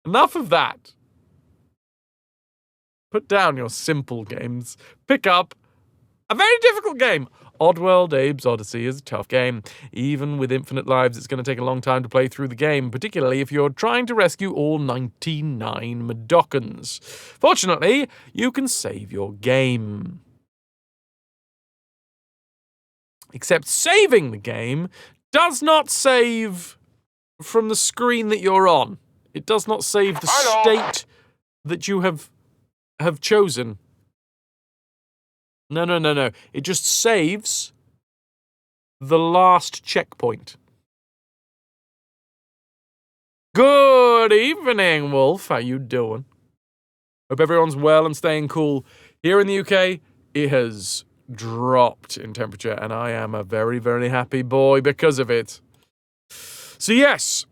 Enough of that. Put down your simple games. Pick up a very difficult game. Oddworld Abe's Oddysee is a tough game. Even with infinite lives, it's going to take a long time to play through the game, particularly if you're trying to rescue all 99 Medokans. Fortunately, you can save your game. Except saving the game does not save from the screen that you're on. It does not save the state that you have chosen. No. It just saves the last checkpoint. Good evening, Wolf. How you doing? Hope everyone's well and staying cool. Here in the UK, it has dropped in temperature, and I am a very, very happy boy because of it. So yes,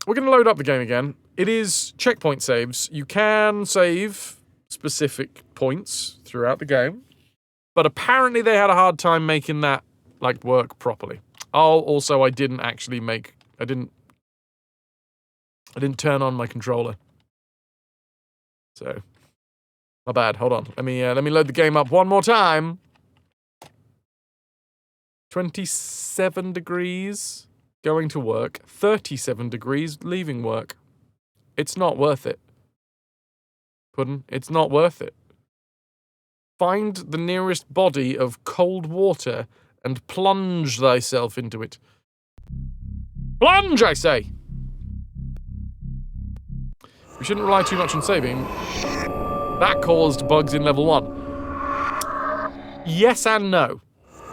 we're going to load up the game again. It is checkpoint saves. You can save specific points throughout the game. But apparently they had a hard time making that, work properly. Oh, also, I didn't turn on my controller. So, my bad. Hold on. Let me load the game up one more time. 27 degrees going to work. 37 degrees leaving work. It's not worth it. Puddin', it's not worth it. Find the nearest body of cold water and plunge thyself into it. Plunge, I say! We shouldn't rely too much on saving. That caused bugs in level 1. Yes and no.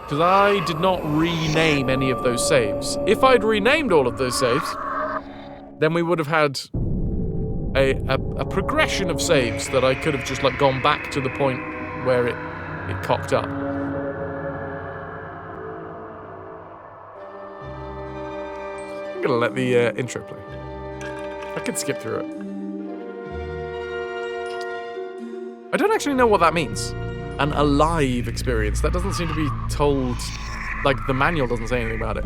Because I did not rename any of those saves. If I'd renamed all of those saves, then we would have had a progression of saves that I could have just gone back to the point where it cocked up. I'm gonna let the intro play. I could skip through it. I don't actually know what that means. An alive experience. That doesn't seem to be told. The manual doesn't say anything about it.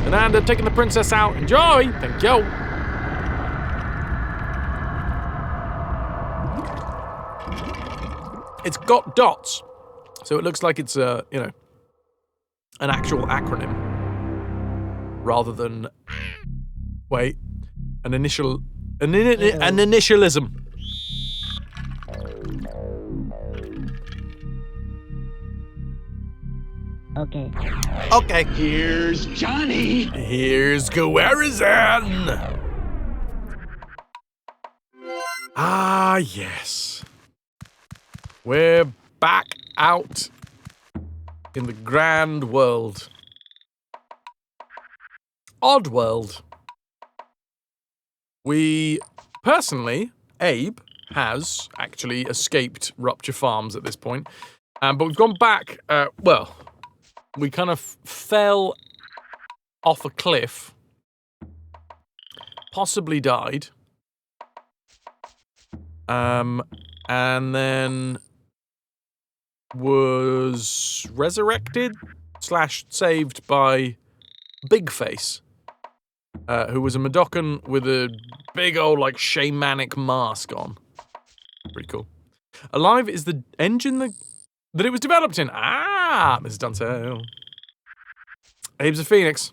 Ananda, taking the princess out. Enjoy! Thank you. It's got dots, so it looks like it's an actual acronym rather than an initialism. Okay. Here's Johnny. Here's Guarizan. Ah, yes. We're back out in the grand world. Oddworld. Personally, Abe has actually escaped Rupture Farms at this point. But we've gone back, we kind of fell off a cliff, possibly died, and then was resurrected / saved by Big Face, who was a Medokan with a big old shamanic mask on. Pretty cool. Alive is the engine that it was developed in. Ah, Mrs. Dunsell. Abe's a Phoenix.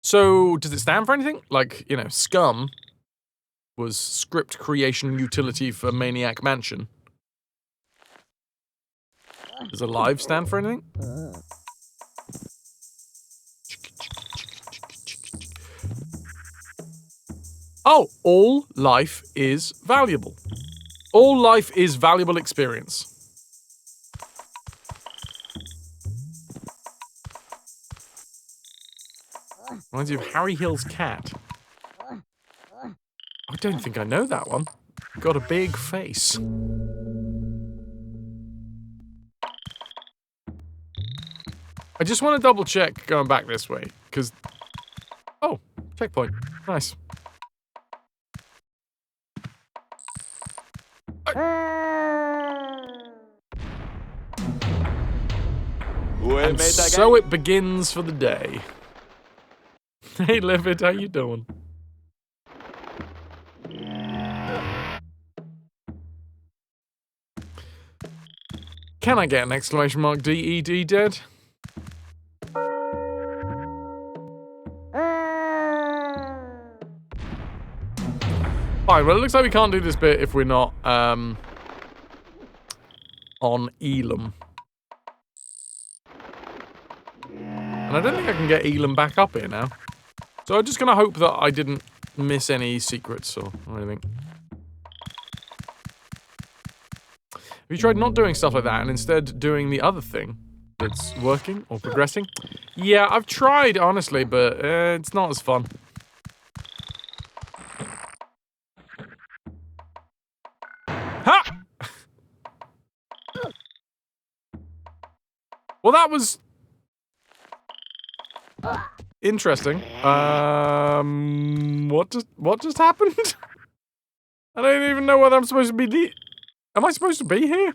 So, does it stand for anything? Scum was script creation utility for Maniac Mansion. Does Alive stand for anything? Oh, all life is valuable. All life is valuable experience. Reminds you of Harry Hill's cat. I don't think I know that one. Got a big face. I just want to double check going back this way, because... Oh, checkpoint. Nice. And so it begins for the day. Hey, Livid, how you doing? Can I get an exclamation mark DED dead? Fine, well, it looks like we can't do this bit if we're not, on Elam. And I don't think I can get Elam back up here now. So I'm just gonna hope that I didn't miss any secrets or anything. Have you tried not doing stuff like that and instead doing the other thing that's working or progressing? Yeah, I've tried, honestly, but it's not as fun. Ha! Well, that was interesting. What just happened? I don't even know whether I'm supposed to be am I supposed to be here?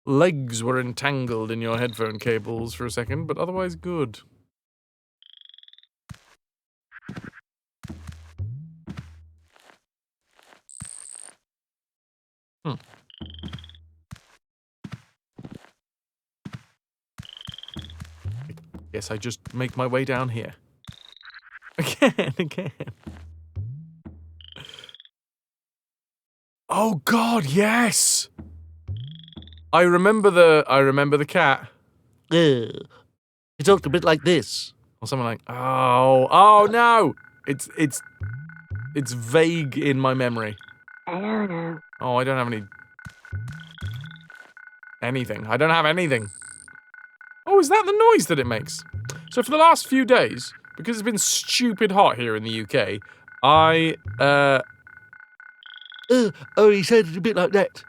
Legs were entangled in your headphone cables for a second, but otherwise good. Guess I just make my way down here. Again. Oh God, yes! I remember the cat. He talked a bit like this. Or something like, oh no! It's vague in my memory. Oh, I don't have anything. I don't have anything. Oh, is that the noise that it makes? So for the last few days, because it's been stupid hot here in the UK, He said it a bit like that.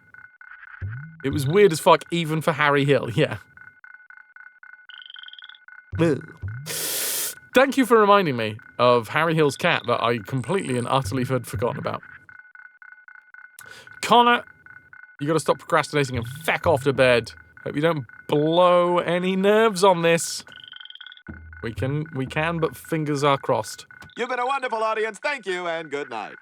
it was weird as fuck even for Harry Hill, yeah. Thank you for reminding me of Harry Hill's cat that I completely and utterly had forgotten about. Connor, you gotta stop procrastinating and feck off to bed. Hope you don't blow any nerves on this. We can, but fingers are crossed. You've been a wonderful audience. Thank you and good night.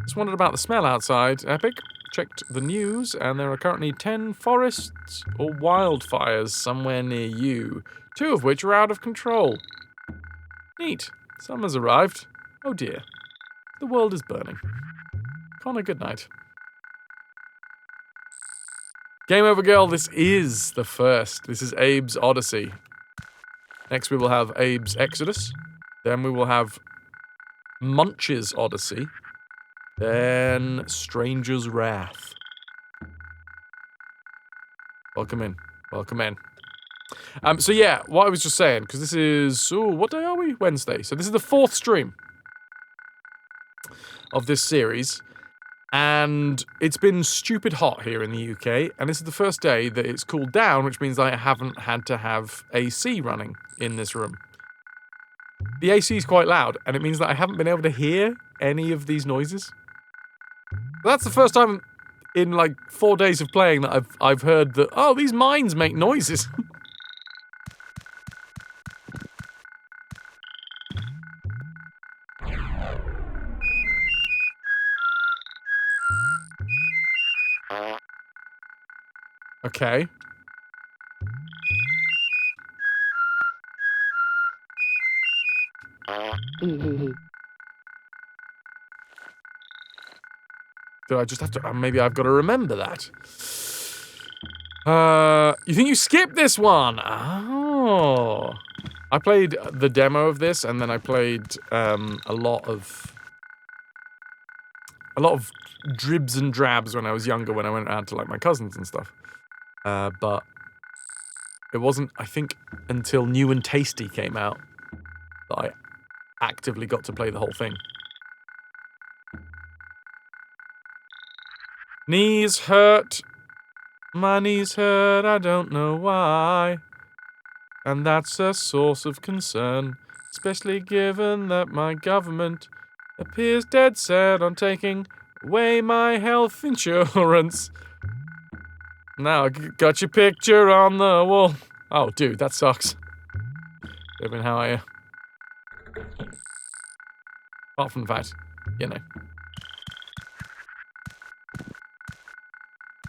Just wondered about the smell outside, Epic. Checked the news, and there are currently 10 forests or wildfires somewhere near you, 2 of which are out of control. Neat. Summer's arrived. Oh dear. The world is burning. Connor, good night. Game over, girl. This is the first. This is Abe's Oddysee. Next we will have Abe's Exodus. Then we will have Munch's Oddysee. Then Stranger's Wrath. Welcome in. Welcome in. So yeah, what I was just saying, because this is... what day are we? Wednesday. So this is the 4th stream of this series. And it's been stupid hot here in the UK, and this is the first day that it's cooled down, which means I haven't had to have AC running in this room. The AC is quite loud, and it means that I haven't been able to hear any of these noises. That's the first time in like 4 days of playing that I've heard that, oh, these mines make noises. Okay. Do I just have to... maybe I've got to remember that. You think you skipped this one? Oh. I played the demo of this, and then I played a lot of dribs and drabs when I was younger, when I went out to like my cousins and stuff. But it wasn't, I think, until New and Tasty came out that I actively got to play the whole thing. Knees hurt. My knees hurt, I don't know why. And that's a source of concern, especially given that my government appears dead set on taking away my health insurance. Now I got your picture on the wall. Oh, dude, that sucks. Living how I... apart from the fact, you know.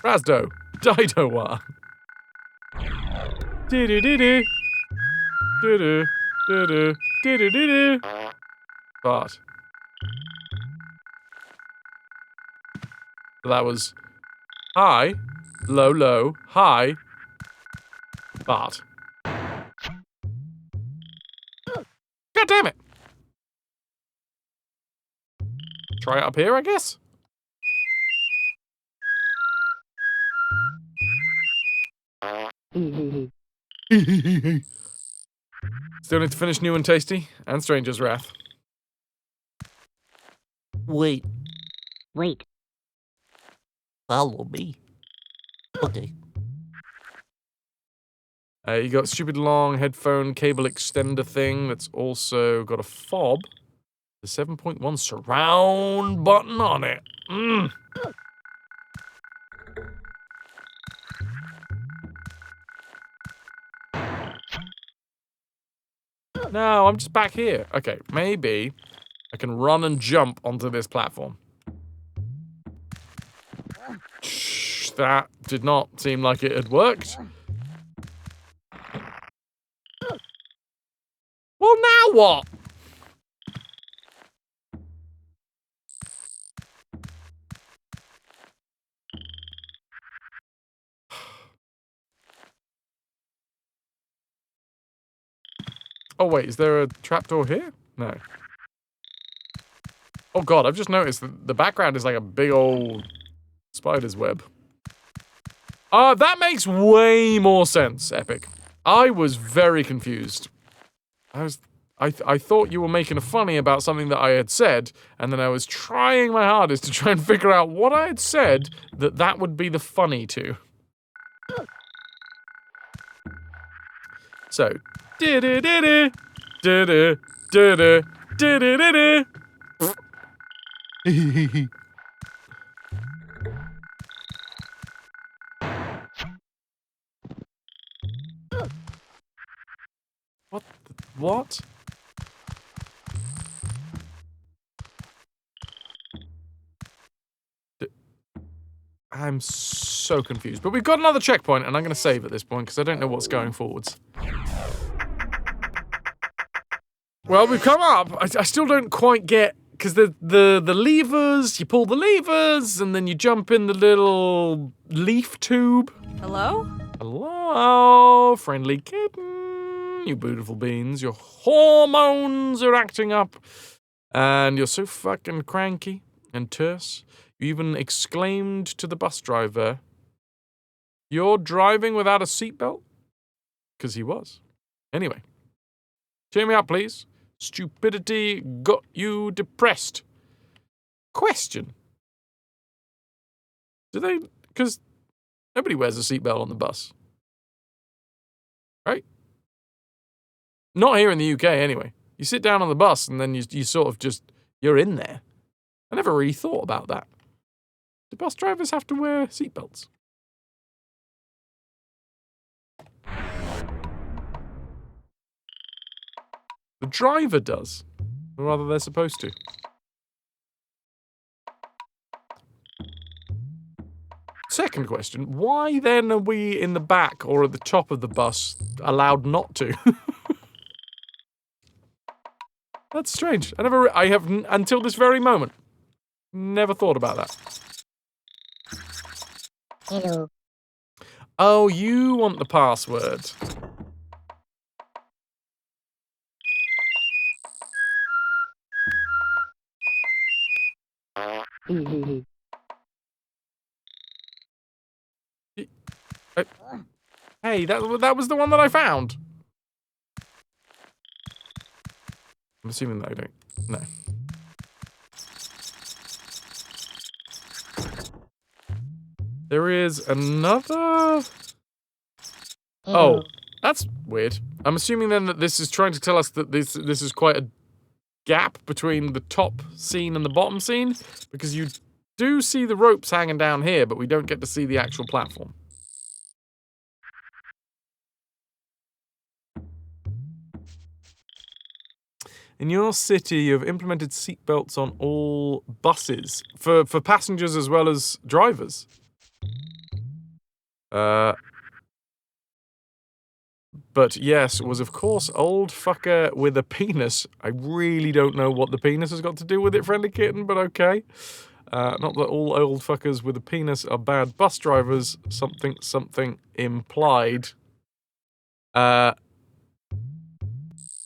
Rasdo. Dido-War. Do-do-do-do. Do-do. Do-do. Do-do-do-do. Fart. So that was high, low, low, high, fart. God damn it! Try it up here, I guess? Still need to finish New and Tasty and Stranger's Wrath. Wait, Wait. follow me. Okay. You got stupid long headphone cable extender thing that's also got a fob. The 7.1 surround button on it. No, I'm just back here. Okay, maybe I can run and jump onto this platform. Shh, that did not seem like it had worked. Well, now what? Oh, wait, is there a trapdoor here? No. Oh, God, I've just noticed that the background is like a big old spider's web. That makes way more sense, Epic. I was very confused. I thought you were making a funny about something that I had said, and then I was trying my hardest to try and figure out what I had said that would be the funny to. So, di-di-di-di, di-di, di-di, di-di-di-di. What? What? I'm so confused. But we've got another checkpoint, and I'm going to save at this point, because I don't know what's going forwards. Well, we've come up. I still don't quite get... Because the levers, you pull the levers, and then you jump in the little leaf tube. Hello? Hello, friendly kitten. You beautiful beans. Your hormones are acting up. And you're so fucking cranky and terse. You even exclaimed to the bus driver, "You're driving without a seatbelt?" Because he was. Anyway. Cheer me up, please. Stupidity got you depressed. Question. Do they... Because nobody wears a seatbelt on the bus. Right? Not here in the UK, anyway. You sit down on the bus and then you sort of just... You're in there. I never really thought about that. Do bus drivers have to wear seatbelts? The driver does. Or rather, they're supposed to. Second question, why then are we in the back or at the top of the bus allowed not to? That's strange. I have, until this very moment, never thought about that. Hello. Oh, you want the password. Hey, that was the one that I found. I'm assuming that I don't. No. There is another... Oh, that's weird. I'm assuming then that this is trying to tell us that this is quite a gap between the top scene and the bottom scene, because you do see the ropes hanging down here, but we don't get to see the actual platform. In your city, you have implemented seatbelts on all buses for passengers as well as drivers. But yes, was of course old fucker with a penis. I really don't know what the penis has got to do with it, Friendly Kitten, but okay. Not that all old fuckers with a penis are bad bus drivers. Something implied. Wow.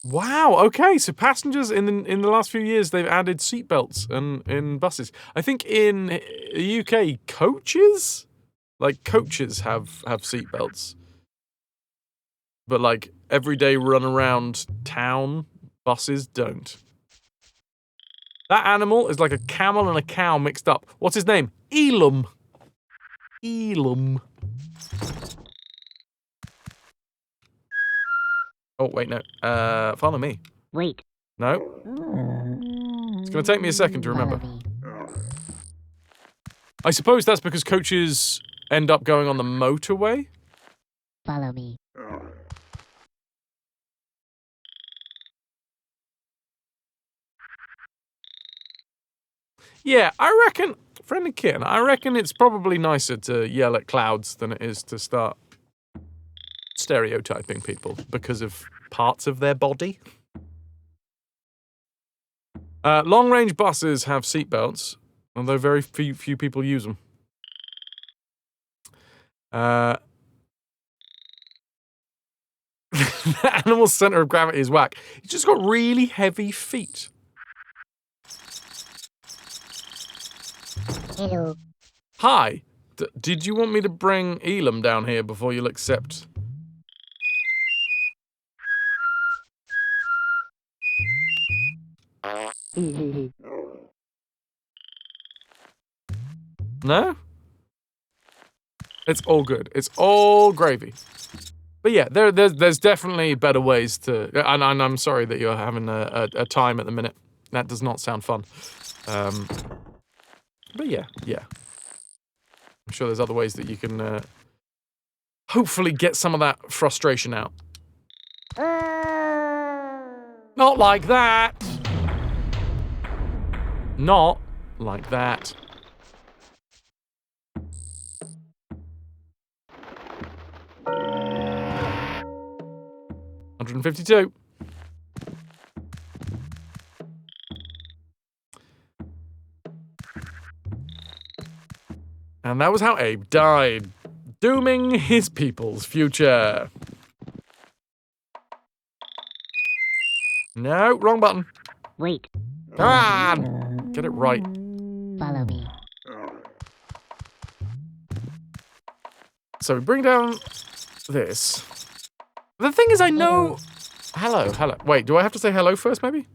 Okay. So passengers in the last few years they've added seatbelts in buses. I think in the UK coaches have seatbelts, but like everyday run around town buses don't. That animal is like a camel and a cow mixed up. What's his name? Elam. Elam. Oh, wait, no. Follow me. Wait. No. It's going to take me a second to remember. Follow me. I suppose that's because coaches end up going on the motorway? Follow me. Yeah, I reckon, Friendly Kitten, I reckon it's probably nicer to yell at clouds than it is to start stereotyping people because of parts of their body. Long-range buses have seatbelts, although very few people use them. The animal's center of gravity is whack. It's just got really heavy feet. Hello. Hi. Did you want me to bring Elam down here before you'll accept? No? It's all good. It's all gravy. But yeah, there's definitely better ways to... And I'm sorry that you're having a time at the minute. That does not sound fun. But yeah. I'm sure there's other ways that you can hopefully get some of that frustration out. Not like that! Not like that. $152. And that was how Abe died, dooming his people's future. No, wrong button. Wait. Come on! Get it right. Follow me. So we bring down this. The thing is, I know... Hello. Wait, do I have to say hello first, maybe?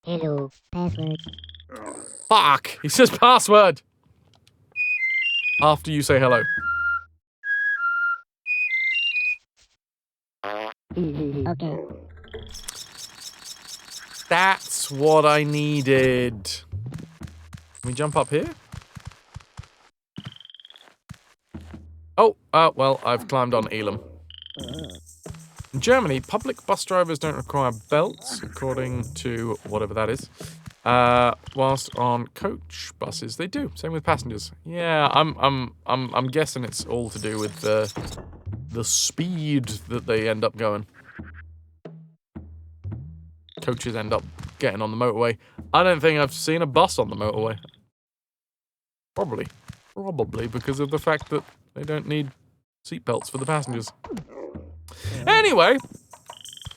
Hello. Password. Fuck! He says password! After you say hello. Okay. That's what I needed. Can we jump up here? Oh, well, I've climbed on Elam. In Germany, public bus drivers don't require belts, according to whatever that is. Whilst on coach buses, they do. Same with passengers. Yeah, I'm guessing it's all to do with the speed that they end up going. Coaches end up getting on the motorway. I don't think I've seen a bus on the motorway. Probably because of the fact that they don't need seatbelts for the passengers. Anyway,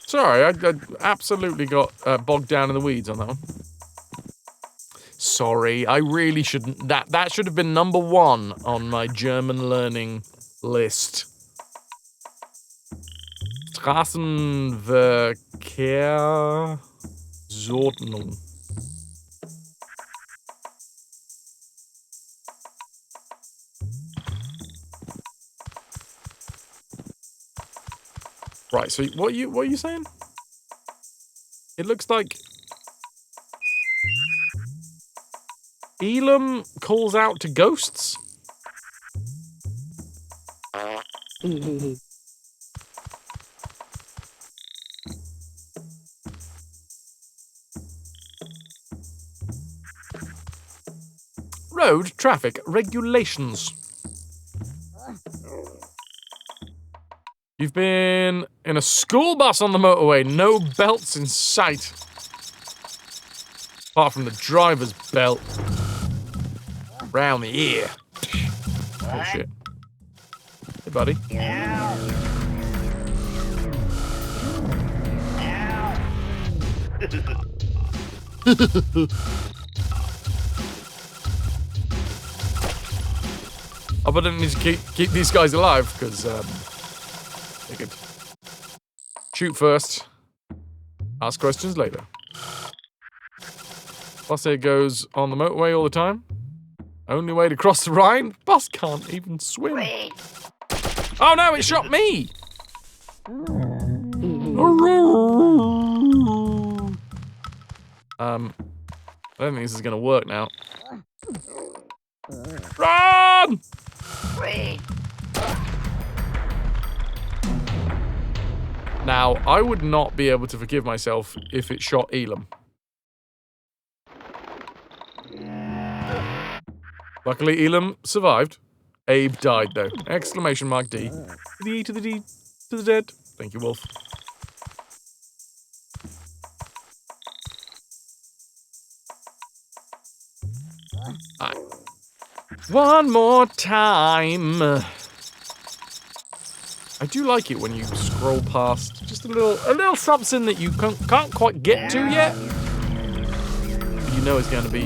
sorry, I absolutely got bogged down in the weeds on that one. Sorry, I really shouldn't. That should have been number 1 on my German learning list. Straßenverkehrsordnung. Right, so what are you saying? It looks like Elam calls out to ghosts? Road traffic regulations. You've been in a school bus on the motorway. No belts in sight. Apart from the driver's belt. Round the ear. Oh, shit. Hey, buddy. Oh, but I didn't need to keep these guys alive, because, they could shoot first, ask questions later. Bus here goes on the motorway all the time. Only way to cross the Rhine? Bus can't even swim. Oh no, it shot me! I don't think this is gonna work now. Run! Now, I would not be able to forgive myself if it shot Elam. Luckily, Elam survived. Abe died, though. Exclamation mark D. To the E to the D to the dead. Thank you, Wolf. Alright. One more time. I do like it when you scroll past just a little something that you can't quite get to yet. But you know it's going to be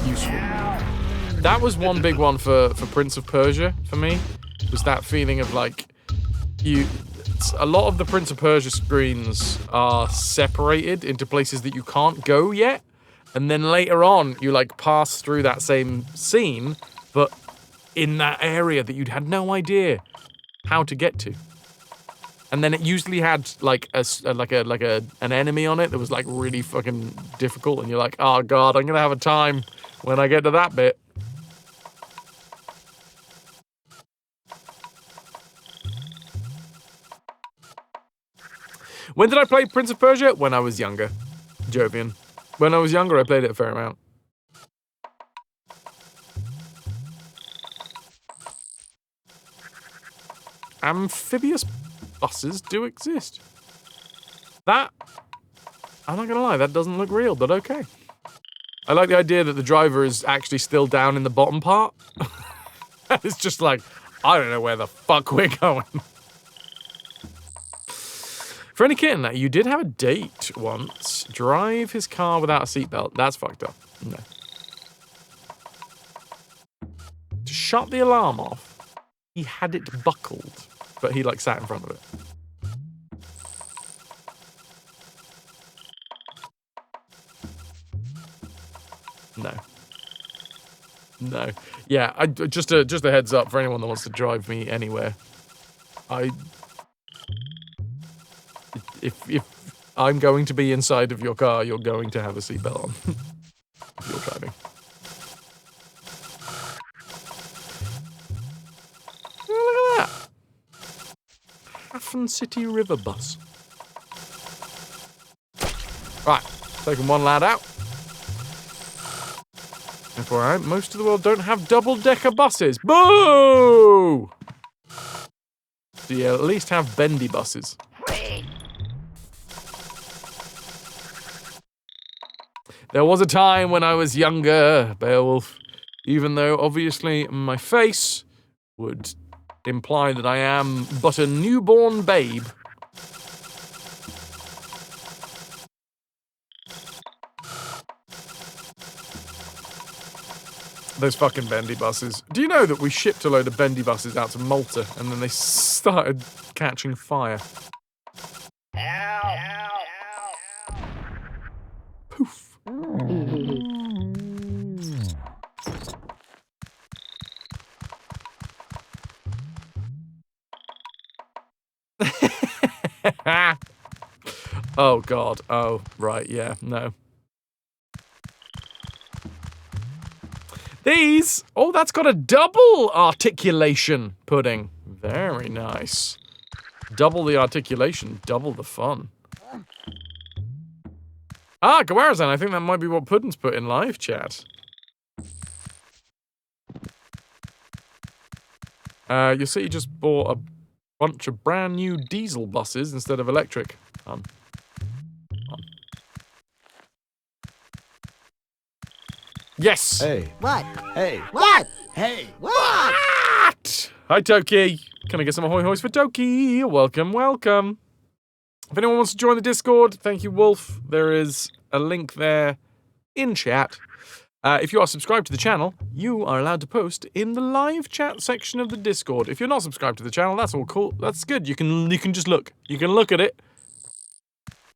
useful. That was one big one for Prince of Persia for me. Was that feeling of like a lot of the Prince of Persia screens are separated into places that you can't go yet, and then later on you like pass through that same scene, but in that area that you'd had no idea how to get to. And then it usually had like an enemy on it that was like really fucking difficult, and you're like, oh god, I'm gonna have a time when I get to that bit. When did I play Prince of Persia? When I was younger. Jovian. When I was younger, I played it a fair amount. Amphibious buses do exist. That, I'm not gonna lie, that doesn't look real, but okay. I like the idea that the driver is actually still down in the bottom part. It's just like, I don't know where the fuck we're going. Friendly Kitten, you did have a date once. Drive his car without a seatbelt. That's fucked up. No. To shut the alarm off, he had it buckled, but he like sat in front of it. No. No. Yeah, just a heads up for anyone that wants to drive me anywhere. If I'm going to be inside of your car, you're going to have a seatbelt on. If you're driving. Look at that. Hafen City River Bus. Right, taking one lad out. FYI, most of the world don't have double-decker buses. Boo! So you at least have bendy buses. There was a time when I was younger, Beowulf, even though obviously my face would imply that I am but a newborn babe. Those fucking bendy buses. Do you know that we shipped a load of bendy buses out to Malta and then they started catching fire? Poof. Oh god. Oh, right, yeah, no. These! Oh, that's got a double articulation pudding. Very nice. Double the articulation, double the fun. Ah, Gawarazan, I think that might be what Puddin's put in live chat. You'll see you just bought a Bunch of brand new diesel buses instead of electric. Yes! Hey. What? Hey. What? Hey. What? Hi, Toki. Can I get some ahoy hoys for Toki? Welcome, welcome. If anyone wants to join the Discord, thank you, Wolf. There is a link there in chat. If you are subscribed to the channel, you are allowed to post in the live chat section of the Discord. If you're not subscribed to the channel, that's all cool. That's good. You can just look. You can look at it.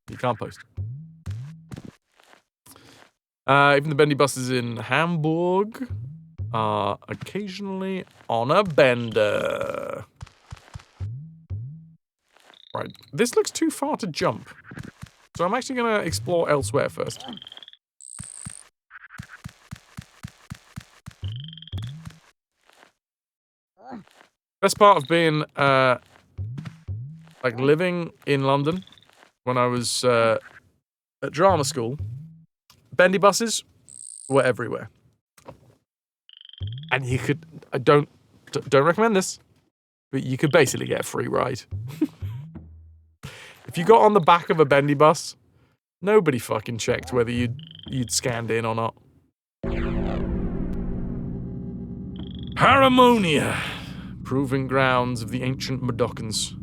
You can't post. Even the bendy buses in Hamburg are occasionally on a bender. Right, this looks too far to jump. So I'm actually going to explore elsewhere first. Best part of being, like, living in London when I was at drama school, bendy buses were everywhere. And you could, I don't recommend this, but you could basically get a free ride. If you got on the back of a bendy bus, nobody fucking checked whether you'd scanned in or not. Paramonia, proving grounds of the ancient Mudokons.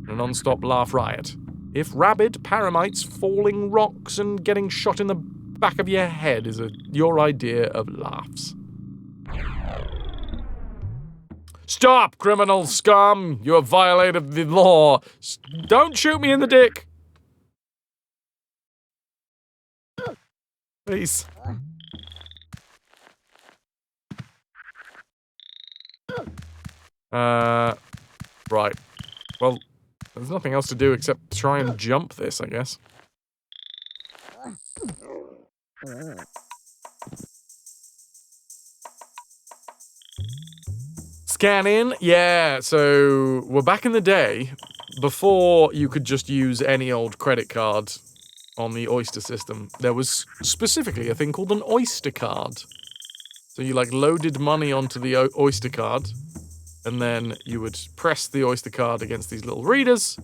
A non-stop laugh riot. If rabid paramites falling rocks and getting shot in the back of your head is your idea of laughs. Stop, criminal scum! You have violated the law. Don't shoot me in the dick! Please. Right. Well, there's nothing else to do except try and jump this, I guess. Scan in? Yeah, so we're back in the day, before you could just use any old credit card on the Oyster system. There was specifically a thing called an Oyster card. So you, like, loaded money onto the Oyster card, and then you would press the Oyster card against these little readers.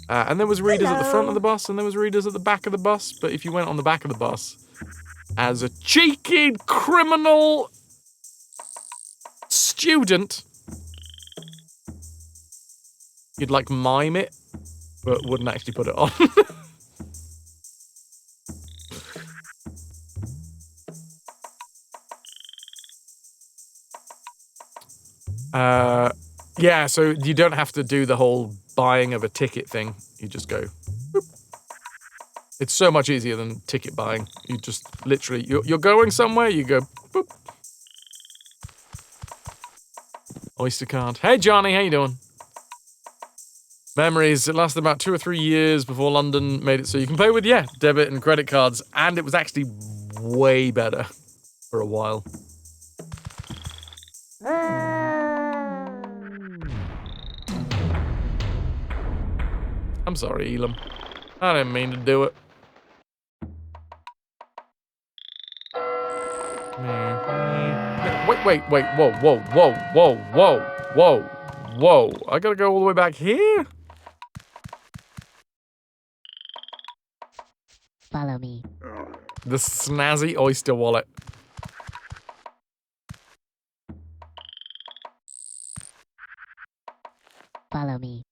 And there was readers at the front of the bus, and there was readers at the back of the bus. But if you went on the back of the bus, as a cheeky criminal student, you'd, like, mime it, but wouldn't actually put it on. Yeah, so you don't have to do the whole buying of a ticket thing. You just go, boop. It's so much easier than ticket buying. You just literally, you're going somewhere, you go, boop. Oyster card. Hey, Johnny, how you doing? Memories. It lasted about 2 or 3 years before London made it so you can pay with, yeah, debit and credit cards. And it was actually way better for a while. I'm sorry, Elam. I didn't mean to do it. Wait, whoa. I gotta go all the way back here? Follow me. The snazzy Oyster wallet. Follow me.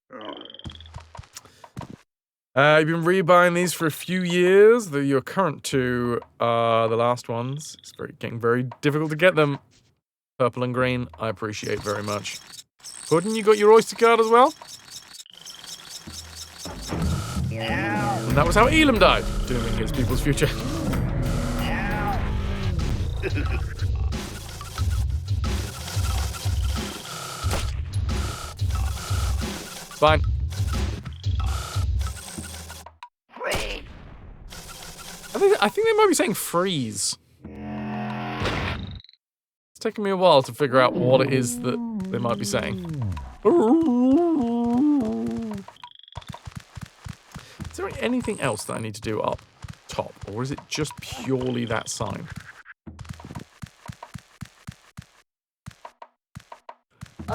You've been rebuying these for a few years. Your current two are the last ones. It's getting very difficult to get them. Purple and green, I appreciate very much. Puddin', you got your Oyster card as well? And that was how Elam died, dooming his people's future. Fine. I think they might be saying freeze. It's taken me a while to figure out what it is that they might be saying. Is there anything else that I need to do up top, or is it just purely that sign?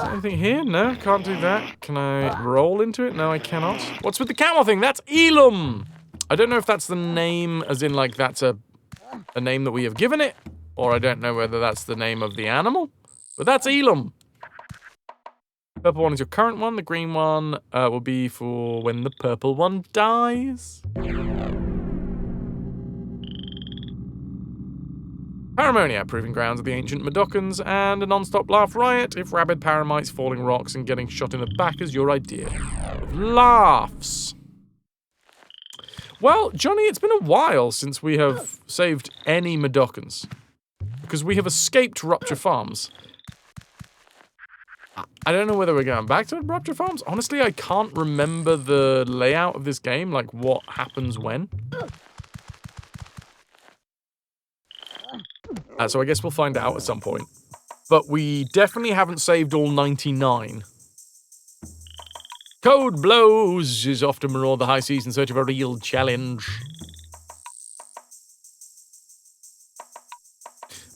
Anything here? No, can't do that. Can I roll into it? No, I cannot. What's with the camel thing? That's Elam! I don't know if that's the name, as in, like, that's a name that we have given it, or I don't know whether that's the name of the animal, but that's Elam. Purple one is your current one. The green one will be for when the purple one dies. Paramonia, proving grounds of the ancient Medokans, and a non-stop laugh riot if rabid paramites falling rocks and getting shot in the back is your idea of laughs. Well, Johnny, it's been a while since we have saved any Medokans, because we have escaped Rupture Farms. I don't know whether we're going back to Rupture Farms. Honestly, I can't remember the layout of this game, like what happens when. So I guess we'll find out at some point. But we definitely haven't saved all 99. Code Blows is off to maraud the high seas in search of a real challenge.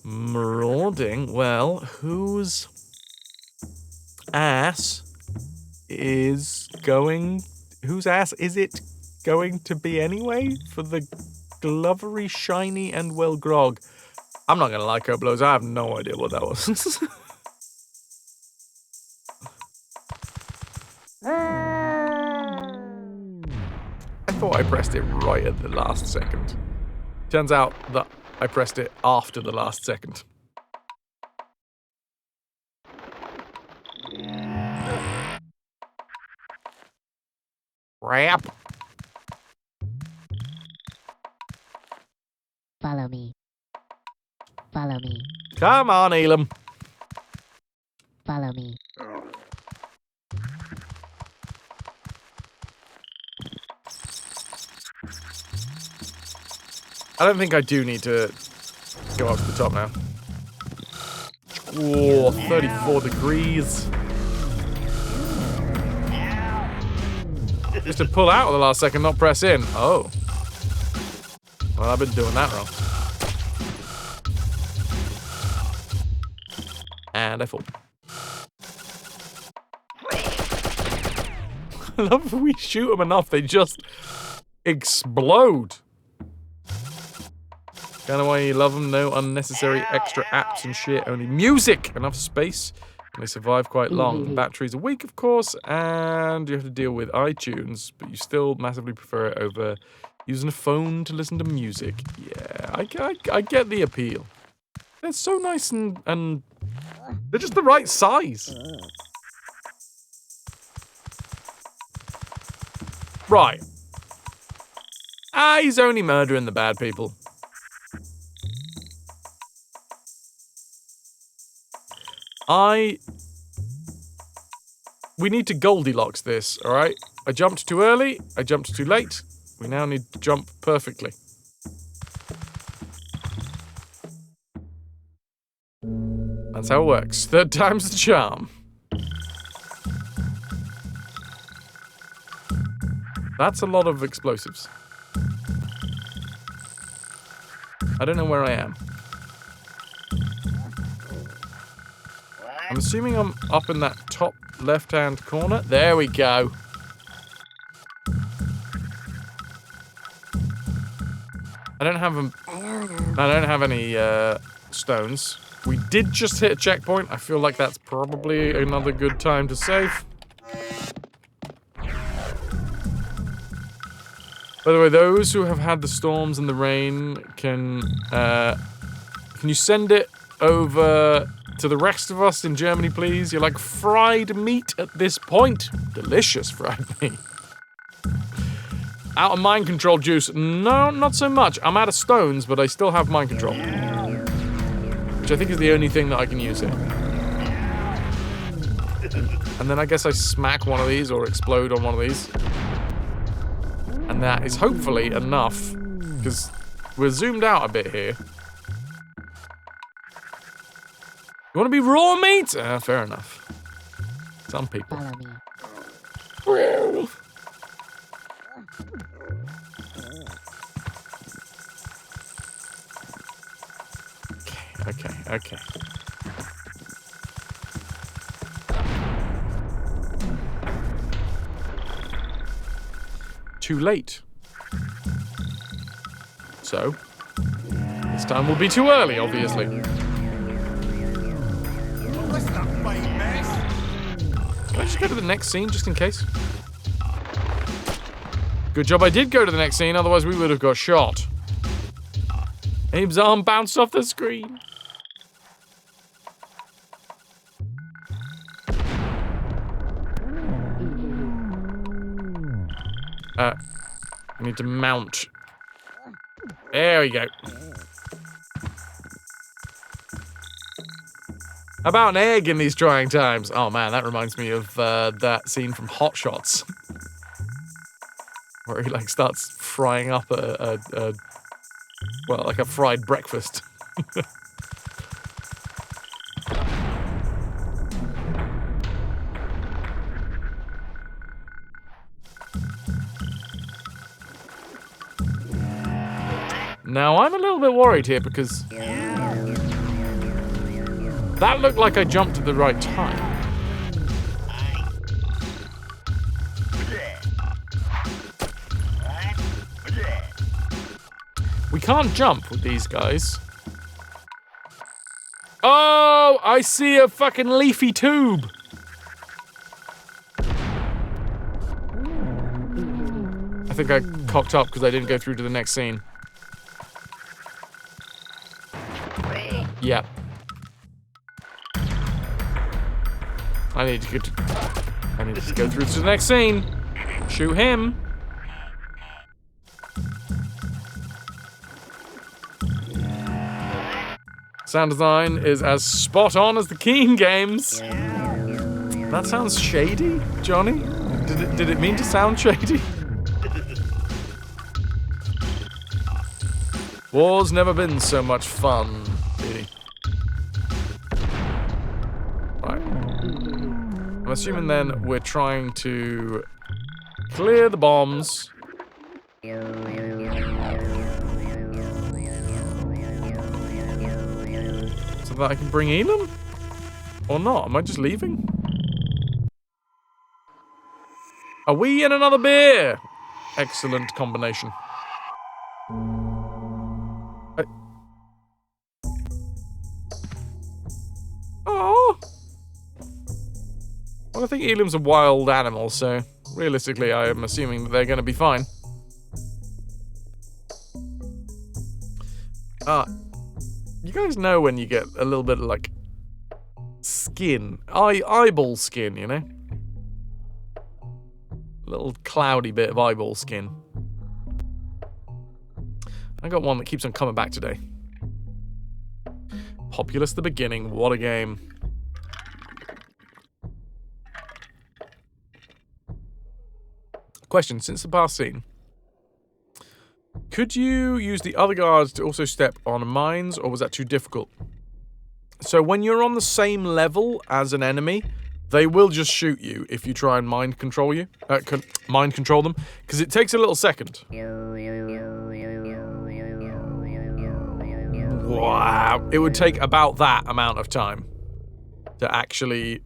Marauding? Well, whose ass is it going to be anyway? For the glovery, shiny, and well grog. I'm not gonna lie, Code Blows, I have no idea what that was. I thought I pressed it right at the last second. Turns out that I pressed it after the last second. Crap. Follow me. Follow me. Come on, Elam. Follow me. I don't think I do need to go up to the top now. Oh, 34 degrees. Just to pull out at the last second, not press in. Oh. Well, I've been doing that wrong. And I fall. I love if we shoot them enough, they just explode. Kind of why you love them. No unnecessary extra apps and shit. Only music. Enough space. And they survive quite long. The batteries are weak, of course, and you have to deal with iTunes, but you still massively prefer it over using a phone to listen to music. Yeah, I get the appeal. They're so nice and they're just the right size. Right. He's only murdering the bad people. We need to Goldilocks this, alright? I jumped too early, I jumped too late. We now need to jump perfectly. That's how it works. Third time's the charm. That's a lot of explosives. I don't know where I am. I'm assuming I'm up in that top left-hand corner. There we go. I don't have any stones. We did just hit a checkpoint. I feel like that's probably another good time to save. By the way, those who have had the storms and the rain can you send it over to the rest of us in Germany, please? You're like fried meat at this point. Delicious fried meat. Out of mind control juice. No, not so much. I'm out of stones, but I still have mind control. Which I think is the only thing that I can use here. And then I guess I smack one of these or explode on one of these. And that is hopefully enough, because we're zoomed out a bit here. You want to be raw meat? Fair enough. Some people. Follow me. Okay. too late. So, this time will be too early, obviously. Can I just go to the next scene, just in case? Good job I did go to the next scene, otherwise we would have got shot. Abe's arm bounced off the screen. I need to mount. There we go. How about an egg in these trying times? Oh man, that reminds me of that scene from Hot Shots. Where he like starts frying up well, like a fried breakfast. Now, I'm a little bit worried here because that looked like I jumped at the right time. We can't jump with these guys. Oh, I see a fucking leafy tube. I think I cocked up because I didn't go through to the next scene. Yeah. I need to go through to the next scene. Shoot him. Sound design is as spot on as the Keen games. That sounds shady, Johnny? Did it mean to sound shady? War's never been so much fun, really. Right. I'm assuming then we're trying to clear the bombs. So that I can bring Elam? Or not? Am I just leaving? Are we in another beer? Excellent combination. Oh. Well, I think Elam's a wild animal, so realistically, I am assuming that they're going to be fine. You guys know when you get a little bit of, like, skin. Eyeball skin, you know? A little cloudy bit of eyeball skin. I got one that keeps on coming back today. Populous the Beginning, what a game. Question, since the past scene, could you use the other guards to also step on mines, or was that too difficult? So when you're on the same level as an enemy, they will just shoot you if you try and mind control them, because it takes a little second. Wow, it would take about that amount of time to actually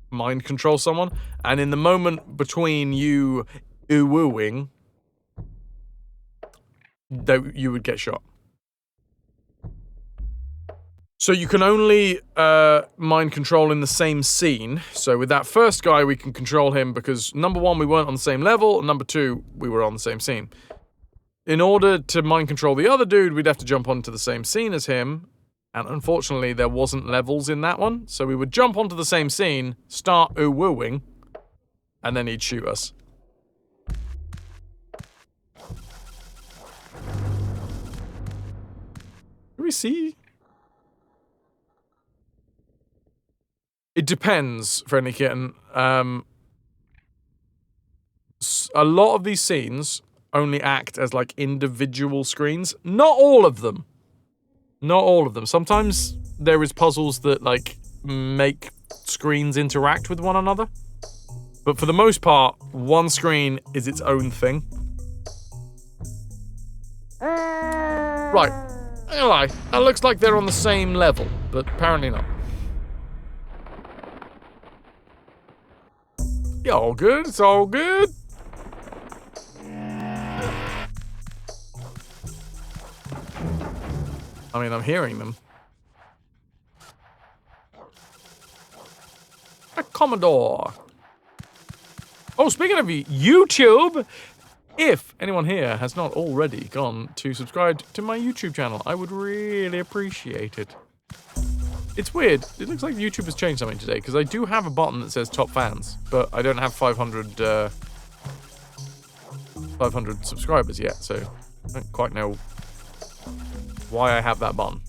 mind control someone, and in the moment between you ooh-wooing, you would get shot. So you can only mind control in the same scene. So with that first guy, we can control him because, number one, we weren't on the same level, and number two, we were on the same scene. In order to mind control the other dude, we'd have to jump onto the same scene as him, and unfortunately, there wasn't levels in that one, so we would jump onto the same scene, start ooh-wooing, and then he'd shoot us. Do we see? It depends, Friendly Kitten. A lot of these scenes only act as, like, individual screens. Not all of them. Not all of them. Sometimes there is puzzles that, like, make screens interact with one another. But for the most part, one screen is its own thing. Right. Anyway, that looks like they're on the same level, but apparently not. Yeah, all good. It's all good. I mean, I'm hearing them. A Commodore. Oh, speaking of YouTube, if anyone here has not already gone to subscribe to my YouTube channel, I would really appreciate it. It's weird. It looks like YouTube has changed something today, because I do have a button that says top fans, but I don't have 500 subscribers yet, so I don't quite know why I have that button.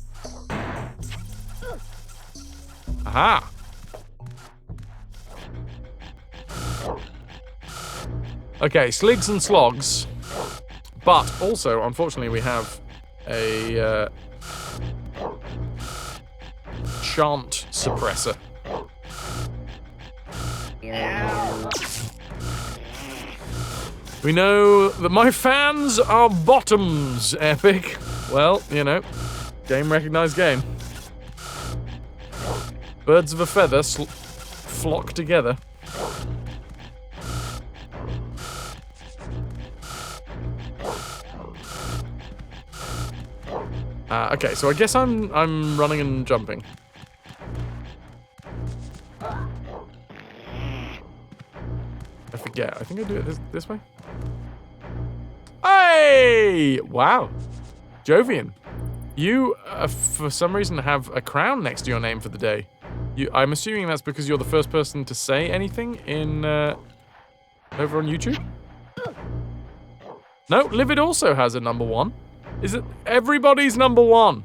Aha! Okay, sligs and slogs. But also, unfortunately, we have a chant suppressor. We know that my fans are bottoms, Epic. Well, you know, game recognized game. Birds of a feather flock together. Okay, so I guess I'm running and jumping. I forget. I think I do it this way. Hey! Wow. Jovian. You, for some reason, have a crown next to your name for the day. I'm assuming that's because you're the first person to say anything in, over on YouTube? No, Livid also has a #1. Is it everybody's #1?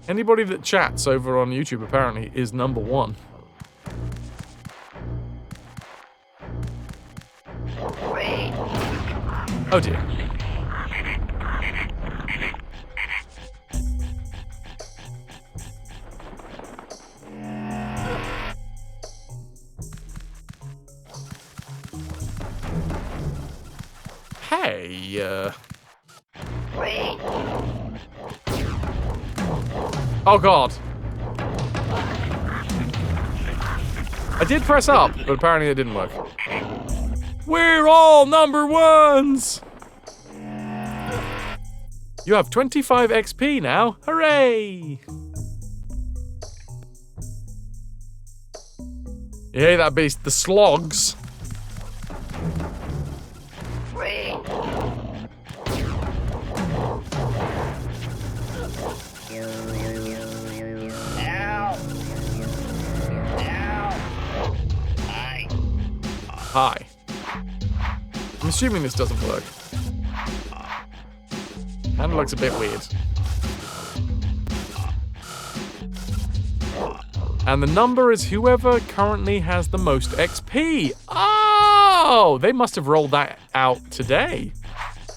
Anybody that chats over on YouTube apparently is #1. Oh dear. Hey, oh god. I did press up, but apparently it didn't work. We're all #1s! You have 25 XP now. Hooray! You hear that beast? The slogs. Hi. I'm assuming this doesn't work. Kinda looks a bit weird. And the number is whoever currently has the most XP. Oh! They must have rolled that out today.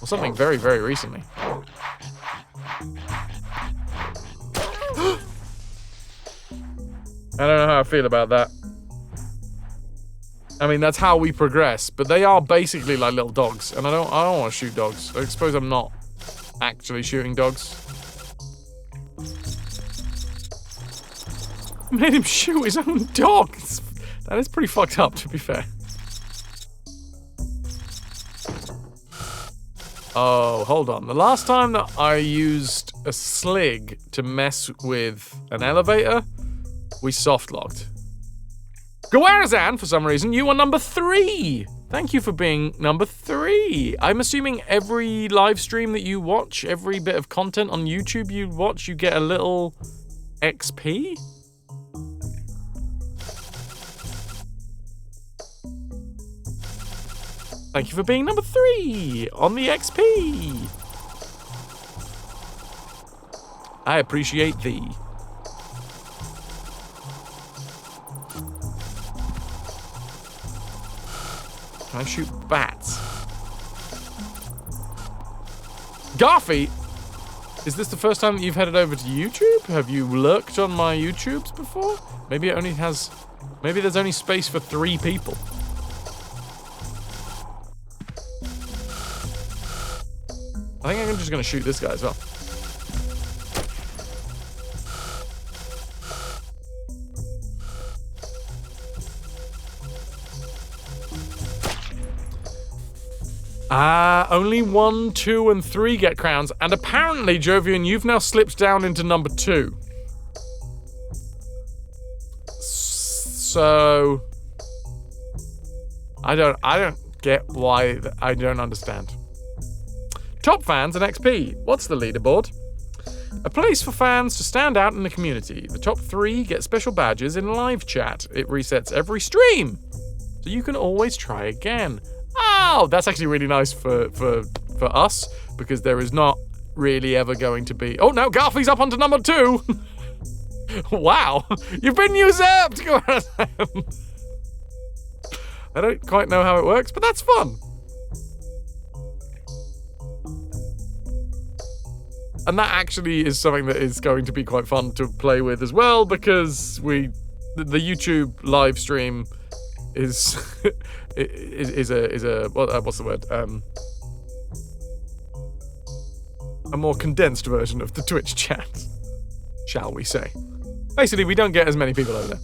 Or something very, very recently. I don't know how I feel about that. I mean, that's how we progress, but they are basically like little dogs, and I don't want to shoot dogs. I suppose I'm not actually shooting dogs. I made him shoot his own dog. That is pretty fucked up, to be fair. Oh, hold on. The last time that I used a slig to mess with an elevator, we soft-locked. Gawarazan, for some reason, you are #3. Thank you for being #3. I'm assuming every live stream that you watch, every bit of content on YouTube you watch, you get a little XP? Thank you for being #3 on the XP. I appreciate thee. Can I shoot bats? Garfy! Is this the first time that you've headed over to YouTube? Have you lurked on my YouTubes before? Maybe it only has... Maybe there's only space for 3 people. I think I'm just gonna shoot this guy as well. Only 1, 2, and 3 get crowns. And apparently, Jovian, you've now slipped down into number 2. So... I don't get why... I don't understand. Top fans and XP. What's the leaderboard? A place for fans to stand out in the community. The top 3 get special badges in live chat. It resets every stream, so you can always try again. Oh, that's actually really nice for us, because there is not really ever going to be... Oh, now Garfie's up onto number 2. Wow, you've been usurped. I don't quite know how it works, but that's fun. And that actually is something that is going to be quite fun to play with as well, because the YouTube live stream is a what's the word? A more condensed version of the Twitch chat, shall we say? Basically, we don't get as many people over there.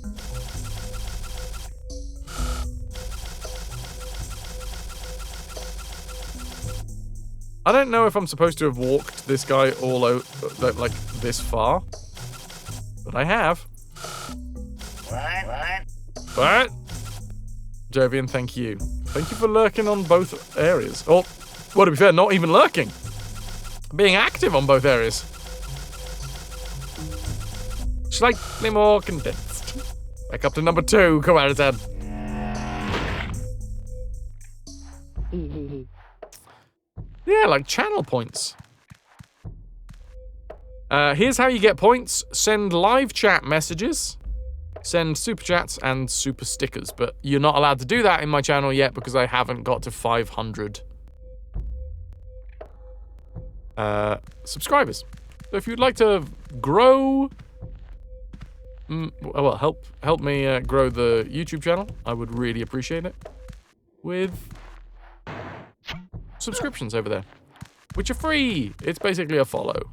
I don't know if I'm supposed to have walked this guy all over, like, this far. But I have. What? Jovian, thank you. Thank you for lurking on both areas. Or, well, to be fair, not even lurking. Being active on both areas. Slightly more condensed. Back up to number 2, Kawarazan. Yeah, like channel points. Here's how you get points. Send live chat messages, send super chats, and super stickers. But you're not allowed to do that in my channel yet because I haven't got to 500 subscribers. So if you'd like to grow... well, help me grow the YouTube channel, I would really appreciate it. With... subscriptions over there, which are free. It's basically a follow.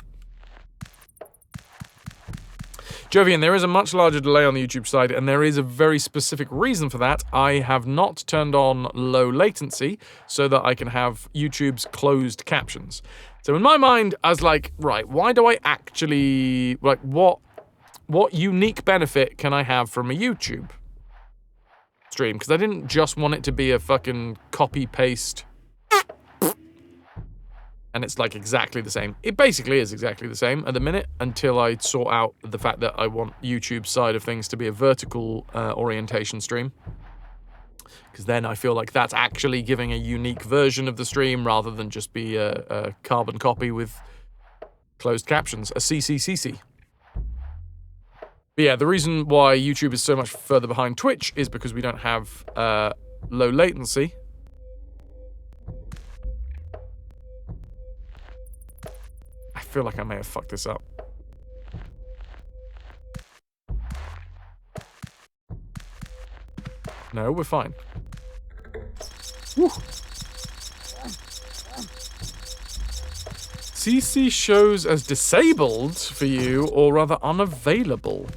Jovian, there is a much larger delay on the YouTube side, and there is a very specific reason for that. I have not turned on low latency so that I can have YouTube's closed captions. So in my mind, I was like, right, why do I actually, like, what unique benefit can I have from a YouTube stream? Because I didn't just want it to be a fucking copy-paste... and it's like exactly the same. It basically is exactly the same at the minute until I sort out the fact that I want YouTube's side of things to be a vertical orientation stream. Because then I feel like that's actually giving a unique version of the stream rather than just be a carbon copy with closed captions, a CCCC. But yeah, the reason why YouTube is so much further behind Twitch is because we don't have low latency. I feel like I may have fucked this up. No, we're fine. Woo. CC shows as disabled for you, or rather unavailable.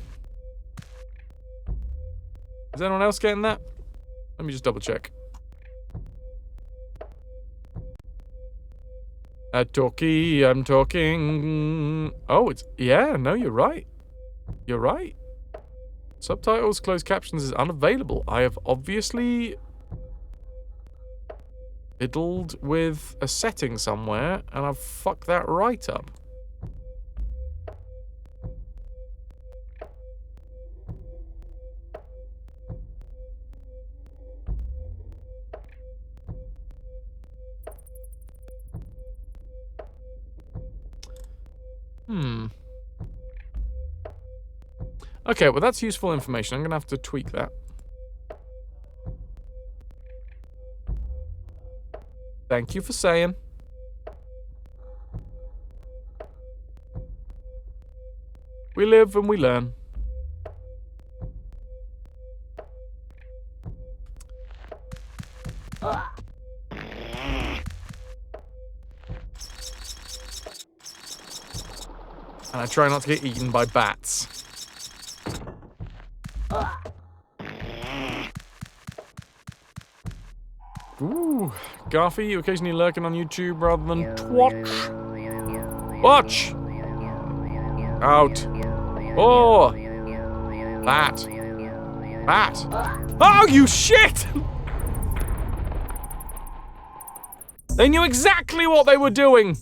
Is anyone else getting that? Let me just double check. I'm talking. Oh, it's... yeah, no, you're right. You're right. Subtitles, closed captions is unavailable. I have obviously fiddled with a setting somewhere, and I've fucked that right up. Okay, well that's useful information. I'm gonna have to tweak that. Thank you for saying. We live and we learn. And I try not to get eaten by bats. Ooh, Garfy, you occasionally lurking on YouTube rather than Twitch. Watch! Out. Oh! That. That. Oh, you shit! They knew exactly what they were doing.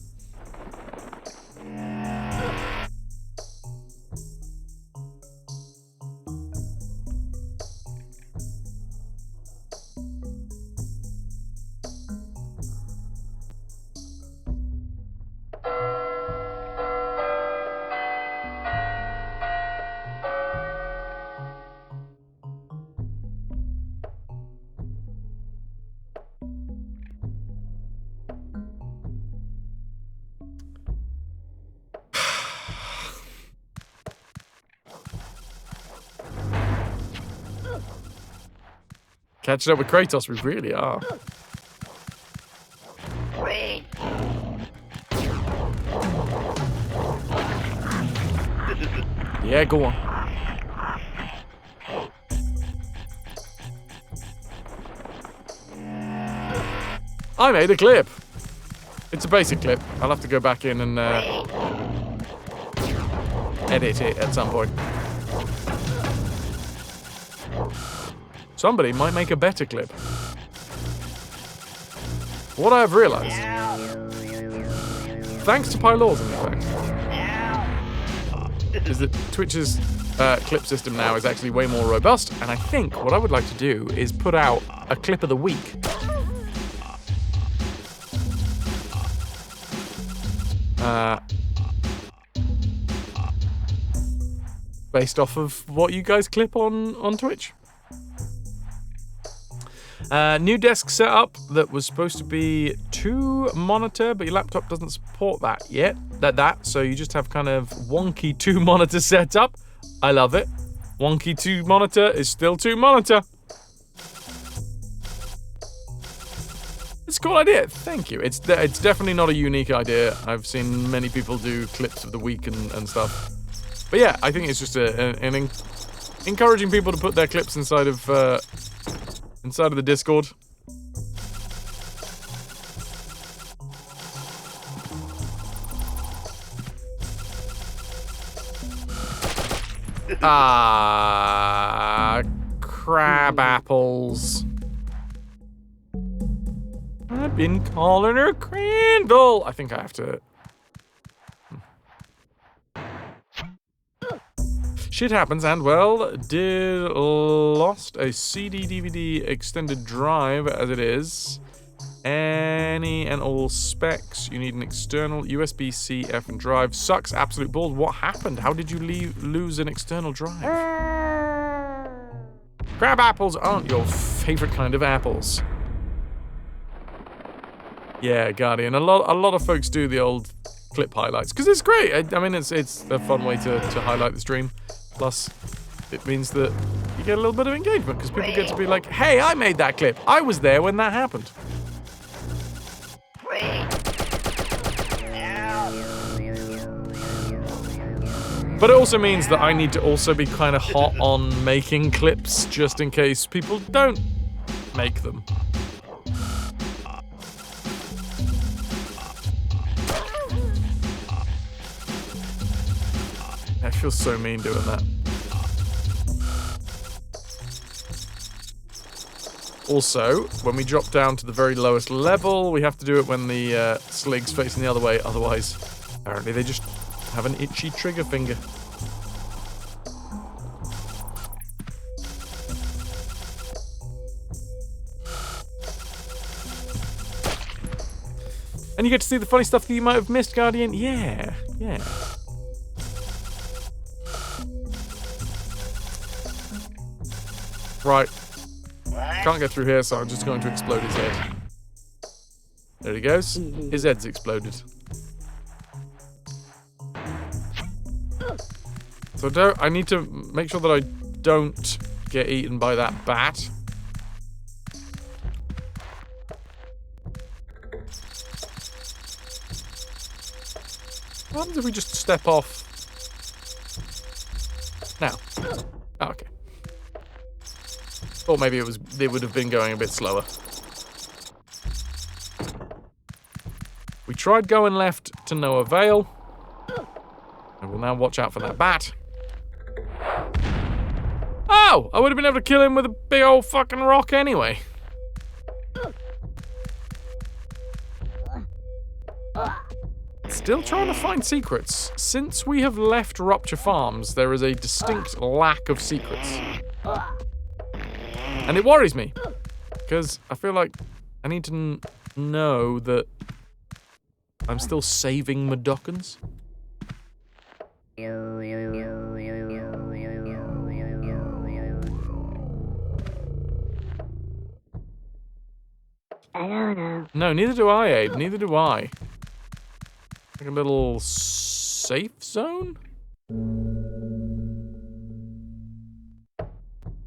Catching up with Kratos, we really are. Yeah, go on. I made a clip. It's a basic clip. I'll have to go back in and edit it at some point. Somebody might make a better clip. What I have realized, thanks to Pylaws in effect, is that Twitch's clip system now is actually way more robust, and I think what I would like to do is put out a clip of the week. Based off of what you guys clip on Twitch. New desk setup that was supposed to be 2 monitor, but your laptop doesn't support that yet. So you just have kind of wonky 2 monitor setup. I love it. Wonky 2 monitor is still 2 monitor. It's a cool idea. Thank you. It's definitely not a unique idea. I've seen many people do clips of the week and stuff. But yeah, I think it's just encouraging people to put their clips inside of the Discord. Crab apples. I've been calling her Crandall. I think I have to. Shit happens, and well, lost a CD DVD extended drive as it is. Any and all specs. You need an external USB-C F and drive. Sucks, absolute balls. What happened? How did you lose an external drive? Crab apples aren't your favorite kind of apples. Yeah, Guardian. A lot of folks do the old clip highlights because it's great. I mean, it's a fun way to highlight the stream. Plus, it means that you get a little bit of engagement because people get to be like, hey, I made that clip. I was there when that happened. But it also means that I need to also be kind of hot on making clips just in case people don't make them. I feel so mean doing that. Also, when we drop down to the very lowest level, we have to do it when the slig's facing the other way. Otherwise, apparently they just have an itchy trigger finger. And you get to see the funny stuff that you might have missed, Guardian. Yeah. Right. Can't get through here, so I'm just going to explode his head. There he goes. His head's exploded. So I need to make sure that I don't get eaten by that bat. What happens if we just step off now? Oh, okay. Thought maybe it would have been going a bit slower. tried going left to no avail. I will now watch out for that bat. Oh! I would have been able to kill him with a big old fucking rock anyway. Still trying to find secrets. Since we have left Rupture Farms, there is a distinct lack of secrets. And it worries me. Because I feel like I need to know that I'm still saving Mudokons. I don't know. No, neither do I, Abe. Neither do I. Like a little safe zone?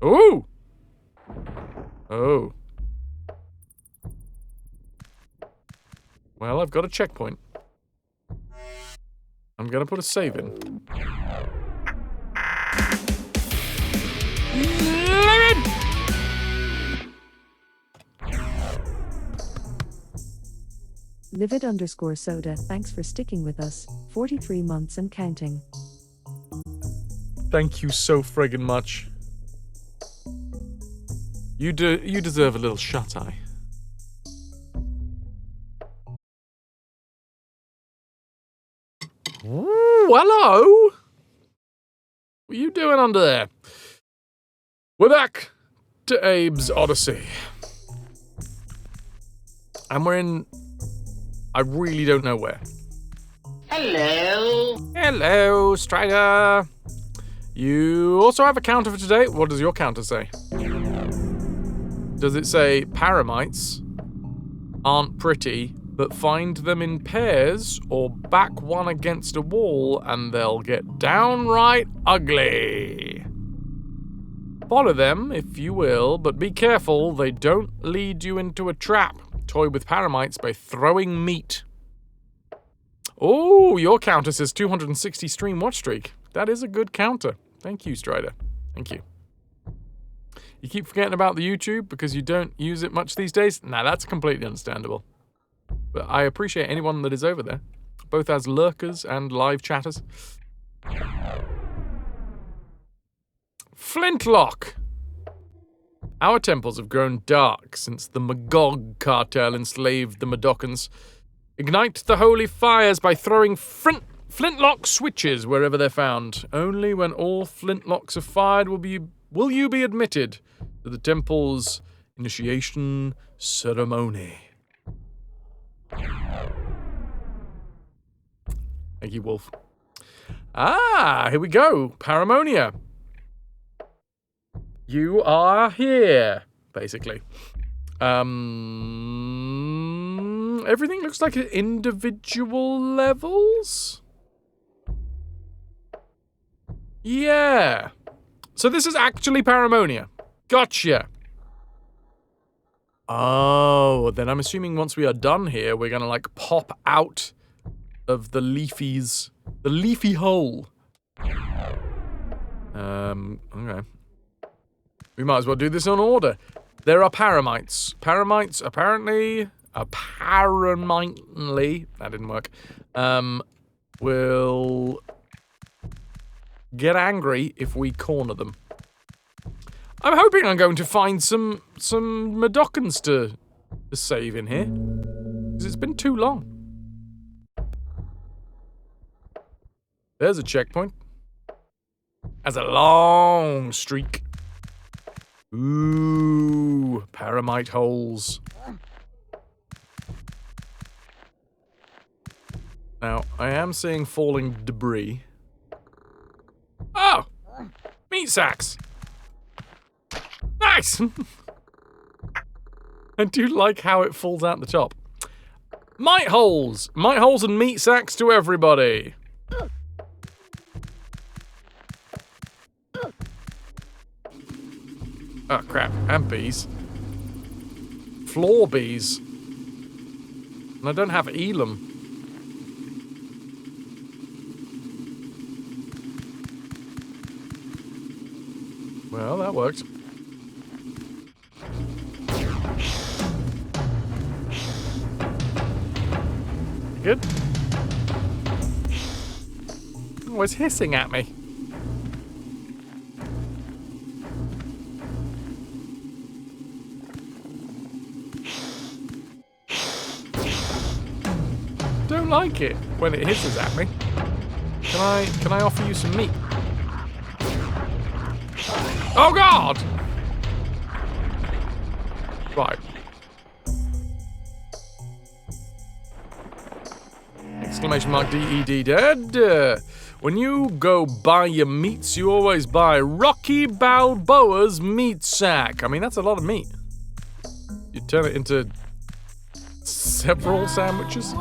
Ooh! Oh. Well, I've got a checkpoint. I'm gonna put a save in. Lemon! Livid_soda, thanks for sticking with us. 43 months and counting. Thank you so friggin' much. You deserve a little shut-eye. Ooh, hello! What are you doing under there? We're back to Abe's Oddysee. And we're in... I really don't know where. Hello. Hello, Strider. You also have a counter for today. What does your counter say? Does it say paramites aren't pretty, but find them in pairs or back one against a wall and they'll get downright ugly? Follow them, if you will, but be careful they don't lead you into a trap. Toy with paramites by throwing meat. Oh, your counter says 260 stream watch streak. That is a good counter. Thank you, Strider. Thank you. You keep forgetting about the YouTube because you don't use it much these days? Nah, that's completely understandable. But I appreciate anyone that is over there, both as lurkers and live chatters. Flintlock! Our temples have grown dark since the Magog cartel enslaved the Mudokons. Ignite the holy fires by throwing flintlock switches wherever they're found. Only when all flintlocks are fired will you be admitted to the temple's initiation ceremony. Thank you, Wolf. Ah, here we go. Paramonia. You are here, basically. Everything looks like individual levels? Yeah. So this is actually Paramonia. Gotcha. Oh, then I'm assuming once we are done here, we're gonna, like, pop out of the leafy hole. Okay. We might as well do this in order. There are paramites. Paramites, apparently, that didn't work, will get angry if we corner them. I'm hoping I'm going to find some Mudokons to save in here, because it's been too long. There's a checkpoint. Has a long streak. Ooh, paramite holes. Now, I am seeing falling debris. Oh! Meat sacks! Nice! I do like how it falls out the top. Mite holes! Mite holes and meat sacks to everybody! Oh, crap. And bees. Floor bees. And I don't have Elam. Well, that worked. good. Oh, it's hissing at me. Don't like it when it hisses at me. Can I offer you some meat? Oh God! Right. Exclamation mark DED dead. When you go buy your meats, you always buy Rocky Balboa's meat sack. I mean, that's a lot of meat. You turn it into several sandwiches.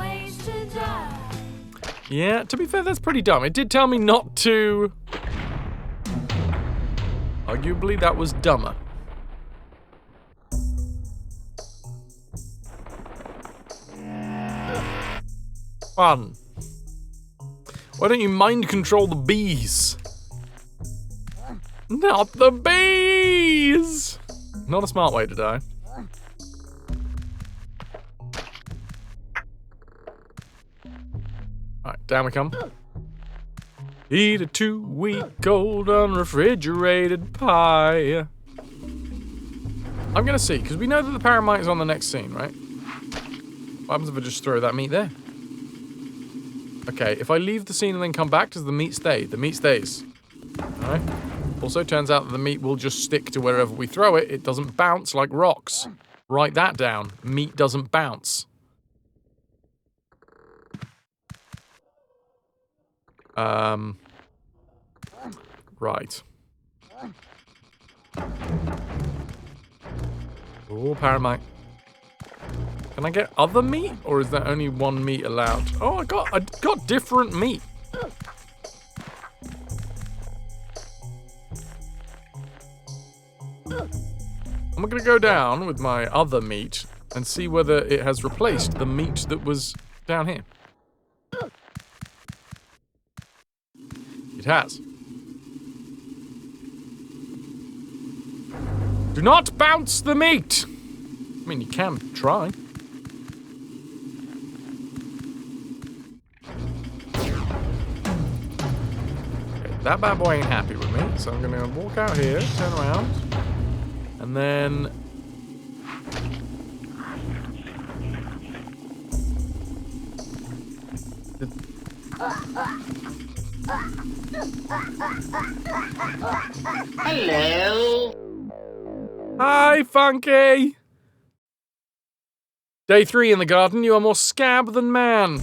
Yeah, to be fair, that's pretty dumb. It did tell me not to. Arguably, that was dumber. Fun. Why don't you mind control the bees? Not the bees! Not a smart way to die. Alright, down we come. Eat a 2-week-old unrefrigerated pie. I'm gonna see, because we know that the paramite is on the next scene, right? What happens if I just throw that meat there? Okay, if I leave the scene and then come back, does the meat stay? The meat stays. Alright. Also, turns out that the meat will just stick to wherever we throw it. It doesn't bounce like rocks. Write that down. Meat doesn't bounce. Right. Oh, paramite. Can I get other meat, or is there only one meat allowed? Oh, I got different meat. I'm gonna go down with my other meat and see whether it has replaced the meat that was down here. It has. Do not bounce the meat! I mean, you can try. That bad boy ain't happy with me, so I'm gonna walk out here, turn around, and then... Hello. Hi, Funky! Day 3 in the garden, you are more scab than man.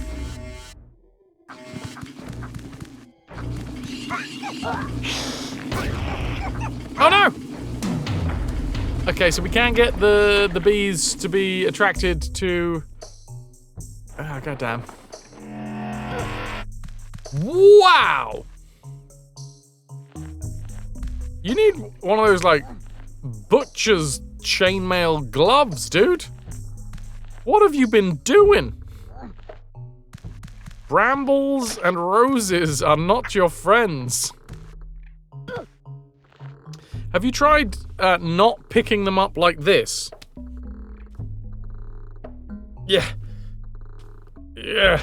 Oh no! Okay, so we can't get the bees to be attracted to... Oh, goddamn. Wow! You need one of those, like, butcher's chainmail gloves, dude. What have you been doing? Brambles and roses are not your friends. Have you tried not picking them up like this? Yeah. Yeah.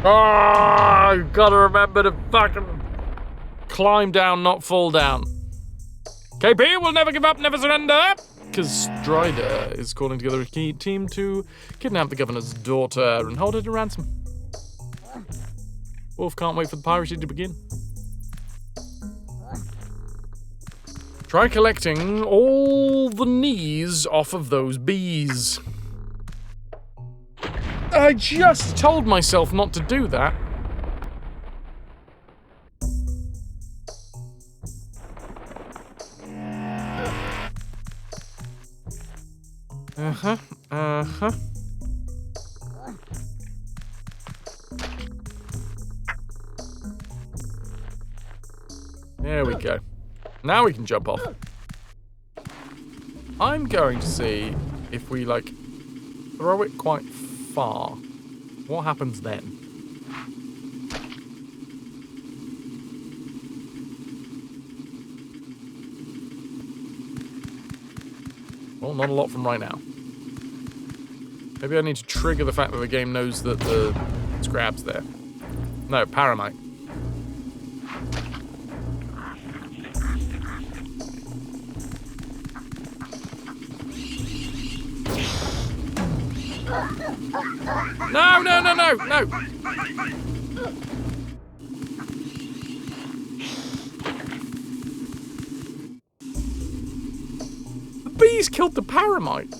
Oh, you gotta remember to fucking climb down, not fall down. KP will never give up, never surrender. Because Strider is calling together a key team to kidnap the governor's daughter and hold her to ransom. Wolf can't wait for the piracy to begin. Try collecting all the knees off of those bees. I just told myself not to do that. Uh-huh. There we go. Now we can jump off. I'm going to see if we, like, throw it quite far. What happens then? Well, not a lot from right now. Maybe I need to trigger the fact that the game knows that the scrab's there. No, paramite. No, no, no, no, no! The bees killed the paramite.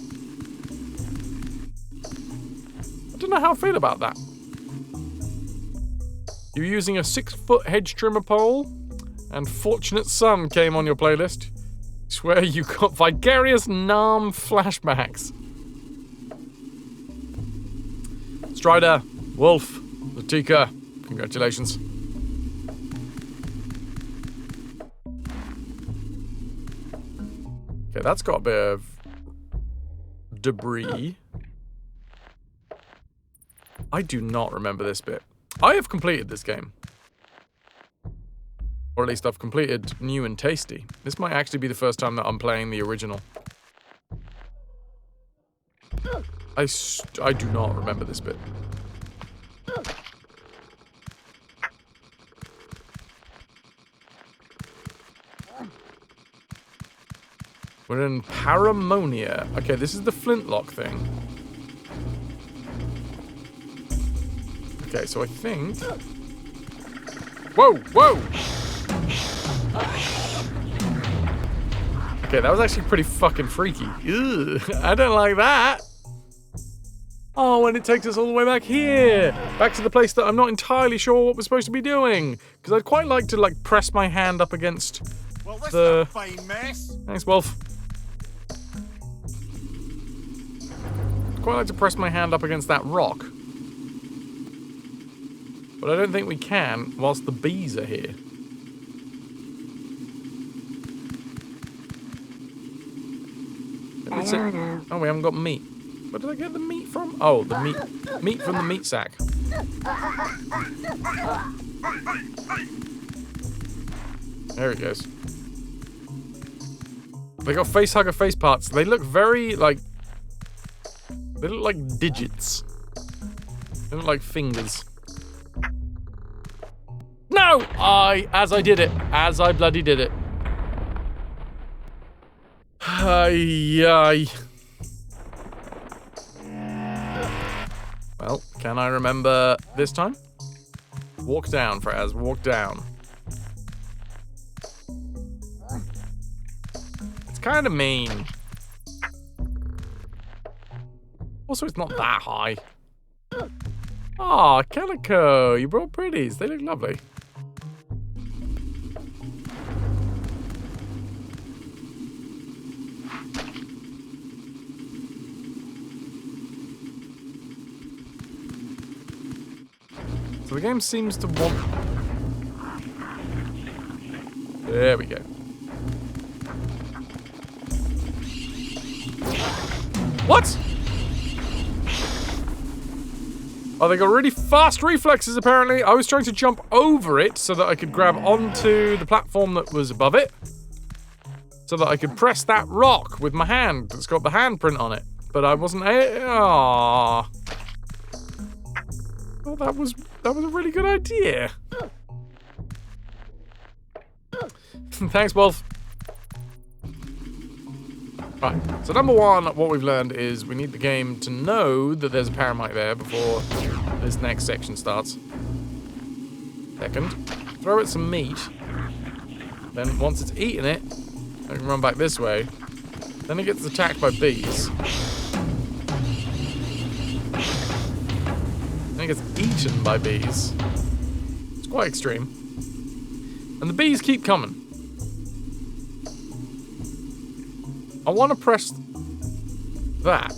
I don't know how I feel about that. You're using a 6-foot hedge trimmer pole, and Fortunate Son came on your playlist. I swear you got vicarious Nam flashbacks. Strider, Wolf, Latika, congratulations. Okay, that's got a bit of debris. I do not remember this bit. I have completed this game. Or at least I've completed New and Tasty. This might actually be the first time that I'm playing the original. I do not remember this bit. We're in Paramonia. Okay, this is the flintlock thing. Okay, so I think... Whoa, whoa! Okay, that was actually pretty fucking freaky. Ugh, I don't like that. Oh, and it takes us all the way back here. Back to the place that I'm not entirely sure what we're supposed to be doing. Because I'd quite like to, like, press my hand up against the... Fine mess. Thanks, Wolf. I'd quite like to press my hand up against that rock. But I don't think we can whilst the bees are here. Oh, we haven't got meat. Where did I get the meat from? Oh, the meat from the meat sack. There it goes. They got face hugger face parts. They look very like... They look like digits. They look like fingers. No! As I did it. As I bloody did it. Ay. Well, can I remember this time? Walk down, Fraz. Walk down. It's kind of mean. Also, it's not that high. Aw, Calico, you brought pretties. They look lovely. So the game seems to want... There we go. What? Oh, they got really fast reflexes, apparently. I was trying to jump over it so that I could grab onto the platform that was above it. So that I could press that rock with my hand that's got the handprint on it. But I wasn't... Aww. Oh, that was a really good idea. Thanks, Wolf. Right, so number one, what we've learned is we need the game to know that there's a paramite there before this next section starts. Second, throw it some meat. Then once it's eaten it, I can run back this way. Then it gets attacked by bees. Then it gets eaten by bees. It's quite extreme. And the bees keep coming. I want to press that.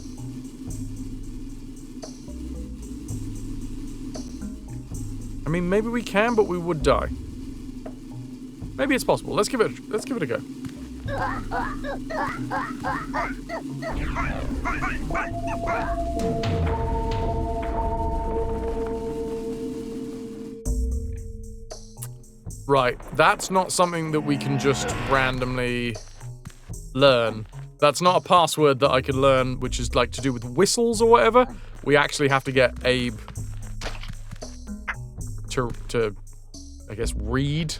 I mean, maybe we can, but we would die. Maybe it's possible. Let's give it a go. Right, that's not something that we can just randomly learn. That's not a password that I could learn, which is like to do with whistles or whatever. We actually have to get Abe to I guess, read.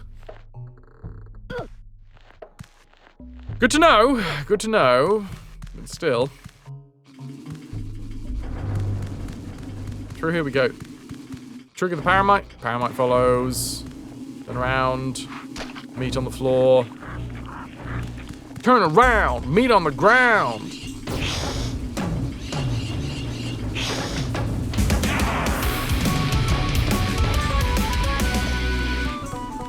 Good to know. Good to know. But still. Through here we go. Trigger the paramite. Paramite follows. Turn around. Meat on the floor. Turn around. Meat on the ground.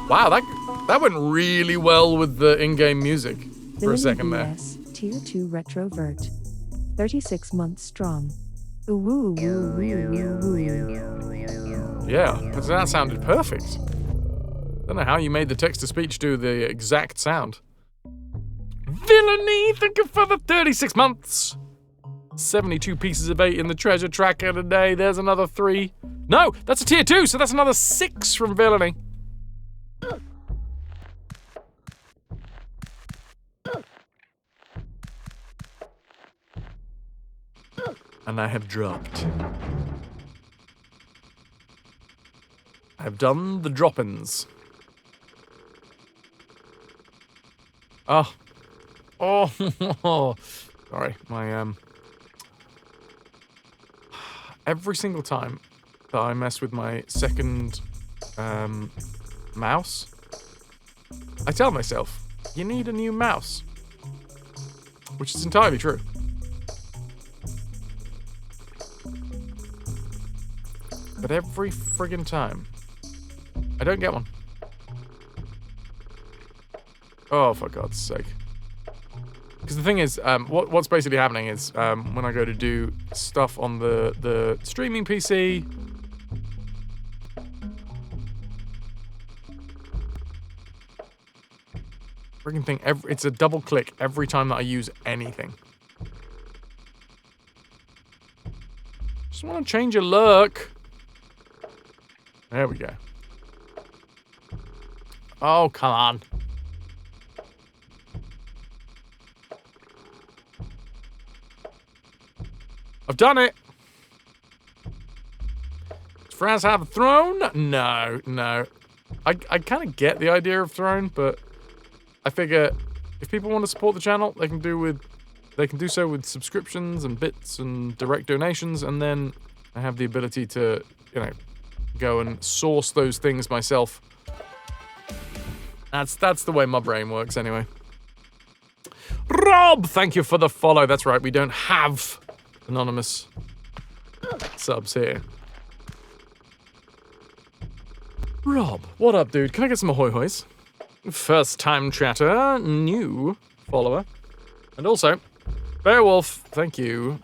Wow, that went really well with the in-game music for a second there. Tier 2 Retrovert. 36 months strong. Ooh, woo, woo, woo, woo. Yeah, that sounded perfect. Don't know how you made the text-to-speech do the exact sound. Villainy, thank you for the 36 months. 72 pieces of 8 in the treasure tracker today. There's another 3. No, that's a tier 2, so that's another 6 from Villainy. And I have dropped. I have done the drop-ins. Oh. Oh. Sorry, my, every single time that I mess with my second, mouse, I tell myself, you need a new mouse. Which is entirely true. But every friggin' time, I don't get one. Oh, for God's sake. Because the thing is, what's basically happening is, when I go to do stuff on the streaming PC, friggin' thing, it's a double click every time that I use anything. Just want to change a look. There we go. Oh, come on. I've done it. Does Fraz have a throne? No. I kind of get the idea of throne, but I figure if people want to support the channel, they can do so with subscriptions and bits and direct donations, and then I have the ability to, go and source those things myself. That's the way my brain works anyway. Rob, thank you for the follow. That's right, we don't have anonymous subs here. Rob, what up, dude? Can I get some ahoy hoys? First time chatter, new follower. And also, Beowulf, thank you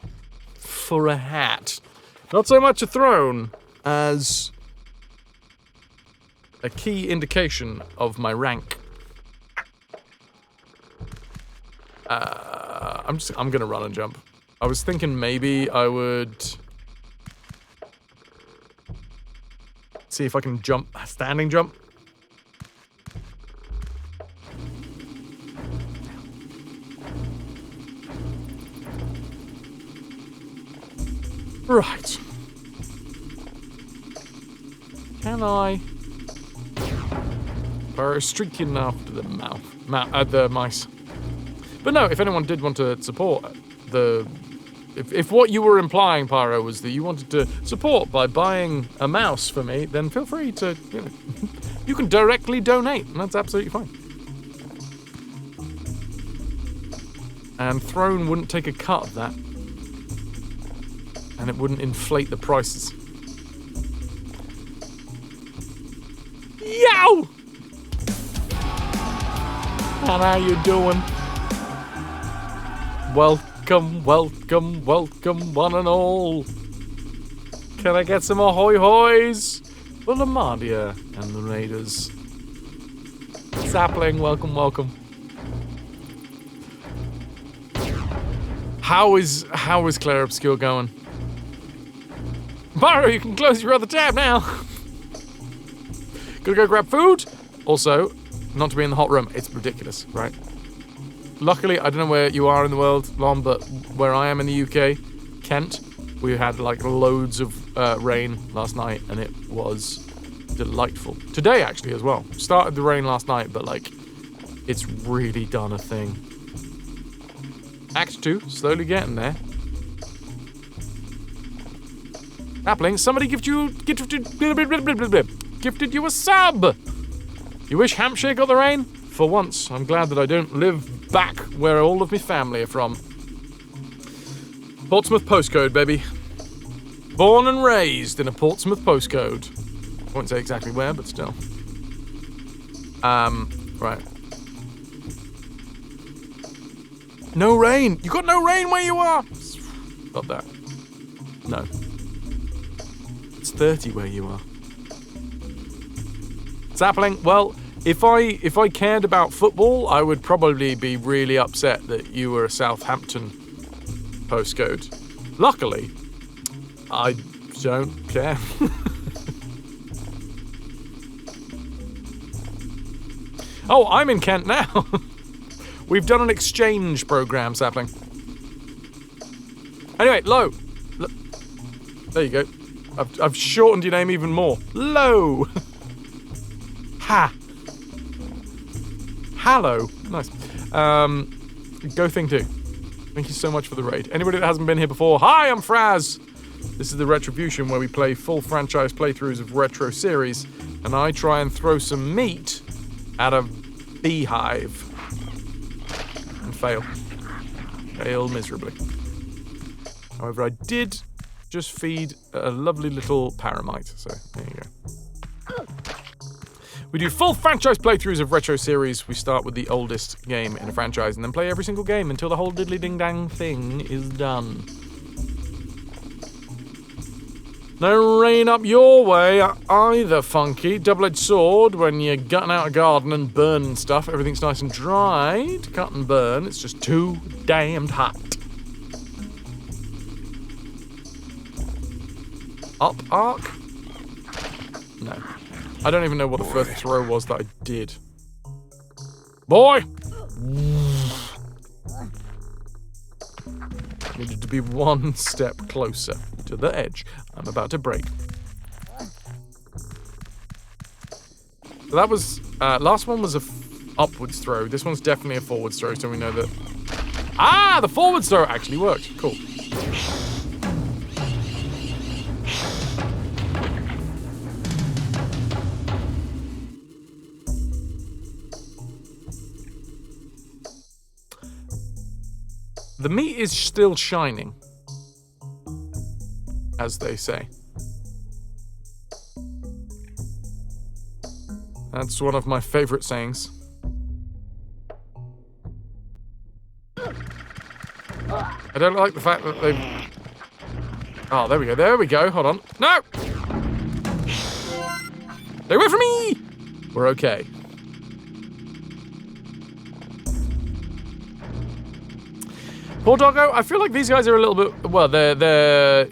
for a hat. Not so much a throne as a key indication of my rank. I'm gonna run and jump. I was thinking maybe I would see if I can jump, standing jump. Right. Can I burrow streaky enough to the the mice? But no, if anyone did want to support if what you were implying, Pyro, was that you wanted to support by buying a mouse for me, then feel free to, you can directly donate, and that's absolutely fine. And Throne wouldn't take a cut of that. And it wouldn't inflate the prices. Yow! And how you doing? Welcome, welcome, welcome, one and all. Can I get some ahoy hoys for Lamadia and the Raiders? Sapling, welcome, welcome. How is Claire Obscure going? Pyro, you can close your other tab now. Gonna go grab food. Also, not to be in the hot room. It's ridiculous, right? luckily, I don't know where you are in the world, Lon, but where I am in the UK, Kent, we had like loads of rain last night, and it was delightful. Today, actually, as well. Started the rain last night, but like, it's really done a thing. Act 2, slowly getting there. Appling, somebody gifted you a sub! You wish Hampshire got the rain? For once, I'm glad that I don't live back where all of my family are from. Portsmouth postcode, baby. Born and raised in a Portsmouth postcode. I won't say exactly where, but still. Right. No rain! You got no rain where you are! Got that. No. It's 30 where you are. Sapling, well, if I cared about football, I would probably be really upset that you were a Southampton postcode. Luckily, I don't care. Oh, I'm in Kent now. We've done an exchange program, Sapling. Anyway, Lo. There you go. I've shortened your name even more. Lo. Ha. Hallo. Nice. Go Thing 2. Thank you so much for the raid. Anybody that hasn't been here before, hi, I'm Fraz. This is the Retribution, where we play full franchise playthroughs of retro series, and I try and throw some meat at a beehive. And fail. Fail miserably. However, I did just feed a lovely little paramite, so there you go. We do full franchise playthroughs of retro series. We start with the oldest game in a franchise and then play every single game until the whole diddly ding dang thing is done. No rain up your way either, Funky. Double-edged sword when you're gutting out a garden and burning stuff. Everything's nice and dry to cut and burn. It's just too damned hot. Up arc? No. I don't even know what the first throw was that I did. Boy! Needed to be one step closer to the edge I'm about to break. So that was, last one was a upwards throw. This one's definitely a forwards throw, so we know that... Ah! The forwards throw actually worked. Cool. The meat is still shining, as they say. That's one of my favorite sayings. I don't like the fact that they've... Oh, there we go, there we go, hold on. No! Stay away from me! We're okay. Poor doggo, I feel like these guys are a little bit, well, they're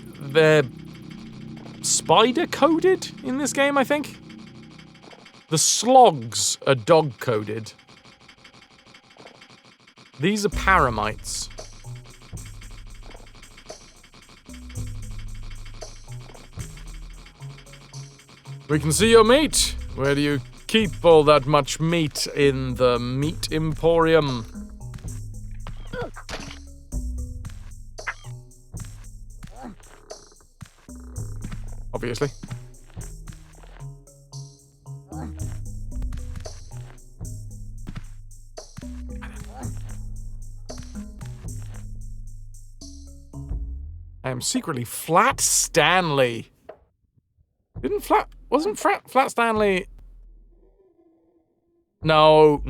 spider-coded in this game, I think. The slogs are dog-coded. These are paramites. We can see your meat. Where do you keep all that much meat in the meat emporium? Obviously. I am secretly Flat Stanley. Wasn't Flat Stanley... No.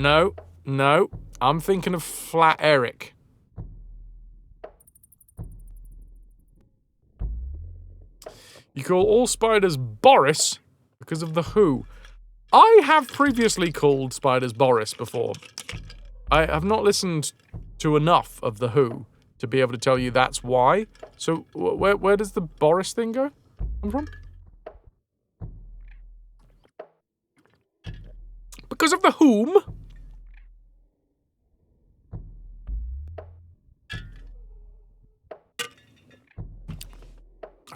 I'm thinking of Flat Eric. You call all spiders Boris because of the Who. I have previously called spiders Boris before. I have not listened to enough of the Who to be able to tell you that's why. So where does the Boris thing come from? Because of the whom?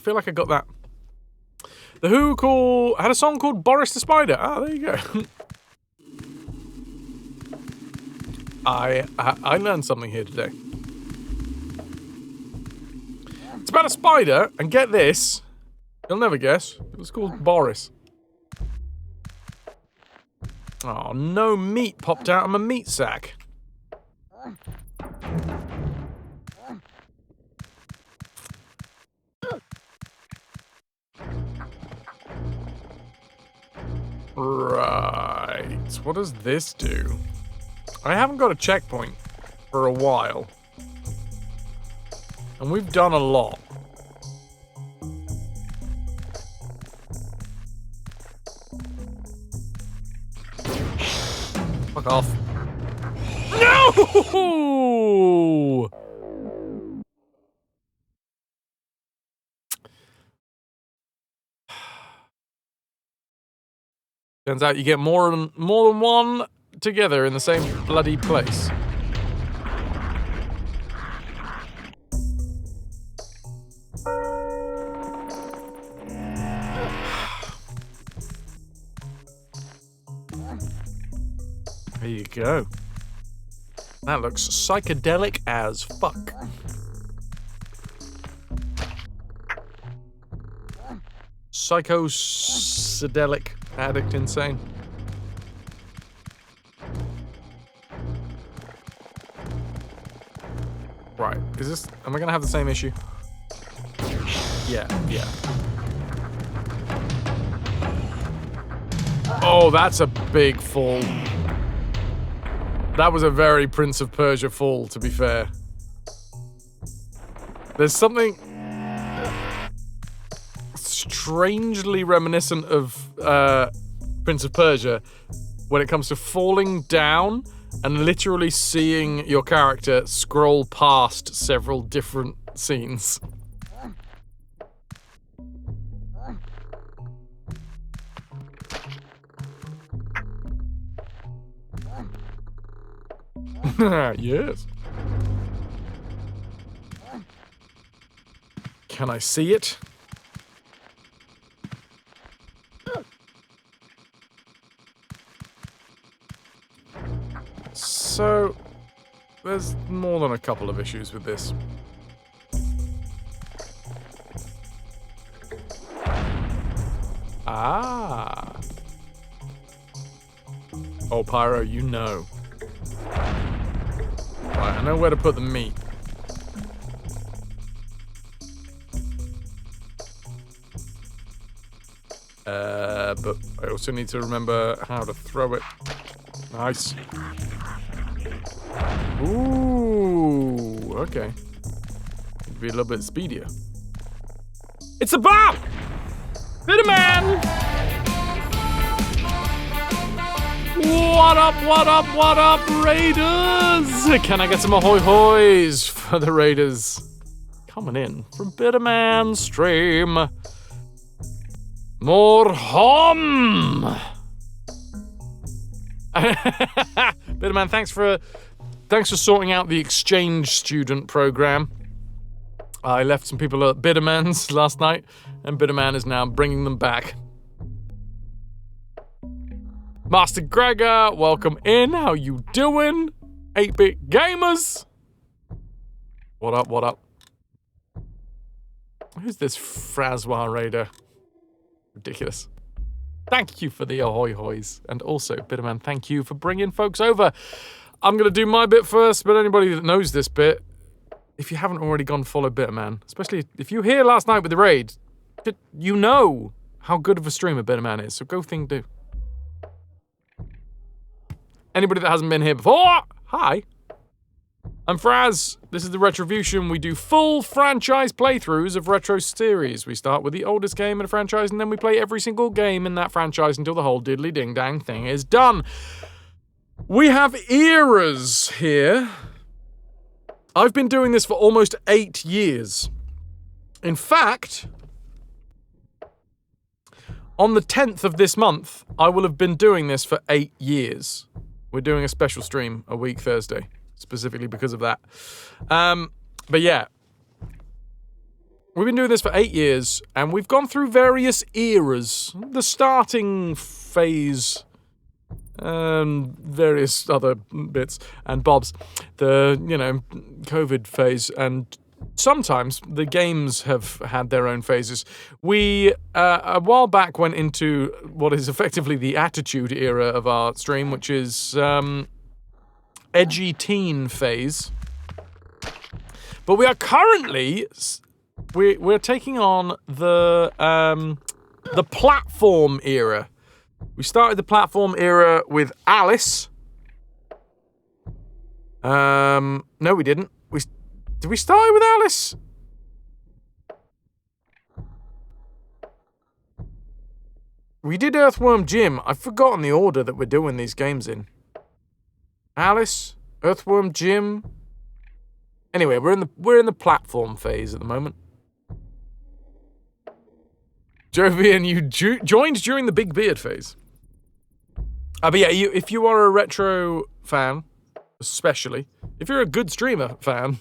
feel like I got that. The Who had a song called Boris the Spider. Oh, there you go. I learned something here today. It's about a spider, and get this. You'll never guess. It was called Boris. Oh, no meat popped out of my meat sack. Right. What does this do? I haven't got a checkpoint for a while. And we've done a lot. Fuck off. No! Turns out you get more than one together in the same bloody place. There you go. That looks psychedelic as fuck. Psychosedelic, addict, insane. Right, is this... Am I gonna have the same issue? Yeah. Oh, that's a big fall. That was a very Prince of Persia fall, to be fair. There's something strangely reminiscent of Prince of Persia when it comes to falling down and literally seeing your character scroll past several different scenes. Yes. Can I see it? So, there's more than a couple of issues with this. Ah. Oh, Pyro, you know. Right, I know where to put the meat. But I also need to remember how to throw it. Nice. Ooh, okay. Need to be a little bit speedier. It's a bomb! Bitterman! What up, Raiders? Can I get some ahoy hoys for the Raiders? Coming in from Bitterman stream. More hom! Bitterman, thanks for sorting out the exchange student program. I left some people at Bitterman's last night, and Bitterman is now bringing them back. Master Gregor, welcome in. How you doing? 8-bit gamers. What up? Who's this FrasWhar raider? Ridiculous. Thank you for the ahoy hoys. And also, Bitterman, thank you for bringing folks over. I'm going to do my bit first, but anybody that knows this bit, if you haven't already gone follow Bitterman, especially if you were here last night with the raid, you know how good of a streamer Bitterman is, so go thing do. Anybody that hasn't been here before, hi. I'm Fraz. This is the Retrovution. We do full franchise playthroughs of retro series. We start with the oldest game in a franchise, and then we play every single game in that franchise until the whole diddly ding dang thing is done. We have eras here. I've been doing this for almost 8 years. In fact, on the 10th of this month, I will have been doing this for 8 years. We're doing a special stream a week Thursday, specifically because of that. But yeah, We've been doing this for 8 years, and we've gone through various eras. The starting phase, various other bits and bobs. The, COVID phase, and sometimes the games have had their own phases. We, a while back, went into what is effectively the Attitude era of our stream, which is edgy teen phase. But we are currently... We're taking on the platform era. We started the platform era with Alice. No, we didn't. Did we start it with Alice? We did Earthworm Jim. I've forgotten the order that we're doing these games in. Alice, Earthworm Jim. Anyway, we're in the platform phase at the moment. Jovian, you joined during the Big Beard phase. But yeah, if you are a retro fan, especially, if you're a good streamer fan,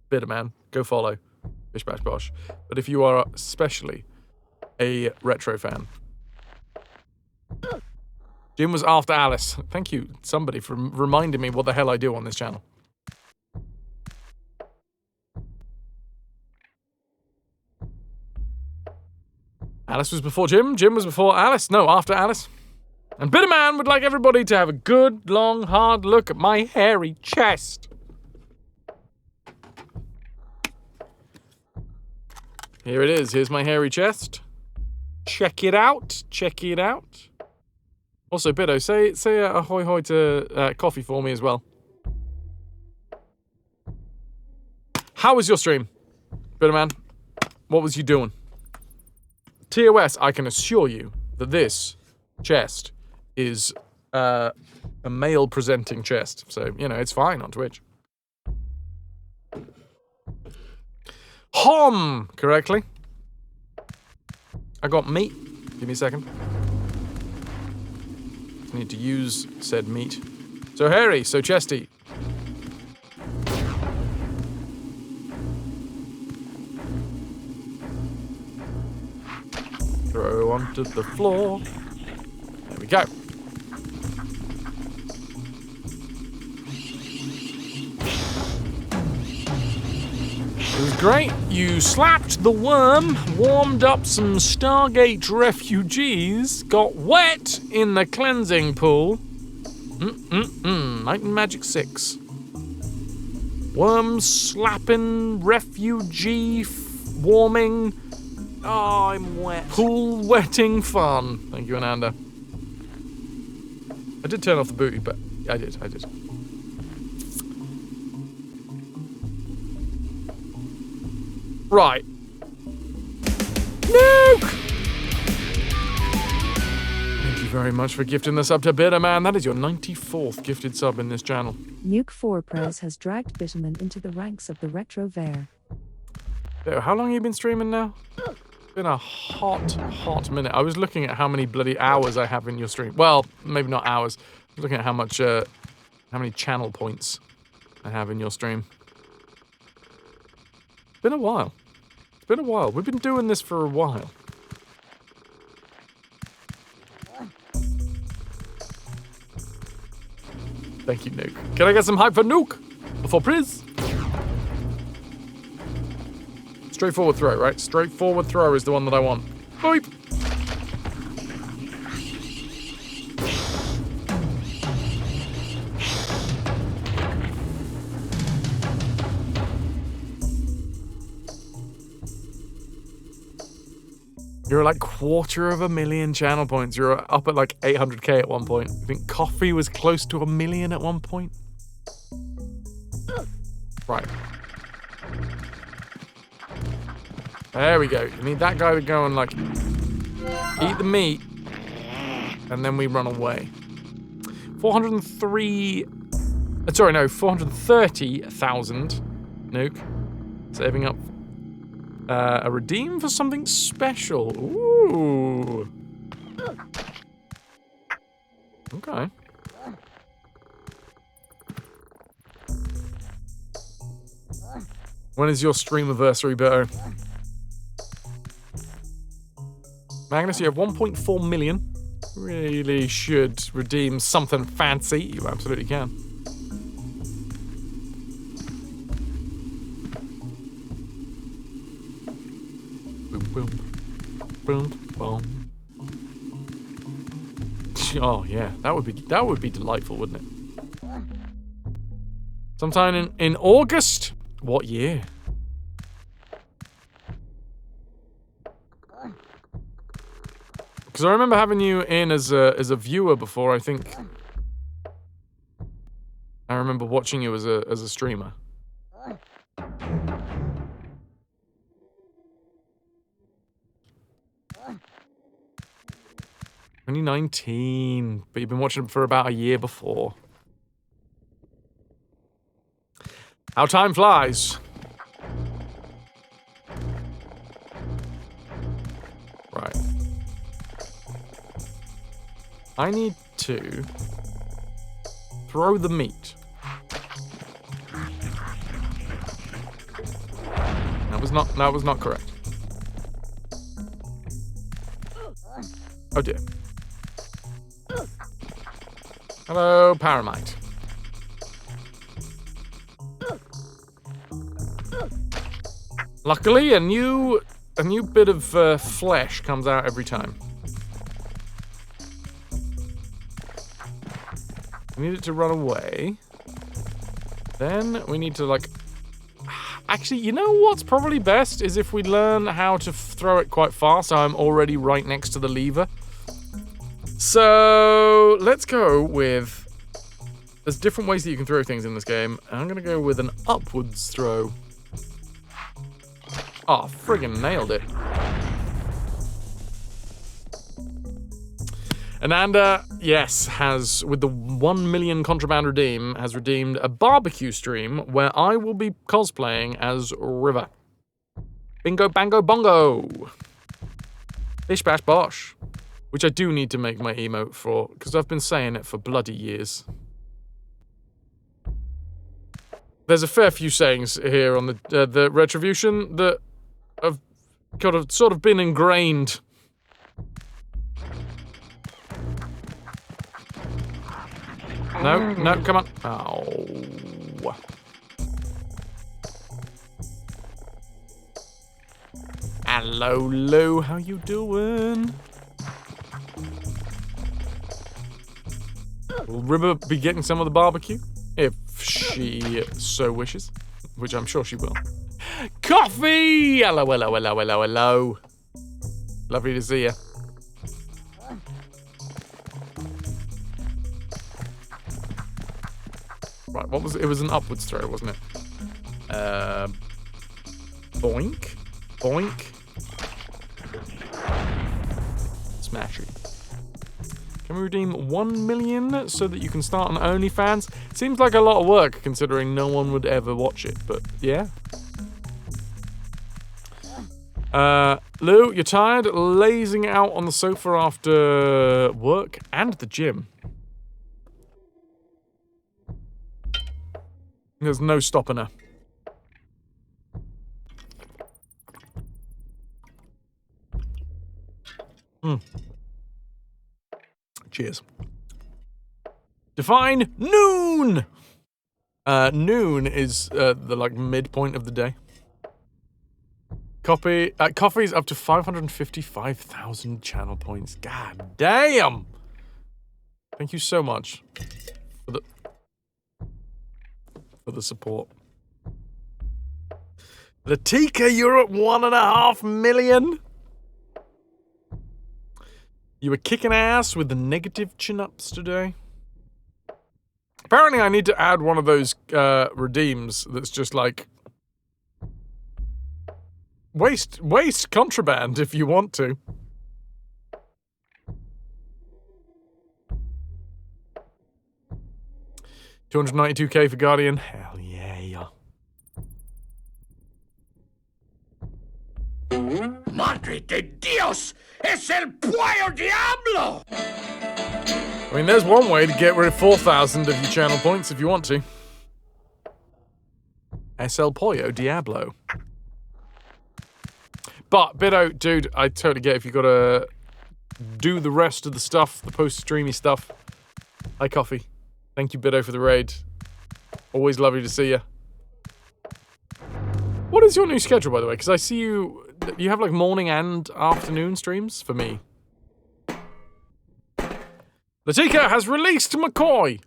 Bitterman, go follow. Bish bash bosh. But if you are especially a retro fan. Jim was after Alice. Thank you, somebody, for reminding me what the hell I do on this channel. Alice was before Jim. Jim was before Alice. No, after Alice. And Bitterman would like everybody to have a good, long, hard look at my hairy chest. Here it is. Here's my hairy chest. Check it out. Check it out. Also, Biddo, say ahoy hoy to coffee for me as well. How was your stream, Bitterman? What was you doing? TOS, I can assure you that this chest is a male-presenting chest. So, it's fine on Twitch. Hom! Correctly. I got meat. Give me a second. I need to use said meat. So hairy, so chesty. Throw onto the floor. There we go. It was great. You slapped the worm, warmed up some Stargate refugees, got wet in the cleansing pool. Might and Magic 6. Worm slapping, refugee warming. Oh, I'm wet. Pool wetting fun. Thank you, Ananda. I did turn off the booty, but I did. Right. Nuke! Thank you very much for gifting the sub to Bitterman. That is your 94th gifted sub in this channel. Nuke 4 Prez has dragged Bitterman into the ranks of the Retro Ver. How long have you been streaming now? It's been a hot minute. I was looking at how many bloody hours I have in your stream. Well, maybe not hours. I was looking at how many channel points I have in your stream. It's been a while. It's been a while. We've been doing this for a while. Thank you, Nuke. Can I get some hype for Nuke? For Priz? Straightforward throw, right? Straightforward throw is the one that I want. Boop! You're like 250,000 channel points. You're up at like 800k at one point. I think Coffee was close to 1 million at one point. Right. There we go. You need that guy to go and like eat the meat, and then we run away. 430,000 Nuke. Saving up a redeem for something special. Ooh. Okay. When is your streamiversary, Beto? Magnus, you have 1.4 million. Really should redeem something fancy. You absolutely can. Boom, boom. Boom, boom. Oh yeah, that would be delightful, wouldn't it? Sometime in August? What year? Because I remember having you in as a viewer before. I think I remember watching you as a streamer. 2019, but you've been watching it for about a year before. How time flies. Right. I need to throw the meat. That was not correct. Oh dear. Hello, Paramite. Luckily, a new bit of flesh comes out every time. We need it to run away. Then we need to, like... Actually, you know what's probably best is if we learn how to throw it quite fast, so I'm already right next to the lever. So, let's go with... There's different ways that you can throw things in this game. I'm gonna go with an upwards throw. Oh, friggin' nailed it. Ananda, yes, has, with the 1 million contraband redeem, has redeemed a barbecue stream where I will be cosplaying as River. Bingo, bango, bongo. Bish, bash, bosh. Which I do need to make my emote for, because I've been saying it for bloody years. There's a fair few sayings here on the Retribution that have sort of been ingrained. No, no, come on. Oh. Hello, Lou. How you doing? Will River be getting some of the barbecue? If she so wishes. Which I'm sure she will. Coffee! Hello, hello, hello, hello, hello. Lovely to see you. Right, what was it? It was an upwards throw, wasn't it? Boink. Boink. Smash it. Can we redeem 1 million so that you can start on OnlyFans? Seems like a lot of work considering no one would ever watch it, but yeah. Lou, you're tired? Lazing out on the sofa after work and the gym. There's no stopping her. Cheers. Define noon! Noon is the like midpoint of the day. Coffee's up to 555,000 channel points. God damn! Thank you so much for the support. Latika, you're at 1.5 million. You were kicking ass with the negative chin-ups today. Apparently I need to add one of those redeems that's just like waste contraband if you want to. $292K for Guardian. Hell yeah. Madre de Dios! Es el Puyo Diablo! I mean, there's one way to get rid of 4,000 of your channel points if you want to. Es el pollo diablo. But, Biddo, dude, I totally get if you gotta do the rest of the stuff, the post-streamy stuff. Hi, Coffee. Thank you, Biddo, for the raid. Always lovely to see you. What is your new schedule, by the way? Because I see you have like morning and afternoon streams for me. Latika has released McCoy.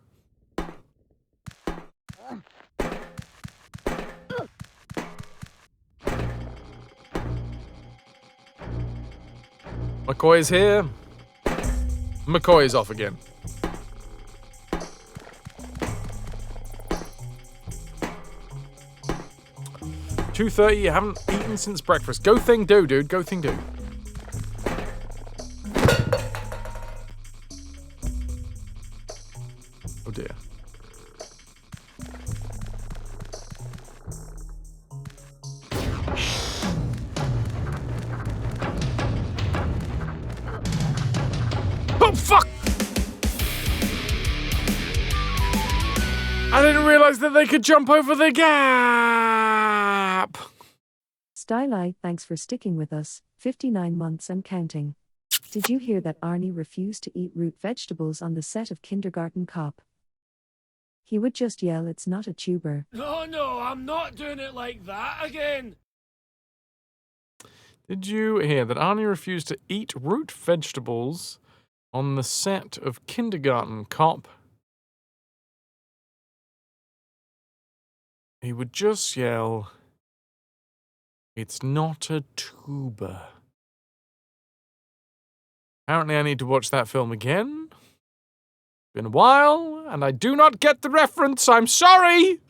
McCoy is here. McCoy is off again. $2:30, you haven't eaten since breakfast. Go thing do, dude. Go thing do. Oh dear. Oh, fuck! I didn't realize that they could jump over the gap! Styli, thanks for sticking with us, 59 months and counting. Did you hear that Arnie refused to eat root vegetables on the set of Kindergarten Cop? He would just yell, "It's not a tuber." No, I'm not doing it like that again. Did you hear that Arnie refused to eat root vegetables on the set of Kindergarten Cop? He would just yell, "It's not a tuber." Apparently I need to watch that film again. It's been a while, and I do not get the reference. I'm sorry!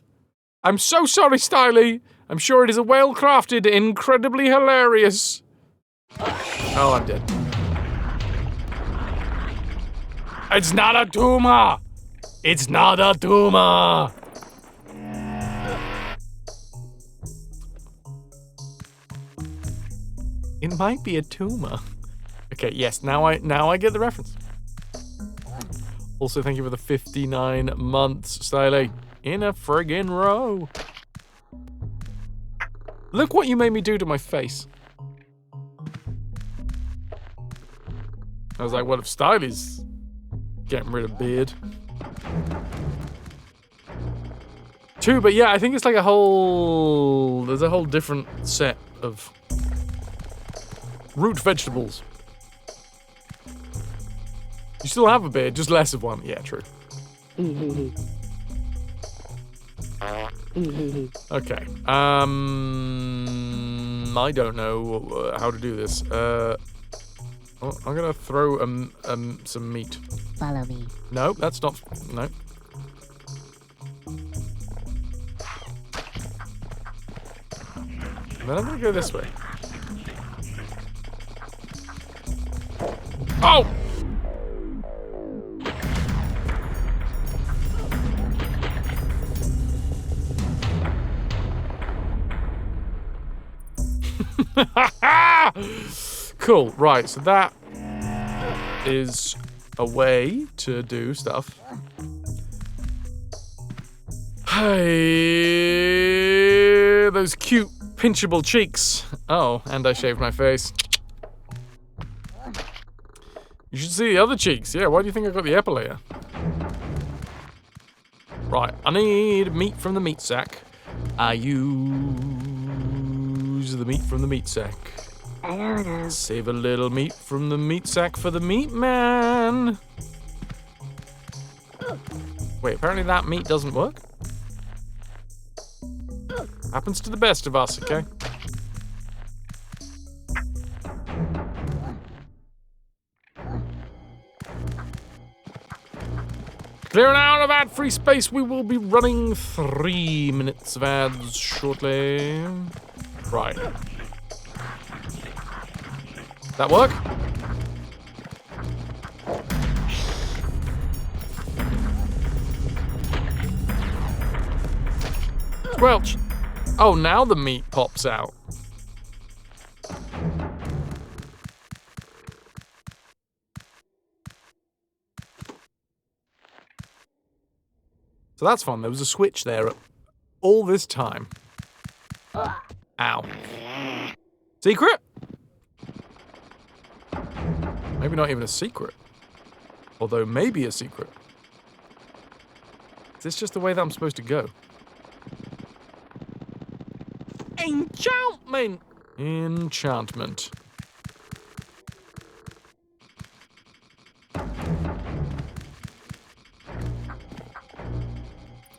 I'm so sorry, Styly. I'm sure it is a well-crafted, incredibly hilarious. Oh, I'm dead. It's not a tumor! It's not a tumor! It might be a tumor. Okay, yes, now I get the reference. Also, thank you for the 59 months, Styly. In a friggin' row. Look what you made me do to my face. I was like, what if Styly's getting rid of beard? Two, but yeah, I think it's like there's a whole different set of root vegetables. You still have a beard, just less of one. Yeah, true. Okay. I don't know how to do this. Oh, I'm gonna throw some meat. Follow me. No, that's not. No. And then I'm gonna go this way. Oh! Cool, right, so that is a way to do stuff. Hey, those cute pinchable cheeks. Oh, and I shaved my face. You should see the other cheeks. Yeah, why do you think I got the upper layer? Right, I need meat from the meat sack. I use the meat from the meat sack. I don't know. Save a little meat from the meat sack for the meat man. Wait, apparently that meat doesn't work? Happens to the best of us, okay? Clearing out of ad-free space, we will be running 3 minutes of ads shortly. Right. That work? Squelch. Oh, now the meat pops out. So that's fun. There was a switch there all this time. Ow. Secret? Maybe not even a secret. Although maybe a secret. Is this just the way that I'm supposed to go? Enchantment! Enchantment.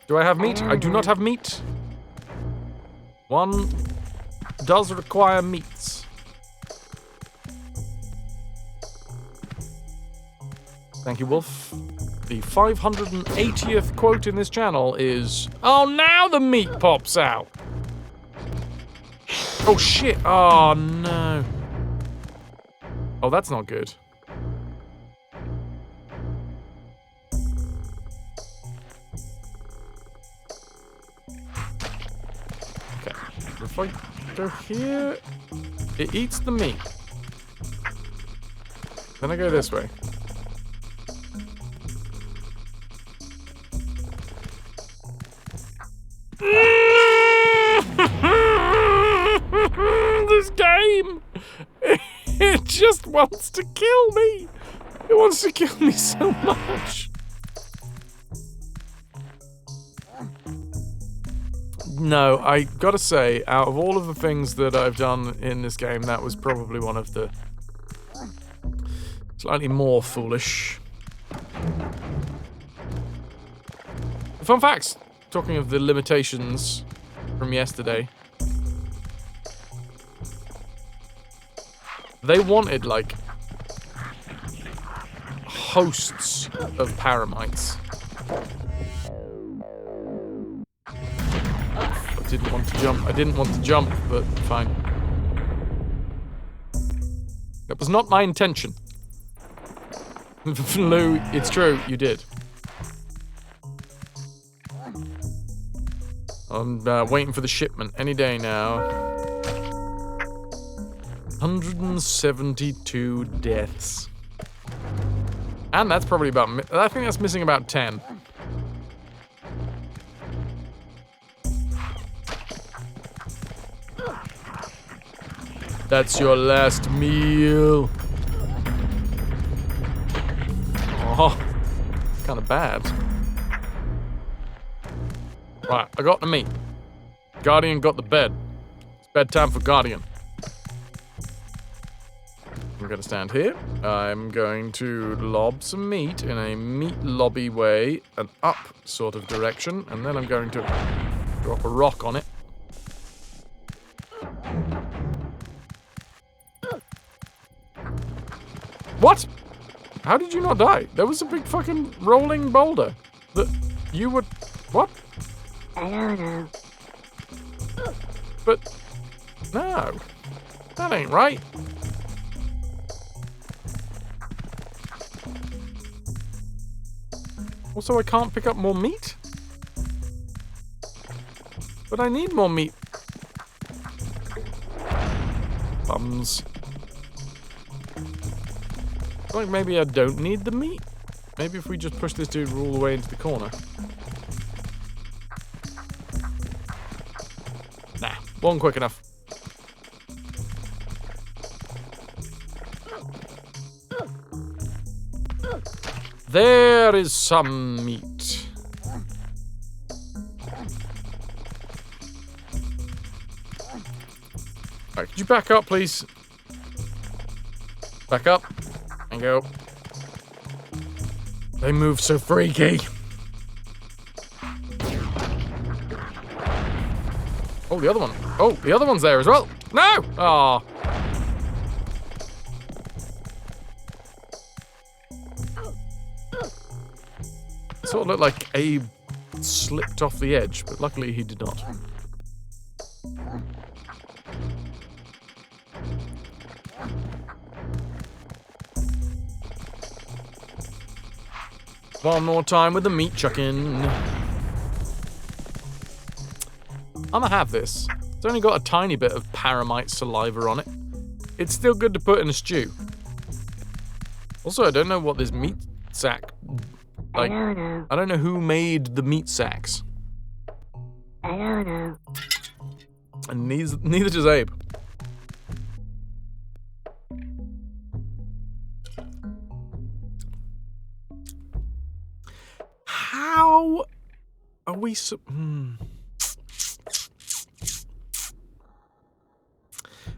Do I have meat? I do not have meat. One does require meats. Thank you, Wolf. The 580th quote in this channel is, "Oh, now the meat pops out." Oh, shit. Oh, no. Oh, that's not good. Okay. If I go here, it eats the meat. Then I go this way. This game, it just wants to kill me. It wants to kill me so much. No, I gotta say, out of all of the things that I've done in this game, that was probably one of the slightly more foolish. Fun facts. Talking of the limitations from yesterday. They wanted, like, hosts of paramites. I didn't want to jump. I didn't want to jump, but fine. That was not my intention. Lou, it's true, you did. I'm waiting for the shipment any day now. 172 deaths. And that's probably about... I think that's missing about 10. That's your last meal. Oh, kind of bad. Right, I got the meat. Guardian got the bed. It's bedtime for Guardian. I'm gonna stand here. I'm going to lob some meat in a meat lobby way, an up sort of direction, and then I'm going to drop a rock on it. What? How did you not die? There was a big fucking rolling boulder that you would... What? I don't know. But... No. That ain't right. Also, I can't pick up more meat? But I need more meat. Bums. I feel like maybe I don't need the meat. Maybe if we just push this dude all the way into the corner. Nah, wasn't quick enough. There is some meat. Alright, could you back up, please? Back up. And go. They move so freaky. Oh, the other one. Oh, the other one's there as well. No! Aw. Sort of looked like Abe slipped off the edge, but luckily he did not. One more time with the meat chucking. I'ma have this. It's only got a tiny bit of paramite saliva on it. It's still good to put in a stew. Also, I don't know what this meat sack... Like, I don't know who made the meat sacks. I don't know. And neither does Abe. How are we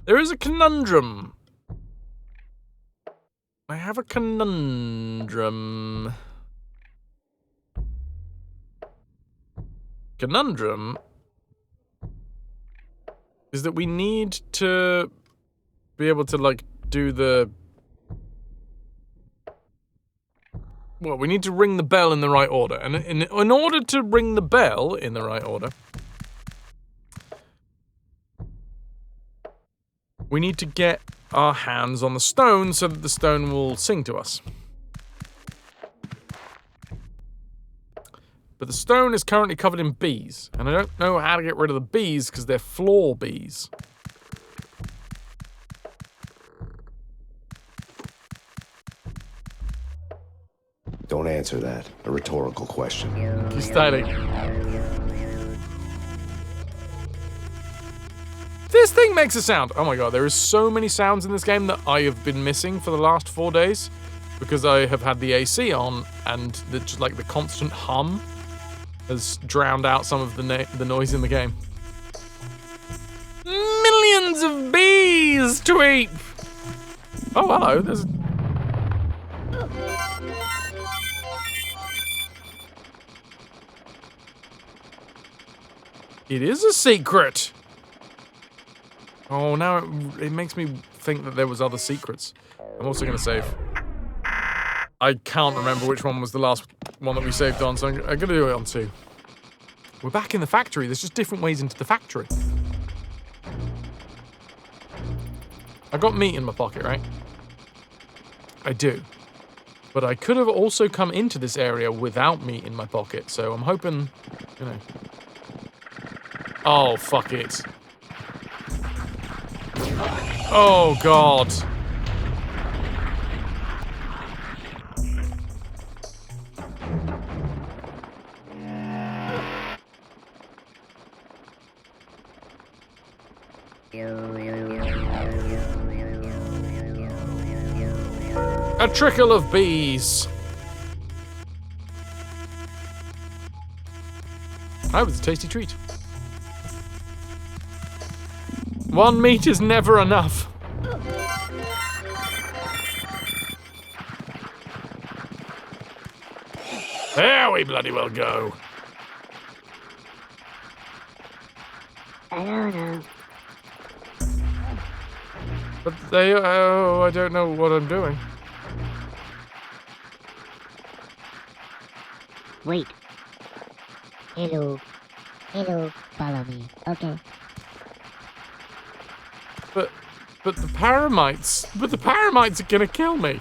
There is a conundrum. I have a conundrum. Conundrum is that we need to be able to, like, do the... Well, we need to ring the bell in the right order. And in order to ring the bell in the right order, we need to get our hands on the stone so that the stone will sing to us. But the stone is currently covered in bees, and I don't know how to get rid of the bees because they're floor bees. Don't answer that. A rhetorical question. He's styling. This thing makes a sound. Oh my god, there is so many sounds in this game that I have been missing for the last 4 days because I have had the AC on and just like the constant hum has drowned out some of the noise in the game. Millions of bees to eat. Oh, hello. There's. It is a secret. Oh, now it makes me think that there was other secrets. I'm also going to save. I can't remember which one was the last one that we saved on, so I'm going to do it on 2. We're back in the factory. There's just different ways into the factory. I got meat in my pocket, right? I do. But I could have also come into this area without meat in my pocket, so I'm hoping, you know. Oh, fuck it. Oh, God. A trickle of bees. That was a tasty treat. One meat is never enough. There we bloody well go. I don't know. But I don't know what I'm doing. Wait. Hello. Hello. Follow me. Okay. But the paramites are gonna kill me.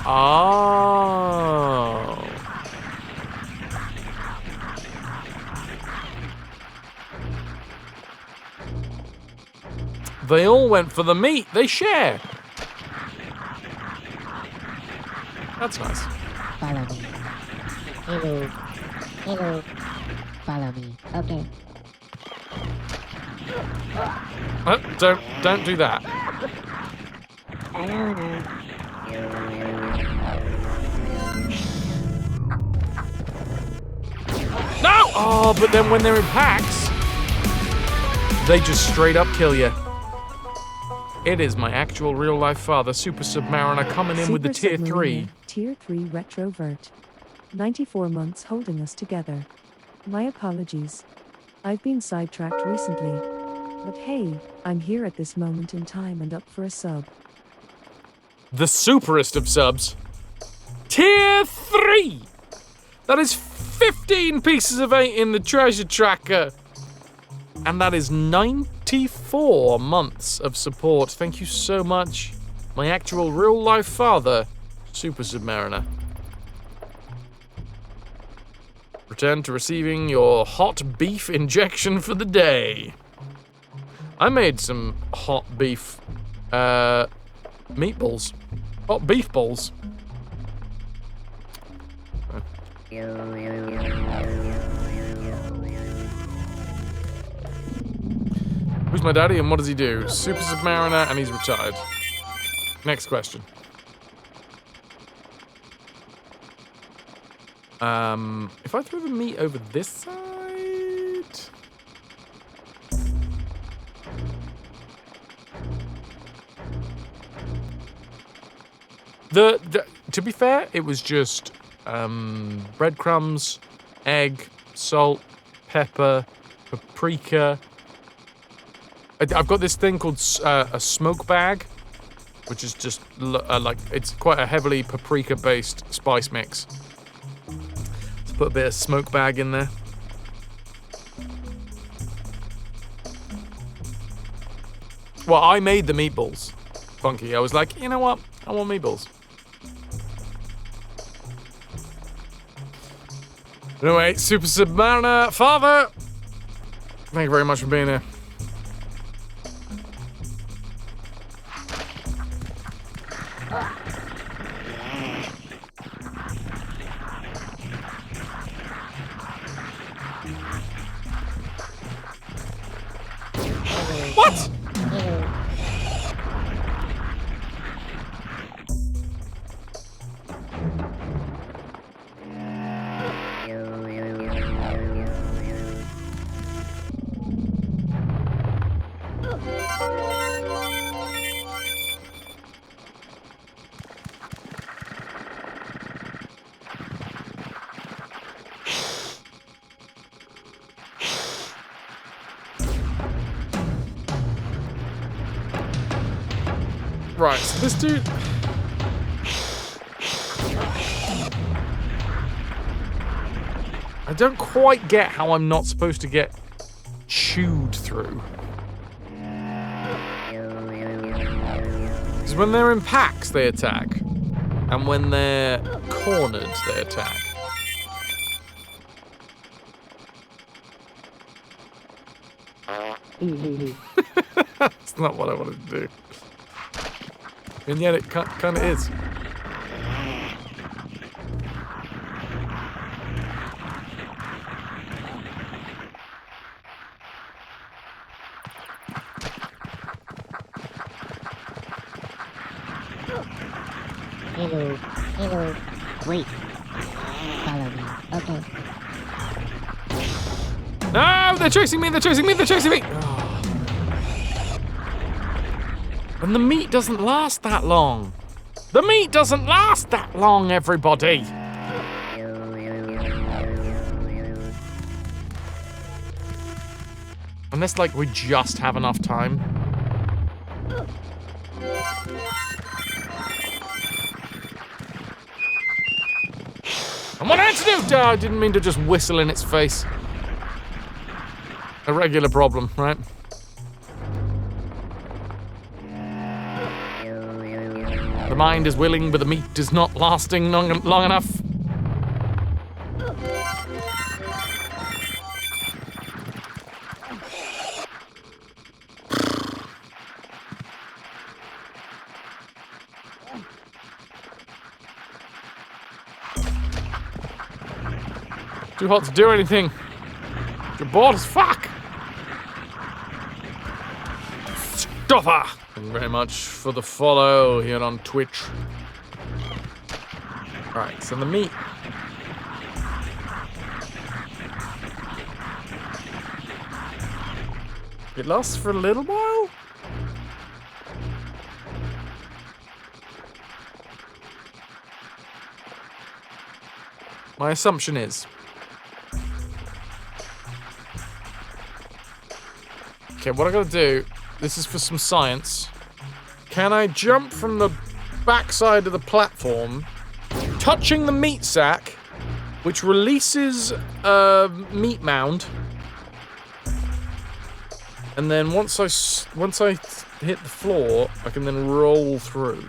Oh. They all went for the meat. They share. That's nice. Follow me. Hello. Hello. Follow me. Okay. Don't do that. I don't know. No! Oh, but then when they're in packs, they just straight up kill you. It is my actual real-life father, Super Submariner, coming in with the Tier 3. Tier 3 Retrovert. 94 months holding us together. My apologies. I've been sidetracked recently. But hey, I'm here at this moment in time and up for a sub. The superest of subs. Tier 3! That is 15 pieces of 8 in the treasure tracker. And that is 94 months of support. Thank you so much. My actual real-life father, Super Submariner. Return to receiving your hot beef injection for the day. I made some hot beef meatballs. Hot beef balls. Who's my daddy and what does he do? Super Submariner and he's retired. Next question. If I throw the meat over this side... to be fair, it was just breadcrumbs, egg, salt, pepper, paprika. I've got this thing called a smoke bag, which is just like, it's quite a heavily paprika-based spice mix. Let's put a bit of smoke bag in there. Well, I made the meatballs. Funky. I was like, you know what? I want meatballs. Anyway, Super Submariner Father, thank you very much for being here. What? Right, so this dude... I don't quite get how I'm not supposed to get chewed through. Because when they're in packs, they attack. And when they're cornered, they attack. That's not what I wanted to do. And yet it kind of is. Hello. Hello. Wait. Follow me. Okay. No! They're chasing me! They're chasing me! They're chasing me! Oh. And the meat doesn't last that long. The meat doesn't last that long, everybody! Unless, like, we just have enough time. And what antidote? Oh, I didn't mean to just whistle in its face. A regular problem, right? The mind is willing, but the meat is not lasting long enough. Too hot to do anything. You're bored as fuck. Stopper. Thank you very much for the follow here on Twitch. Right, so the meat. It lasts for a little while? My assumption is. Okay, what I gotta do, this is for some science. Can I jump from the backside of the platform, touching the meat sack, which releases a meat mound, and then once I hit the floor, I can then roll through.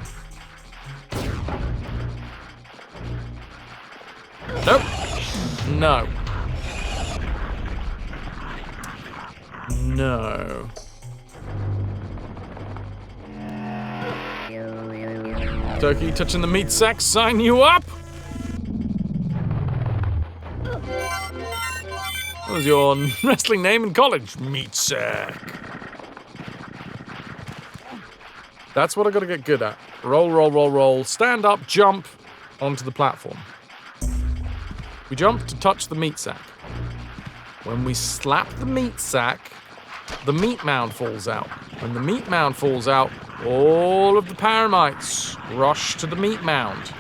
Nope. No. No. Turkey touching the meat sack, sign you up! What was your wrestling name in college? Meat sack. That's what I gotta get good at. Roll, roll, roll, roll. Stand up, jump onto the platform. We jump to touch the meat sack. When we slap the meat sack, the meat mound falls out. When the meat mound falls out, all of the paramites rush to the meat mound.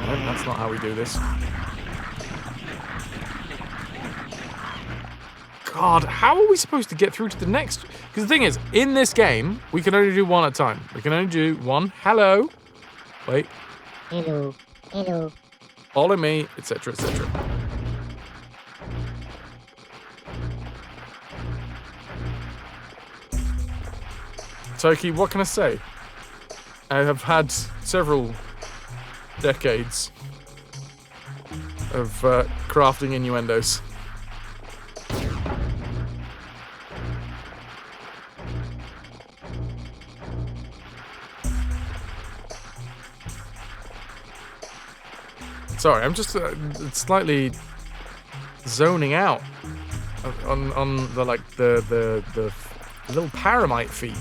No, that's not how we do this. God, how are we supposed to get through to the next? Because the thing is, in this game, we can only do one at a time. We can only do one. Hello. Wait. Hello. Hello. Follow me, etc., etc. Toki, what can I say? I have had several decades of crafting innuendos. Sorry, I'm just slightly zoning out on the the little paramite feet.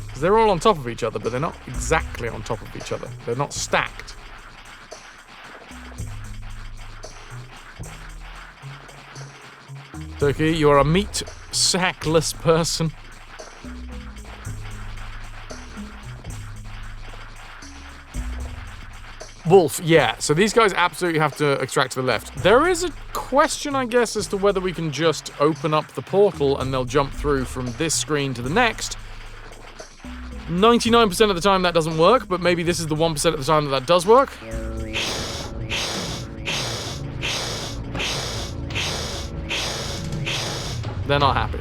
Because they're all on top of each other, but they're not exactly on top of each other. They're not stacked. Turkey, you are a meat sackless person. Wolf, yeah. So these guys absolutely have to extract to the left. There is a question, I guess, as to whether we can just open up the portal and they'll jump through from this screen to the next. 99% of the time that doesn't work, but maybe this is the 1% of the time that does work. They're not happy.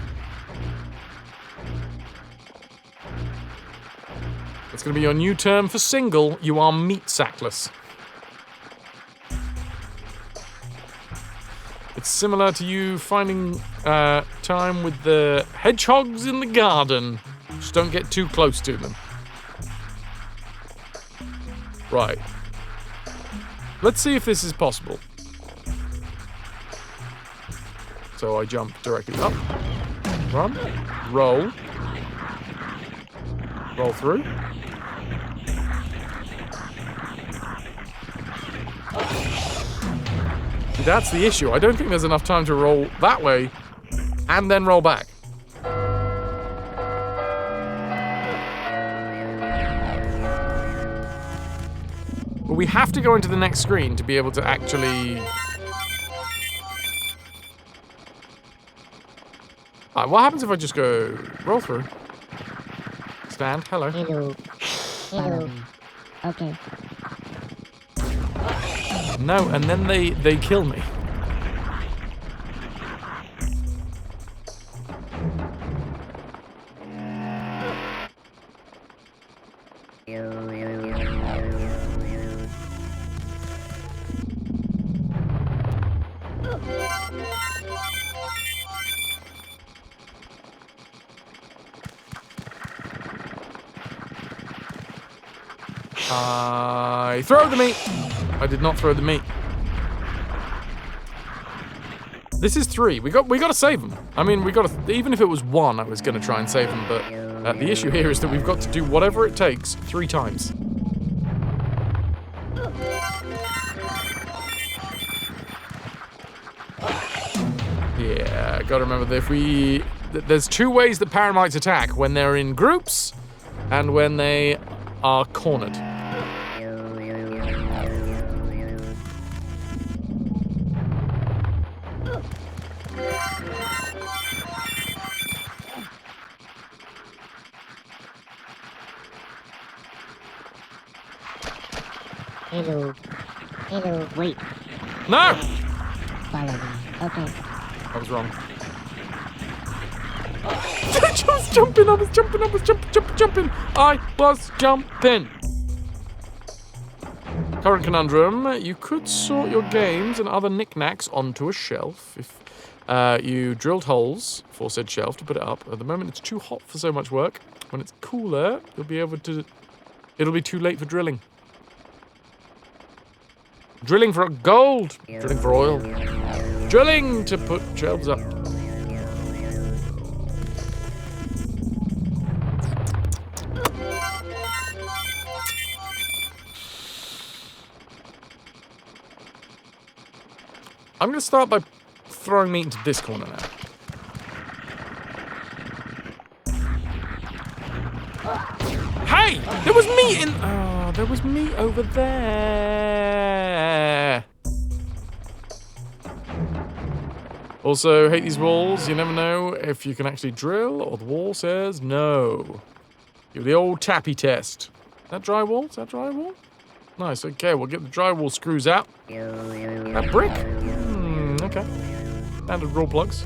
It's going to be your new term for single. You are meat sackless. It's similar to you finding time with the hedgehogs in the garden. Just don't get too close to them. Right. Let's see if this is possible. So I jump directly up. Run. Roll. Roll through. That's the issue. I don't think there's enough time to roll that way and then roll back. But we have to go into the next screen to be able to actually... what happens if I just go roll through? Stand. Hello. Hello. Hello. Okay. No, and then they kill me. I throw the meat. I did not throw the meat. This is 3. We got to save them. I mean, we got to. Even if it was 1, I was going to try and save them. But the issue here is that we've got to do whatever it takes 3 times. Yeah, got to remember that if we. There's 2 ways that paramites attack: when they're in groups, and when they are cornered. Hello. Hello. Wait. No! Follow me. Okay. I was wrong. I was jumping, I was jumping, I was jumping. I was jumping. Current conundrum, you could sort your games and other knickknacks onto a shelf if you drilled holes for said shelf to put it up. At the moment, it's too hot for so much work. When it's cooler, you'll be able to... It'll be too late for drilling. Drilling for gold. Drilling for oil. Drilling to put shelves up. I'm going to start by throwing meat into this corner now. Hey! There was meat in... Oh, there was meat over there. Also, hate these walls. You never know if you can actually drill or the wall says no. Do the old tappy test. Is that drywall? Is that drywall? Nice, okay, we'll get the drywall screws out. That brick? Okay. Standard raw plugs.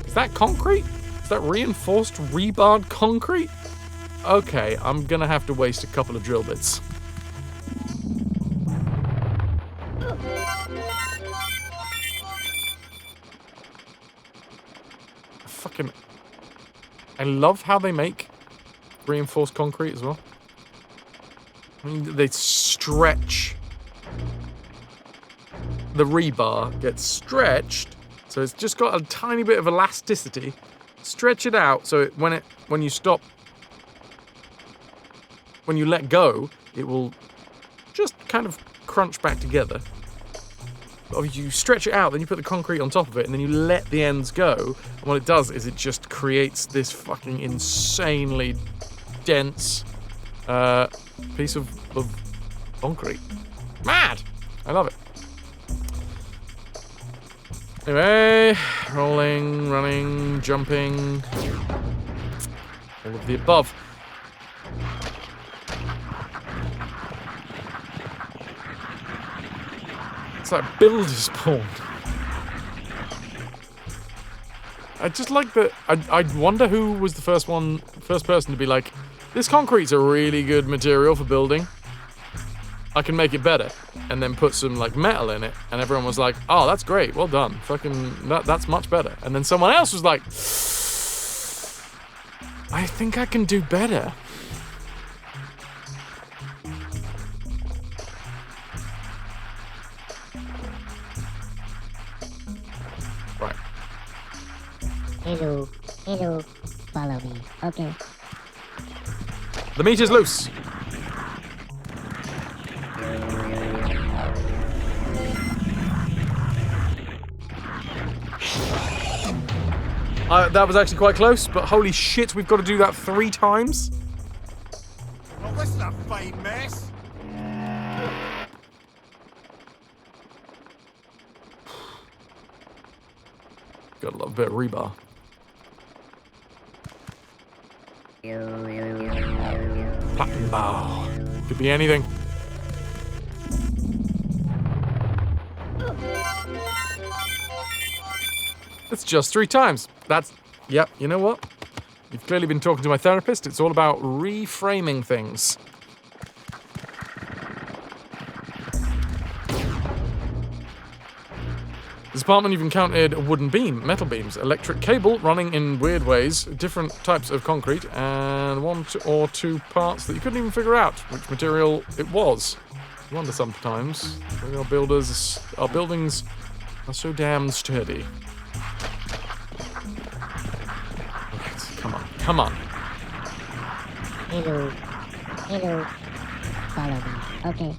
Is that concrete? Is that reinforced rebarred concrete? Okay, I'm gonna have to waste a couple of drill bits. I love how they make reinforced concrete as well. I mean, they stretch. The rebar gets stretched, so it's just got a tiny bit of elasticity. Stretch it out so when you let go, it will just kind of crunch back together. But if you stretch it out, then you put the concrete on top of it, and then you let the ends go. And what it does is it just creates this fucking insanely dense piece of concrete. Mad! I love it. Anyway, rolling, running, jumping, all of the above. It's like builder's porn. I just like that. I wonder who was the first person to be like, this concrete's a really good material for building. I can make it better, and then put some like metal in it, and everyone was like, "Oh, that's great, well done, fucking, that's much better." And then someone else was like, "I think I can do better." Right. Hello, follow me. Okay. The meat is loose. That was actually quite close, but holy shit, we've got to do that 3 times. Well, this is a fine mess. Gotta love a bit of rebar. Plattenbau. Could be anything. It's just 3 times. Yep, you know what? You've clearly been talking to my therapist. It's all about reframing things. This apartment, you've encountered a wooden beam, metal beams, electric cable running in weird ways, different types of concrete, and 1 or 2 parts that you couldn't even figure out which material it was. I wonder sometimes. Our buildings are so damn sturdy. Come on. Hello, follow me. Okay.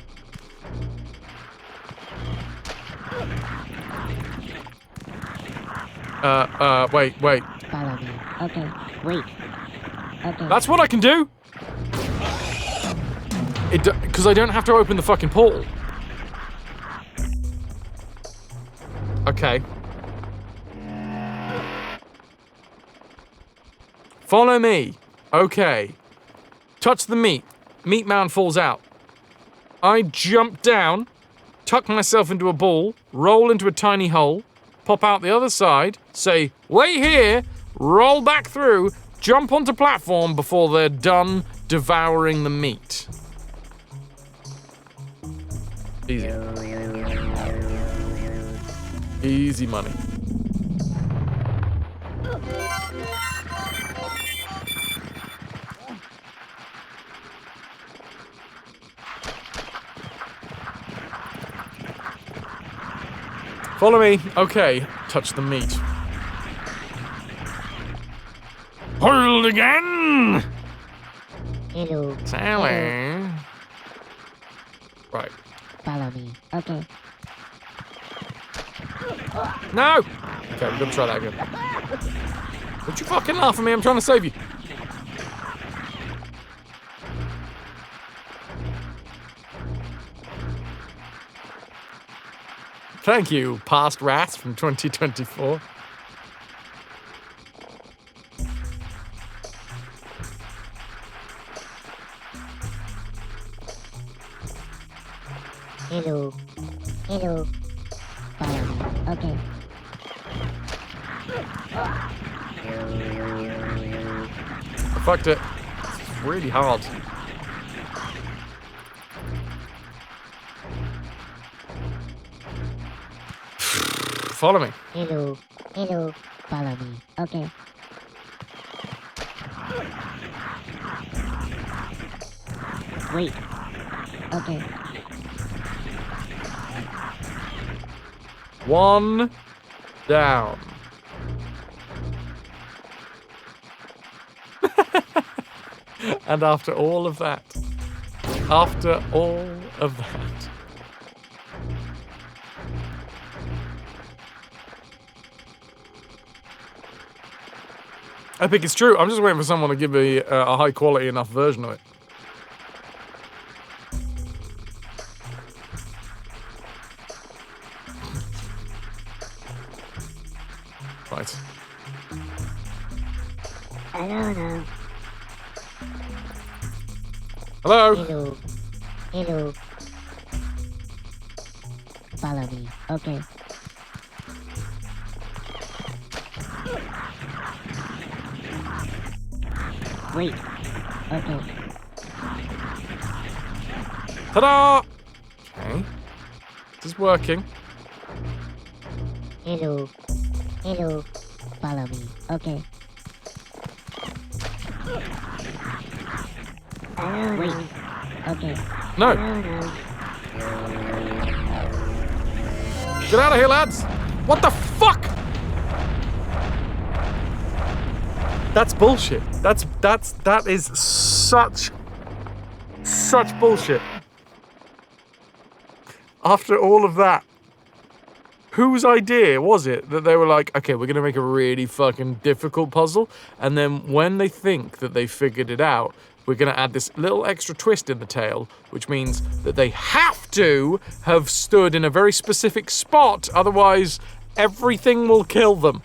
Wait. Follow me. Okay, wait. Okay. That's what I can do? Because I don't have to open the fucking portal. Okay. Follow me. Okay. Touch the meat. Meat mound falls out. I jump down, tuck myself into a ball, roll into a tiny hole, pop out the other side, say, wait here, roll back through, jump onto platform before they're done devouring the meat. Easy. Easy money. Follow me. Okay. Touch the meat. Hold again! Hello. Sally. Right. Follow me. Okay. No! Okay, we're gonna try that again. Don't you fucking laugh at me, I'm trying to save you. Thank you, past rats from 2024. Hello. Hello. Follow me. Okay. I fucked it. It's really hard. Follow me. Hello. Hello. Follow me. Okay. Wait. Okay. One down. And after all of that, I think it's true. I'm just waiting for someone to give me a high quality enough version of it. Right. Hello. Hello? Hello. Hello. Follow me. Okay. Wait. Okay. Ta-da! Okay. This is working. Hello. Hello. Follow me. Okay. Wait. Okay. No. Get out of here, lads! What the fuck? That's bullshit. That is such bullshit. After all of that, whose idea was it that they were like, okay, we're gonna make a really fucking difficult puzzle, and then when they think that they figured it out, we're gonna add this little extra twist in the tail, which means that they have to have stood in a very specific spot, otherwise everything will kill them.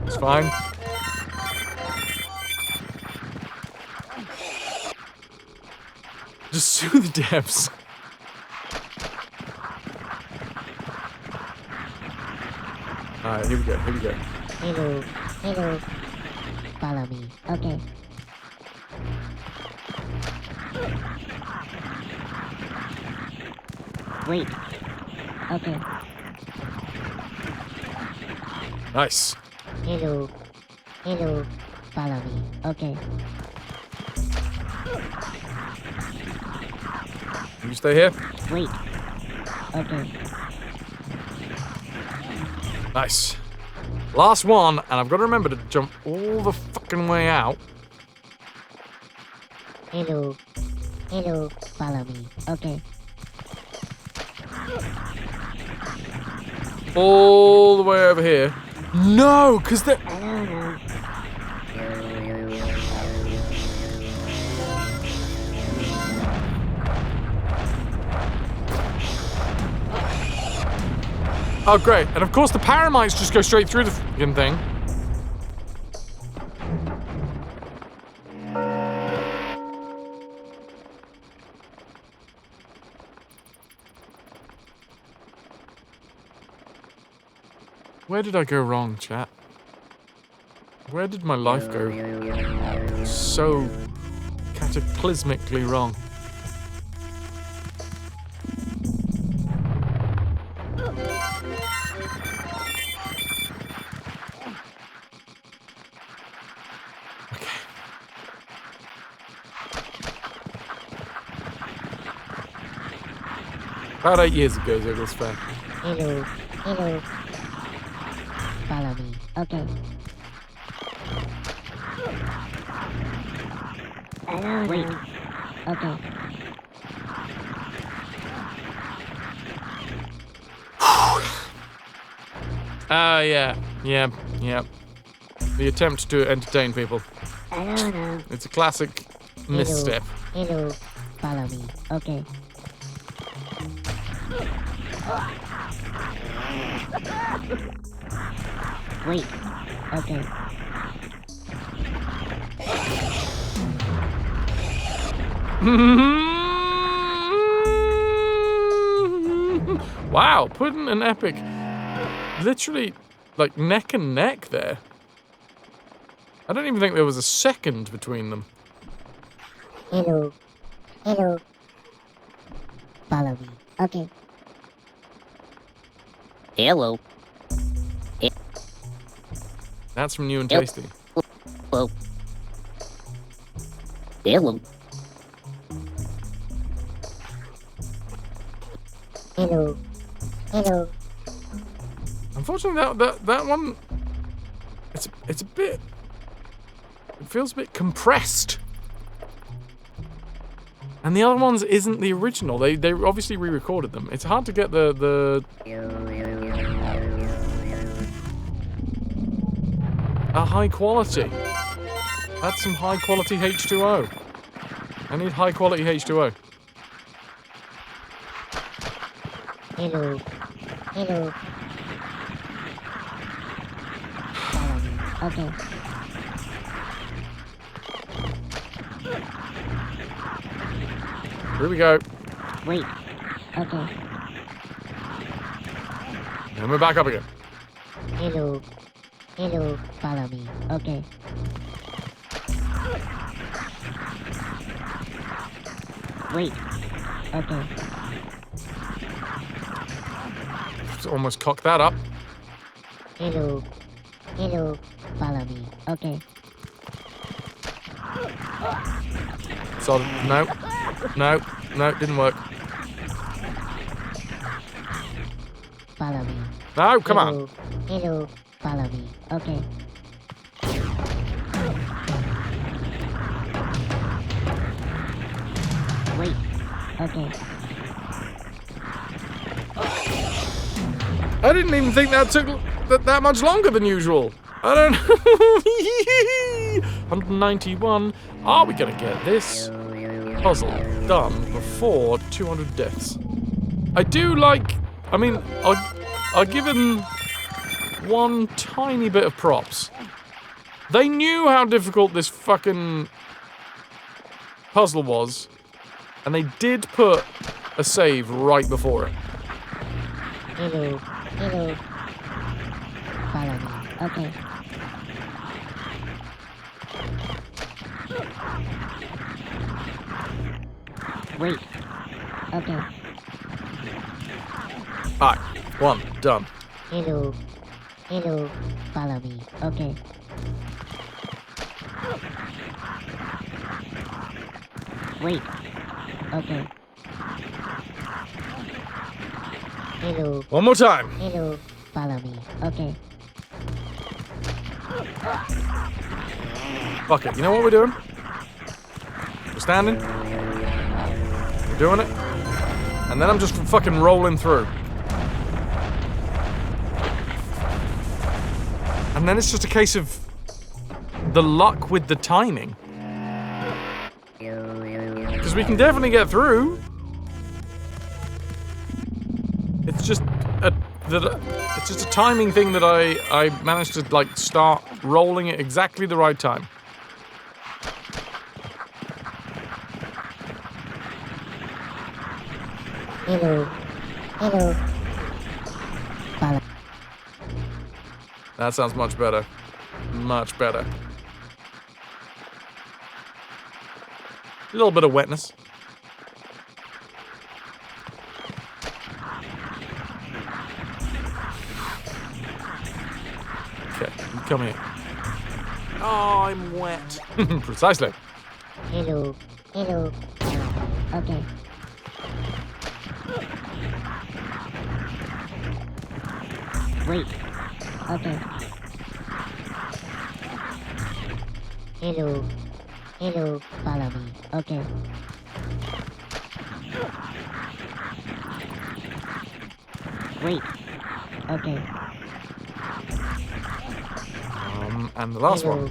It's fine. Just sue the devs. Alright, here we go. Hello. Hello. Follow me. Okay. Wait. Okay. Nice. Hello. Hello. Follow me. Okay. You stay here. Wait. Okay. Nice. Last one, and I've got to remember to jump all the fucking way out. Hello. Hello. Follow me. Okay. All the way over here. No, because they're... Oh, great. And of course the paramites just go straight through the fucking thing. Where did I go wrong, chat? Where did my life go so cataclysmically wrong? About 8 years ago, Ziggles fair. Hello. Hello. Follow me. Okay. Hello. Wait. Okay. Yeah. The attempt to entertain people. Hello. It's a classic misstep. Hello. Follow me. Okay. Wait. Okay. Wow, putting an epic, literally, like neck and neck there. I don't even think there was a second between them. Hello. Hello. Follow me. Okay. Hello. That's from New and Yep. Tasty. Hello. Hello. Hello. Hello. Unfortunately, that one, it's a bit. It feels a bit compressed. And the other ones isn't the original. They obviously re-recorded them. It's hard to get the a high quality. That's some high quality H2O. I need high quality H2O. Hello. Hello. Follow me. Okay. Here we go. Wait. Okay. And we're back up again. Hello. Hello. Follow me. Okay. Wait. Okay. Just almost cocked that up. Hello. Hello. Follow me. Okay. So no, didn't work. Follow me. No, come on. Hello. Follow me. Okay. Wait. Okay. I didn't even think that took that much longer than usual. I don't know. 191. Are we gonna get this puzzle done before 200 deaths? I do like. I mean, I'll give him one tiny bit of props. They knew how difficult this fucking puzzle was, and they did put a save right before it. Hello. Hello. Follow me. Okay. Wait. Okay. Alright, one, done. Hello. Hello. Follow me. Okay. Wait. Okay. Hello. One more time. Hello. Follow me. Okay. Fuck it, you know what we're doing? We're standing. We're doing it. And then I'm just fucking rolling through. And then it's just a case of the luck with the timing. Because we can definitely get through. It's just a timing thing that I managed to like start rolling at exactly the right time. Hello. Hello. Follow. That sounds much better. Much better. A little bit of wetness. Okay, come here. Oh, I'm wet. Precisely. Hello. Hello. Okay. Wait. Okay. Hello. Hello. Follow me. Okay. Wait. Okay. And the last Hello. one.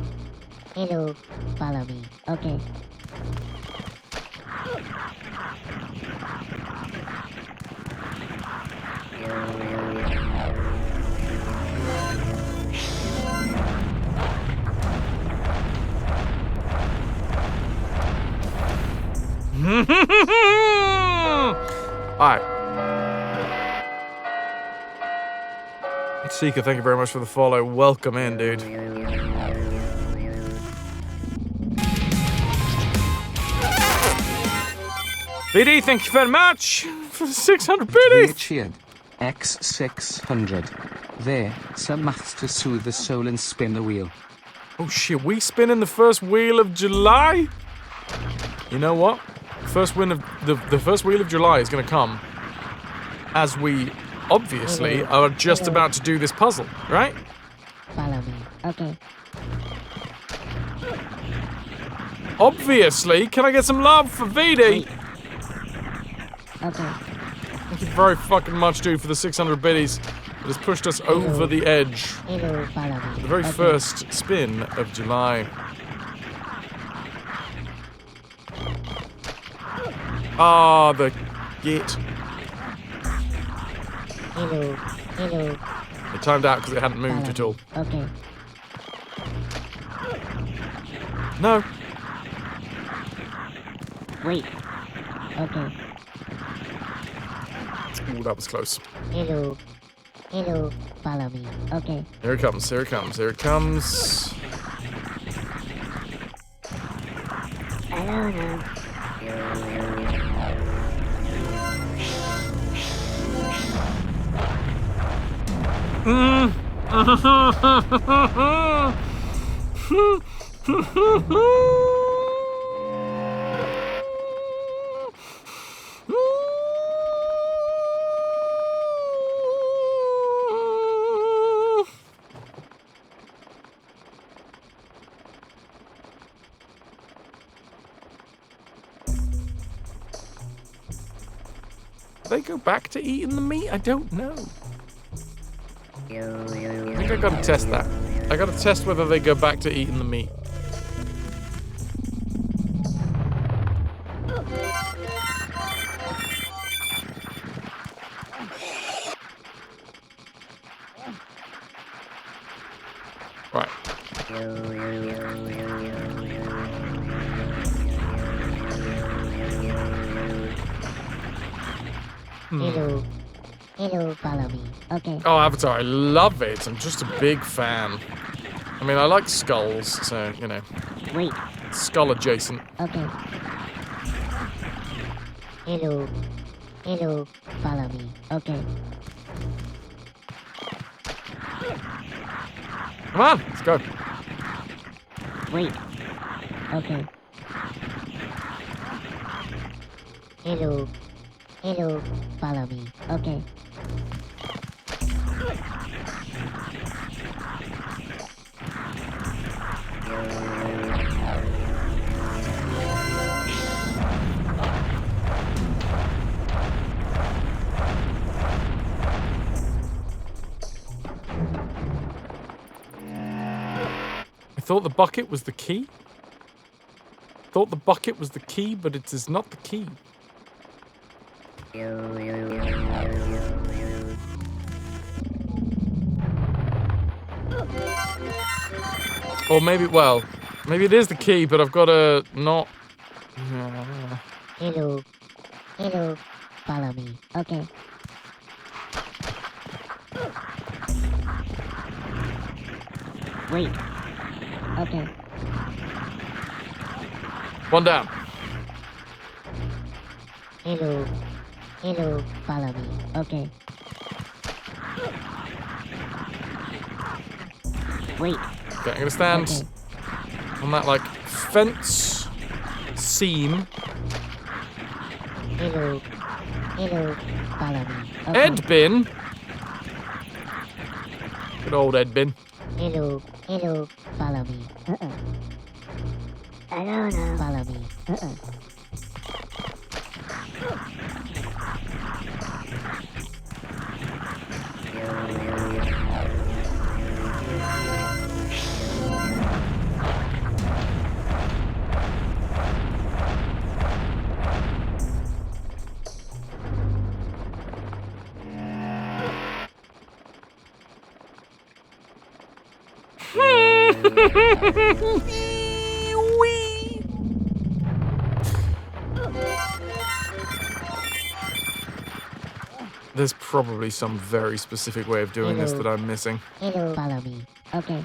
Hello. Follow me. Okay. Alright. Seeker, thank you very much for the follow. Welcome in, dude. BD, thank you very much for the 600 biddies. Cheered. X600. There, some maths to soothe the soul and spin the wheel. Oh shit, we spinning the first wheel of July? You know what? The first wheel of July is going to come as we obviously are just about to do this puzzle, right? Follow me. Okay. Obviously, can I get some love for VD? Okay. Thank you very fucking much, dude, for the 600 biddies. It has pushed us over the edge. Hello. Follow me. The very first spin of July. Ah, the git. Hello. Hello. It timed out because it hadn't moved at all. Okay. No. Wait. Okay. Ooh, that was close. Hello. Hello. Follow me. Okay. Here it comes, here it comes, here it comes. Hello. They go back to eating the meat? I don't know. I think I gotta test that. I gotta test whether they go back to eating the meat. Right. Hello. Hello. Follow me. Okay. Oh, Avatar, I love it. I'm just a big fan. I mean, I like skulls, so, you know. Wait. Skull adjacent. Okay. Hello. Hello. Follow me. Okay. Come on, let's go. Wait. Okay. Hello. Hello. Follow me. Okay. I thought the bucket was the key. Thought the bucket was the key, but it is not the key. Or maybe, well, maybe it is the key, but I've got to not... Hello. Hello. Follow me. Okay. Wait. Okay. One down. Hello. Hello. Follow me. Okay. Wait. Okay, I'm gonna stand Okay. on that, like, fence seam. Hello. Hello. Follow me. Okay. Ed bin. Good old Ed bin. Hello. Hello. Follow me. I don't know. Follow me. There's probably some very specific way of doing this that I'm missing. Hello. Follow me. Okay.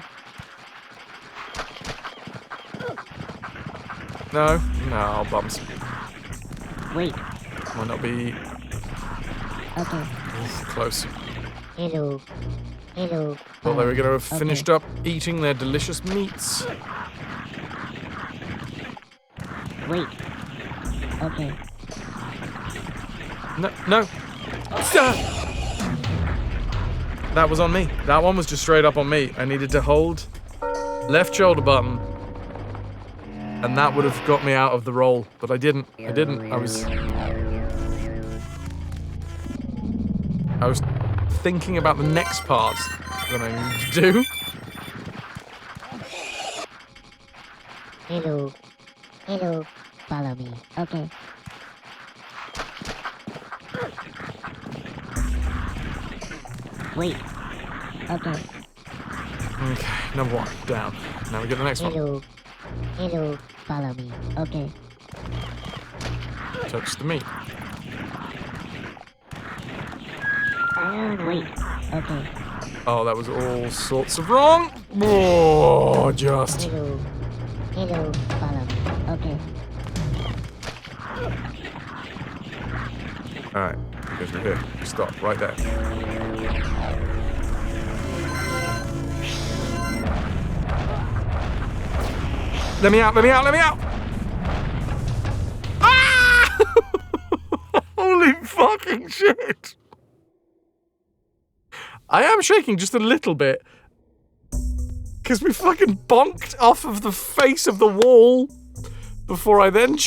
No? No, bumps. Wait. Might not be Okay. close. Hello. Hello. Thought they were going to have Okay. finished up eating their delicious meats. Wait. Okay. No, no. That was on me. That one was just straight up on me. I needed to hold left shoulder button, and that would have got me out of the roll, but I didn't. I was thinking about the next part that I needed to do. Hello. Hello. Follow me. Okay. Wait. Okay. Okay, number one, down. Now we get the next one. Hello. Hello. Follow me. Okay. Touch the meat. Wait. Okay. Oh, that was all sorts of wrong. Oh, just. Hello. Hello. Follow me. Okay. Alright, because we're here. Stop, right there. Let me out, let me out, let me out! Ah! Holy fucking shit! I am shaking just a little bit. Because we fucking bonked off of the face of the wall before I then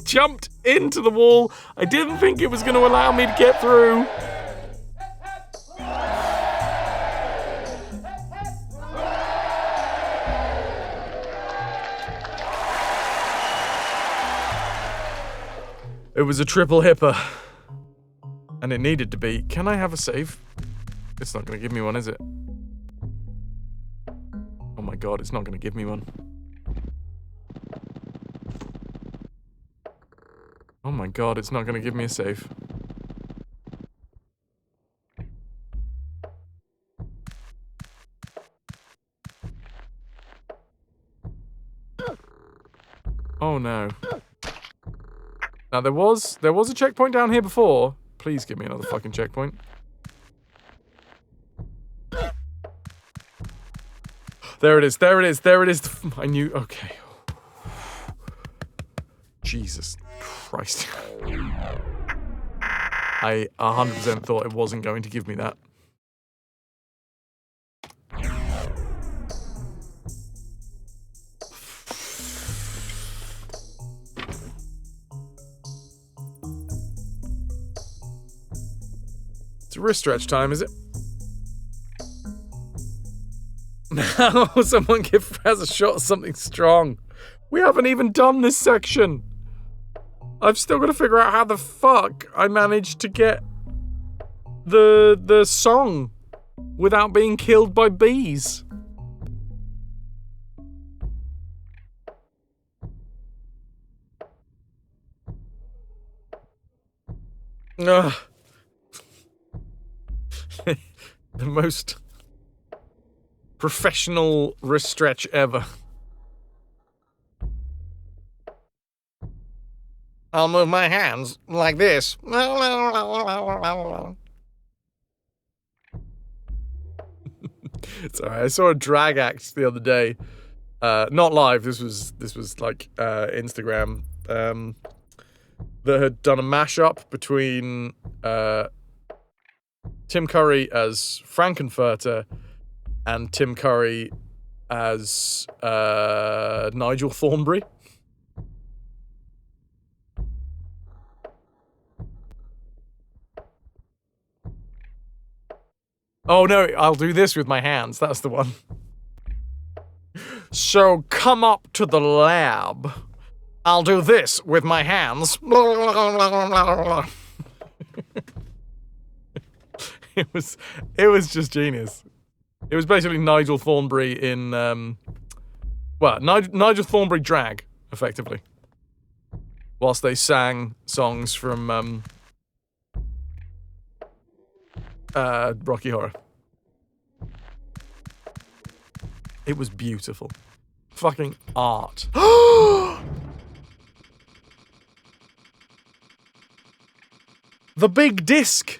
jumped into the wall. I didn't think it was going to allow me to get through. It was a triple hipper. And it needed to be. Can I have a save? It's not going to give me one, is it? Oh my god, it's not going to give me one. Oh my god, it's not going to give me a save. Oh no. Now there was a checkpoint down here before. Please give me another fucking checkpoint. There it is, there it is, there it is. I knew, okay. Jesus Christ. I 100% thought it wasn't going to give me that. It's wrist stretch time, is it? Now someone give Fraz a shot of something strong. We haven't even done this section. I've still got to figure out how the fuck I managed to get the song without being killed by bees. Ugh. The most professional wrist stretch ever. I'll move my hands like this. Sorry, I saw a drag act the other day. Not live. This was like Instagram. That had done a mashup between Tim Curry as Frankenfurter and Tim Curry as Nigel Thornberry. Oh no, I'll do this with my hands. That's the one. So come up to the lab. I'll do this with my hands. It was just genius. It was basically Nigel Thornberry in Nigel Thornberry drag, effectively. Whilst they sang songs from Rocky Horror. It was beautiful. Fucking art. The big disc.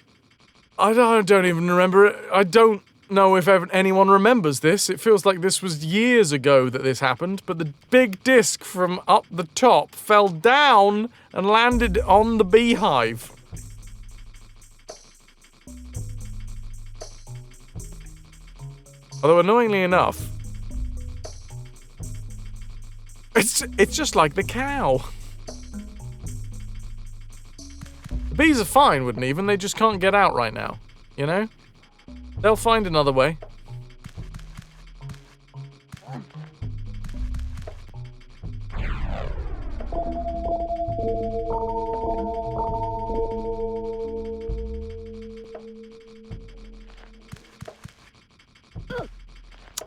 I don't even remember it. I don't know if anyone remembers this. It feels like this was years ago that this happened, but the big disc from up the top fell down and landed on the beehive. Although annoyingly enough, it's just like the cow. The bees are fine, wouldn't even. They just can't get out right now. You know? They'll find another way.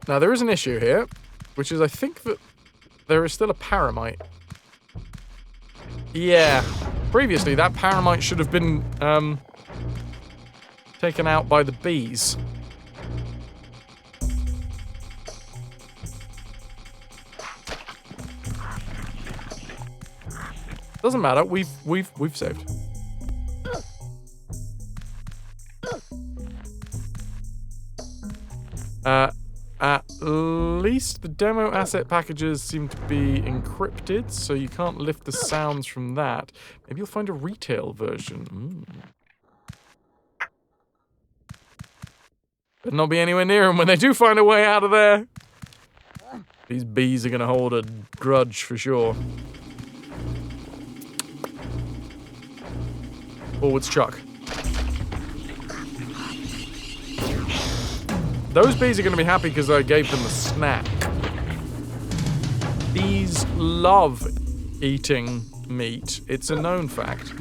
Now, there is an issue here, which is I think that there is still a paramite. Yeah. Previously, that paramite should have been, taken out by the bees. Doesn't matter. We've saved. At least the demo asset packages seem to be encrypted, so you can't lift the sounds from that. Maybe you'll find a retail version. Better not be anywhere near them when they do find a way out of there. These bees are going to hold a grudge for sure. Forwards, Chuck. Those bees are going to be happy because I gave them a snack. Bees love eating meat. It's a known fact.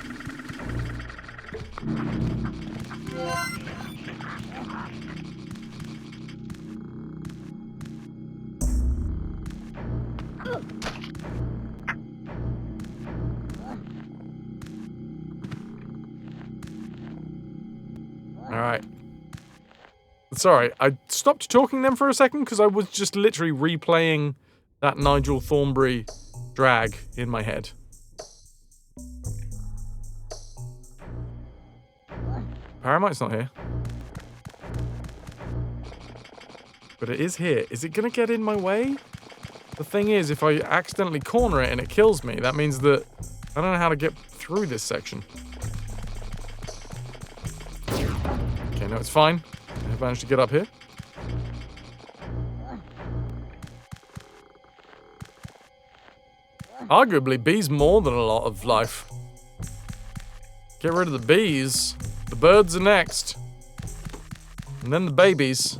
All right. Sorry, I stopped talking then for a second because I was just literally replaying that Nigel Thornberry drag in my head. Paramite's not here. But it is here. Is it going to get in my way? The thing is, if I accidentally corner it and it kills me, that means that I don't know how to get through this section. Okay, no, it's fine. I've managed to get up here. Arguably, bees more than a lot of life. Get rid of the bees. The birds are next. And then the babies.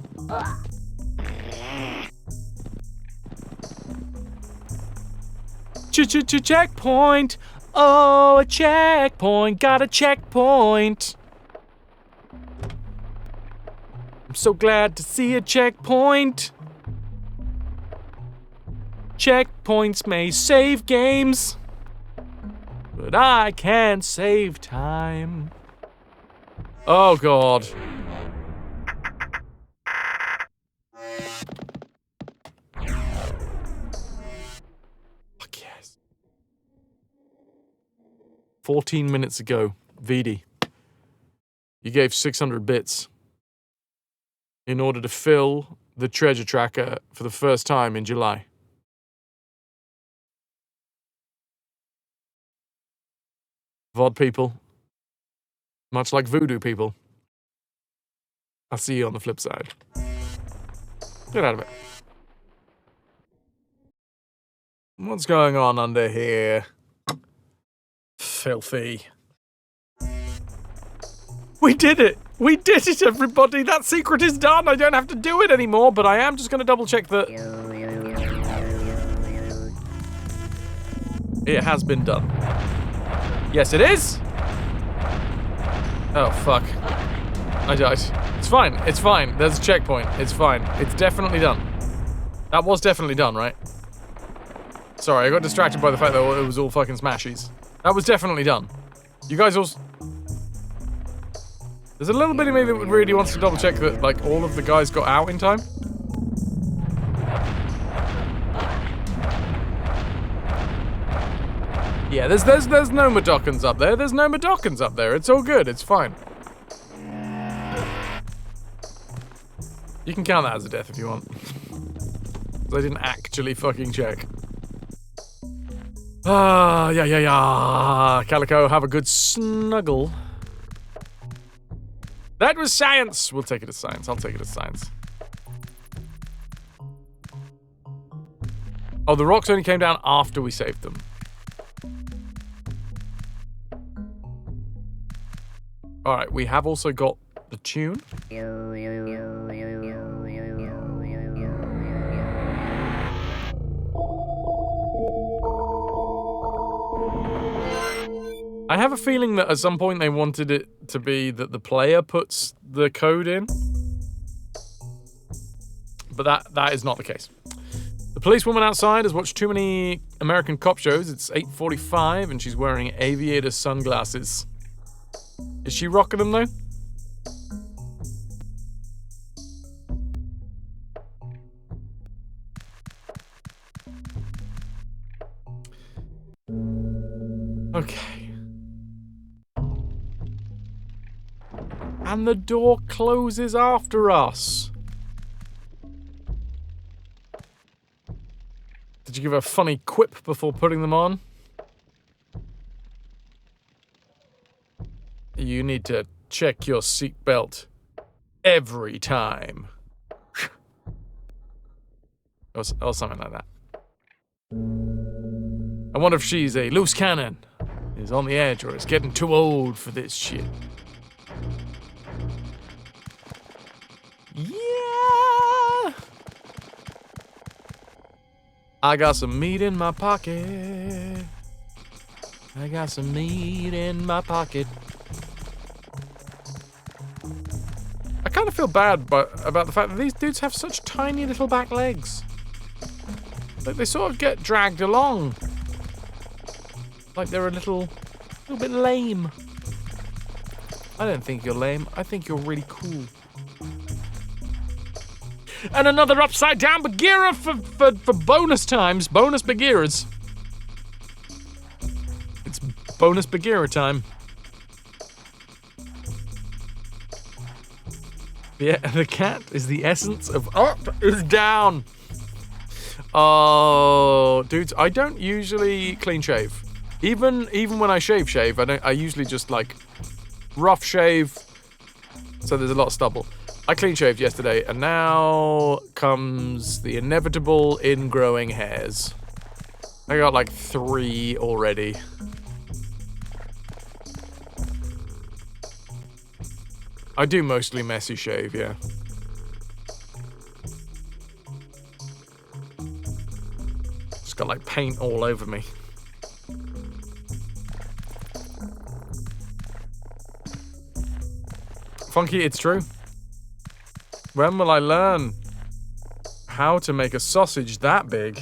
Checkpoint! Oh, a checkpoint! Got a checkpoint! I'm so glad to see a checkpoint. Checkpoints may save games, but I can't save time. Oh, God. 14 minutes ago, VD. You gave 600 bits in order to fill the treasure tracker for the first time in July. VOD people, much like voodoo people, I'll see you on the flip side. Get out of it. What's going on under here? Filthy. We did it! We did it, everybody! That secret is done! I don't have to do it anymore, but I am just going to double check that it has been done. Yes, it is! Oh, fuck. I died. It's fine. It's fine. There's a checkpoint. It's fine. It's definitely done. That was definitely done, right? Sorry, I got distracted by the fact that it was all fucking smashies. That was definitely done. You guys also... There's a little bit of me that really wants to double check that, like, all of the guys got out in time. Yeah, there's no Madokans up there. There's no Madokans up there. It's all good. It's fine. You can count that as a death if you want. I didn't actually fucking check. Yeah. Calico, have a good snuggle. That was science. We'll take it as science. I'll take it as science. Oh, the rocks only came down after we saved them. Alright, we have also got the tune. I have a feeling that at some point they wanted it to be that the player puts the code in. But that is not the case. The policewoman outside has watched too many American cop shows. It's 8:45 and she's wearing aviator sunglasses. Is she rocking them though? Okay. And the door closes after us. Did you give a funny quip before putting them on? You need to check your seatbelt every time. or something like that. I wonder if she's a loose cannon, is on the edge, or is getting too old for this shit. Yeah! I got some meat in my pocket. I got some meat in my pocket. I kind of feel bad about the fact that these dudes have such tiny little back legs. Like, they sort of get dragged along. Like they're a little bit lame. I don't think you're lame. I think you're really cool. And another upside down Bagheera for bonus times. Bonus Bagheeras. It's bonus Bagheera time. Yeah, the cat is the essence of up is down. Oh, dudes, I don't usually clean shave. Even when I shave, I usually just like rough shave. So there's a lot of stubble. I clean shaved yesterday, and now comes the inevitable ingrowing hairs. I got like 3 already. I do mostly messy shave, yeah. Just got like paint all over me. Funky, it's true. When will I learn how to make a sausage that big?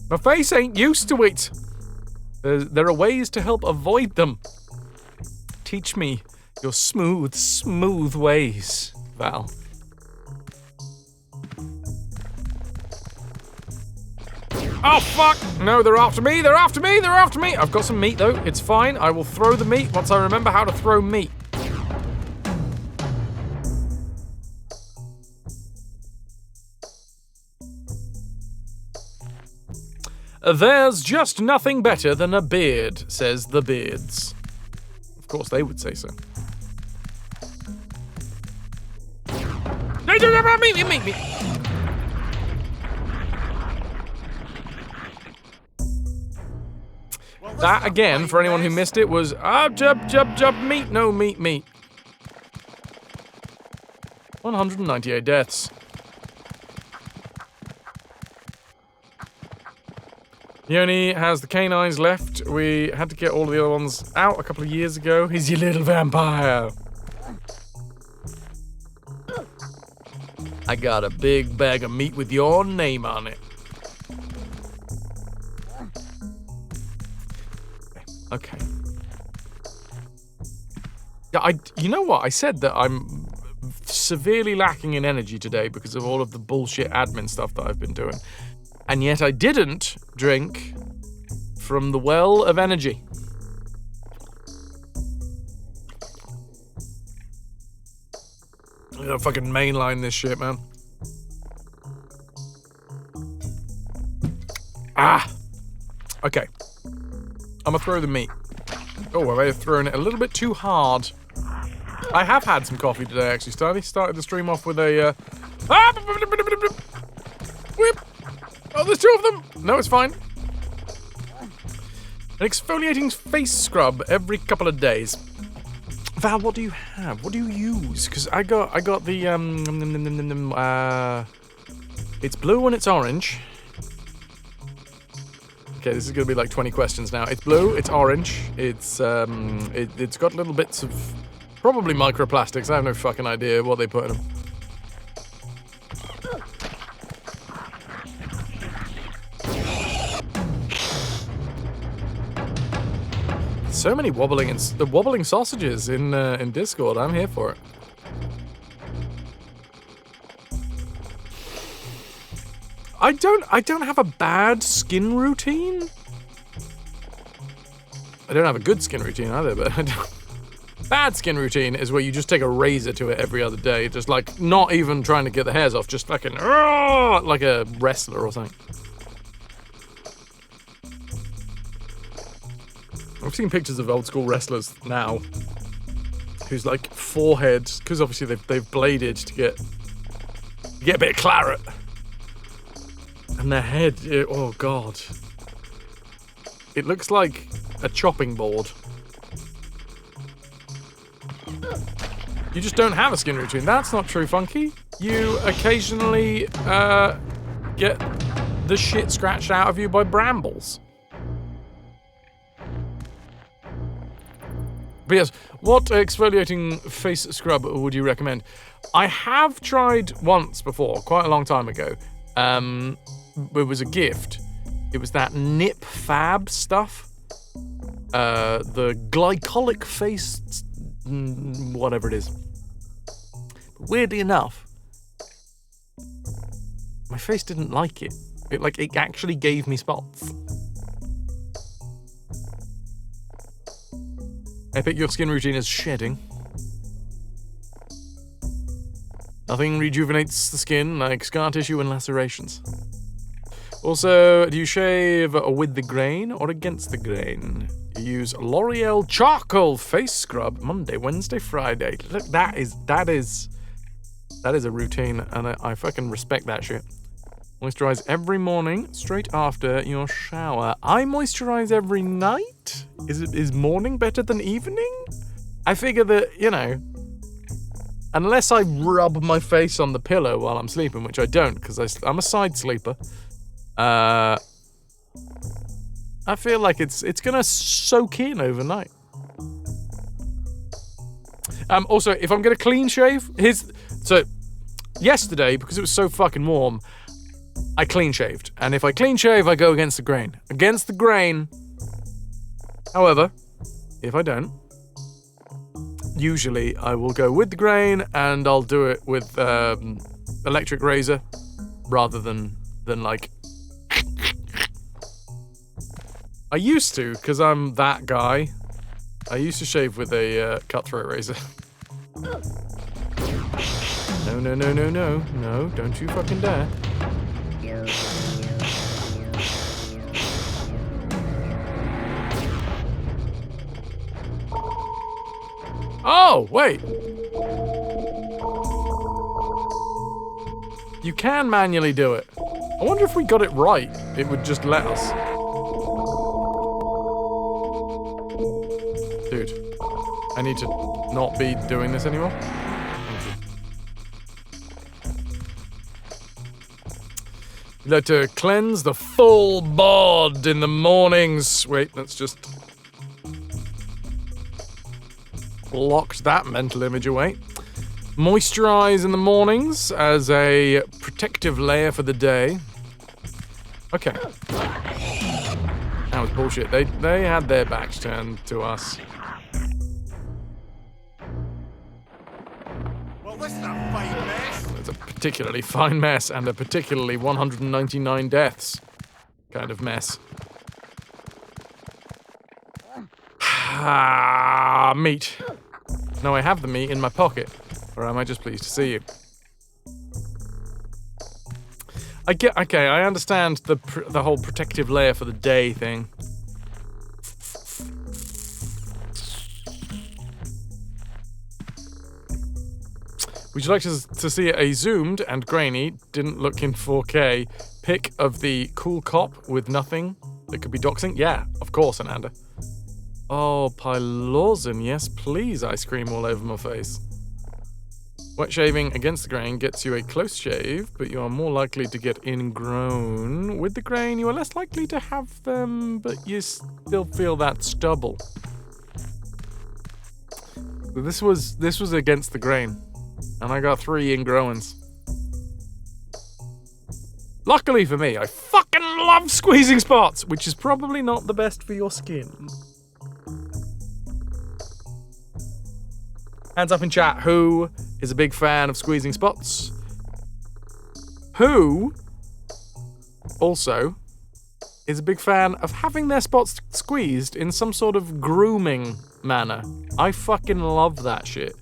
My face ain't used to it. There are ways to help avoid them. Teach me your smooth ways, Val. Oh, fuck! No, they're after me, they're after me, they're after me! I've got some meat, though. It's fine. I will throw the meat once I remember how to throw meat. There's just nothing better than a beard, says the beards. Of course, they would say so. Meat. Well, That, again, for anyone who missed it, was jub, meat, no meat. 198 deaths. He only has the canines left. We had to get all of the other ones out a couple of years ago. He's your little vampire. I got a big bag of meat with your name on it. Okay. Yeah, you know what? I said that I'm severely lacking in energy today because of all of the bullshit admin stuff that I've been doing. And yet I didn't drink from the well of energy. I'm gonna fucking mainline this shit, man. Okay. I'm gonna throw the meat. Oh, I may have thrown it a little bit too hard. I have had some coffee today, actually. Started the stream off with a, whip. Oh, there's two of them. No, it's fine. An exfoliating face scrub every couple of days. Val, what do you have? What do you use? Because I got the it's blue and it's orange. Okay, this is gonna be like 20 questions now. It's blue, it's orange, it's got little bits of probably microplastics. I have no fucking idea what they put in them. So many wobbling sausages in Discord. I'm here for it. I don't have a bad skin routine. I don't have a good skin routine either, but I don't. Bad skin routine is where you just take a razor to it every other day, just like not even trying to get the hairs off, just fucking like a wrestler or something. I've seen pictures of old school wrestlers now, whose like forehead, because obviously they've bladed to get a bit of claret, and their head, oh god, it looks like a chopping board. You just don't have a skin routine. That's not true, Funky. You occasionally get the shit scratched out of you by brambles. But yes, what exfoliating face scrub would you recommend? I have tried once before, quite a long time ago. It was a gift. It was that Nip Fab stuff. The glycolic face, whatever it is. But weirdly enough, my face didn't like it. It actually gave me spots. Epic, your skin routine is shedding. Nothing rejuvenates the skin like scar tissue and lacerations. Also, do you shave with the grain or against the grain? You use L'Oreal Charcoal Face Scrub Monday, Wednesday, Friday. Look, that is a routine, and I fucking respect that shit. Moisturize every morning, straight after your shower. I moisturize every night? Is morning better than evening? I figure that, you know, unless I rub my face on the pillow while I'm sleeping, which I don't, because I'm a side sleeper, I feel like it's gonna soak in overnight. Also, if I'm gonna clean shave, yesterday, because it was so fucking warm, I clean shaved. And if I clean shave, I go against the grain. Against the grain. However, if I don't, usually I will go with the grain and I'll do it with electric razor rather than like I used to, because I'm that guy. I used to shave with a cutthroat razor. No, no, no, no, no. No, don't you fucking dare. Oh, wait. You can manually do it. I wonder if we got it right, it would just let us. Dude, I need to not be doing this anymore. Thank you. You'd like to cleanse the full bod in the mornings. Wait, let's just locked that mental image away. Moisturize in the mornings as a protective layer for the day. Okay. That was bullshit. They had their backs turned to us. Well, this is a fine mess. It's a particularly fine mess and a particularly 199 deaths kind of mess. Ah, meat. No, I have the meat in my pocket. Or am I just pleased to see you? Okay, I understand the whole protective layer for the day thing. Would you like to see a zoomed and grainy, didn't look in 4K, pic of the cool cop with nothing that could be doxing? Yeah, of course, Ananda. Oh, Pylorzen, yes please, ice cream all over my face. Wet shaving against the grain gets you a close shave, but you are more likely to get ingrown. With the grain, you are less likely to have them, but you still feel that stubble. So this was against the grain, and I got 3 ingrowns. Luckily for me, I fucking love squeezing spots, which is probably not the best for your skin. Hands up in chat, who is a big fan of squeezing spots? Who also is a big fan of having their spots squeezed in some sort of grooming manner? I fucking love that shit.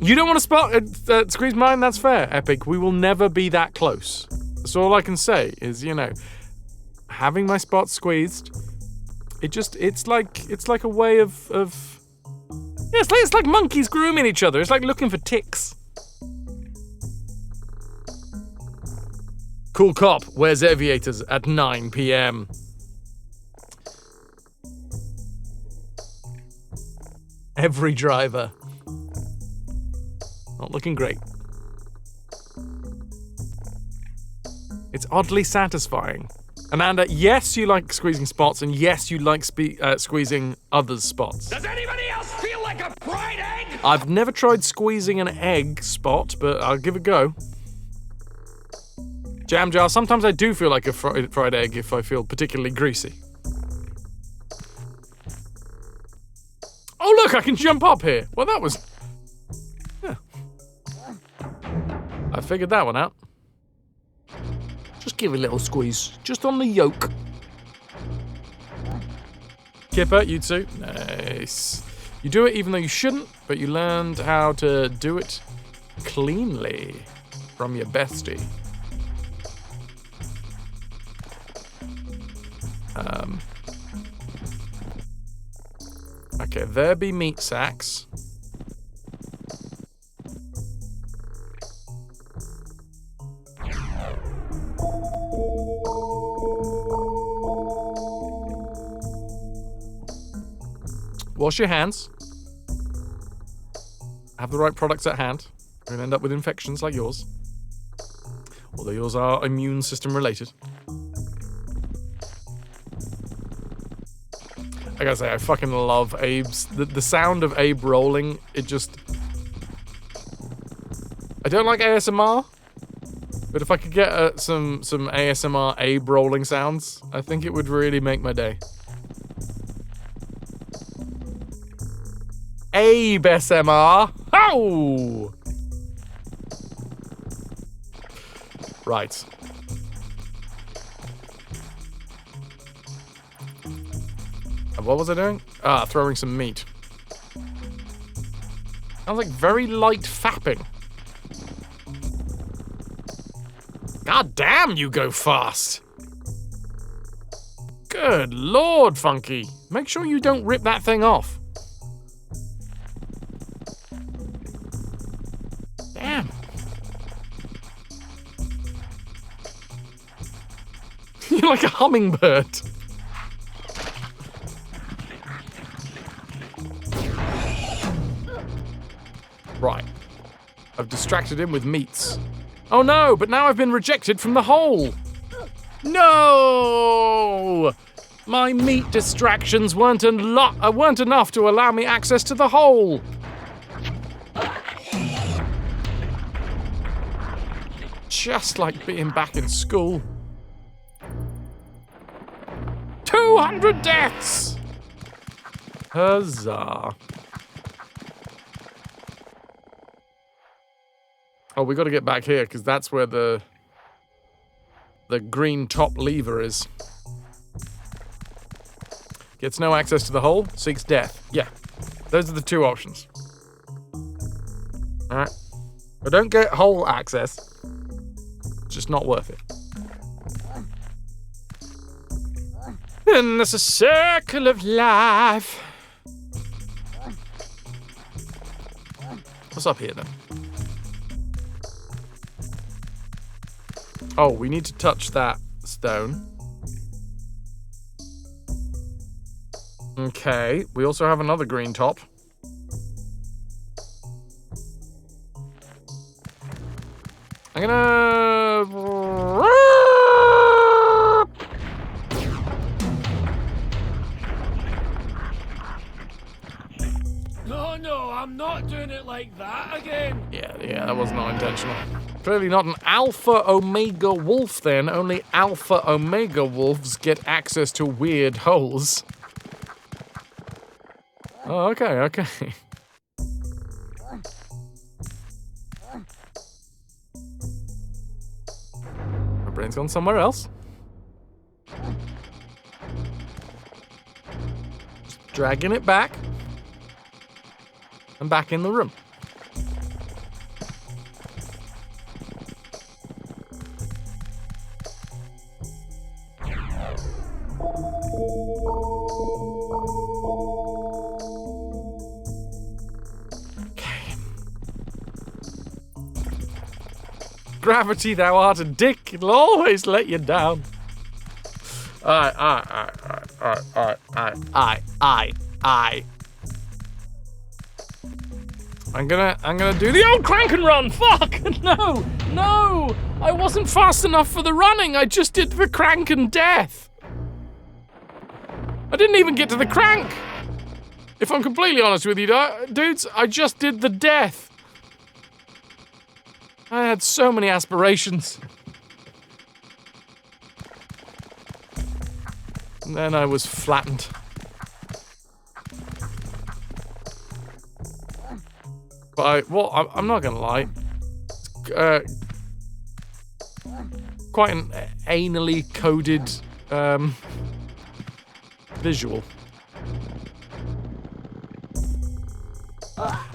You don't want to squeeze mine? That's fair, Epic. We will never be that close. That's all I can say is, you know, having my spots squeezed, it's like a way of yeah, it's like monkeys grooming each other. It's like looking for ticks. Cool cop wears aviators at 9 p.m. Every driver. Not looking great. It's oddly satisfying. Amanda, yes, you like squeezing spots, and yes, you like squeezing others' spots. Does anybody else feel like a fried egg? I've never tried squeezing an egg spot, but I'll give it a go. Jam jar, sometimes I do feel like a fried egg if I feel particularly greasy. Oh look, I can jump up here. Well, that was... Yeah. I figured that one out. Just give it a little squeeze, just on the yolk. Kipper, you too. Nice. You do it even though you shouldn't, but you learned how to do it cleanly from your bestie. Okay, there be meat sacks. Wash your hands. Have the right products at hand. You're gonna end up with infections like yours. Although yours are immune system related. I gotta say, I fucking love Abe's... The sound of Abe rolling, it just... I don't like ASMR, but if I could get some ASMR Abe rolling sounds, I think it would really make my day. Abe SMR! Ow! Right. what was I doing? Throwing some meat. Sounds like very light fapping. God damn, you go fast. Good lord, Funky. Make sure you don't rip that thing off. Damn. You're like a hummingbird. Right. I've distracted him with meats. Oh no, but now I've been rejected from the hole. No! My meat distractions weren't enough to allow me access to the hole. Just like being back in school. 200 deaths! Huzzah. Oh, we got to get back here, because that's where the green top lever is. Gets no access to the hole, seeks death. Yeah, those are the two options. Alright. But don't get hole access. It's just not worth it. And it's a circle of life. What's up here, then? Oh, we need to touch that stone. Okay, we also have another green top. I'm gonna... No, I'm not doing it like that again. Yeah, that was not intentional. Clearly not an alpha omega wolf then. Only alpha omega wolves get access to weird holes. Oh, okay. My brain's gone somewhere else. Just dragging it back. And back in the room. Gravity, thou art a dick. It'll always let you down. Alright. I'm gonna do the old crank and run. Fuck! No! I wasn't fast enough for the running. I just did the crank and death. I didn't even get to the crank. If I'm completely honest with you, dudes, I just did the death. I had so many aspirations. And then I was flattened. But I'm not gonna lie. Quite an anally coded visual.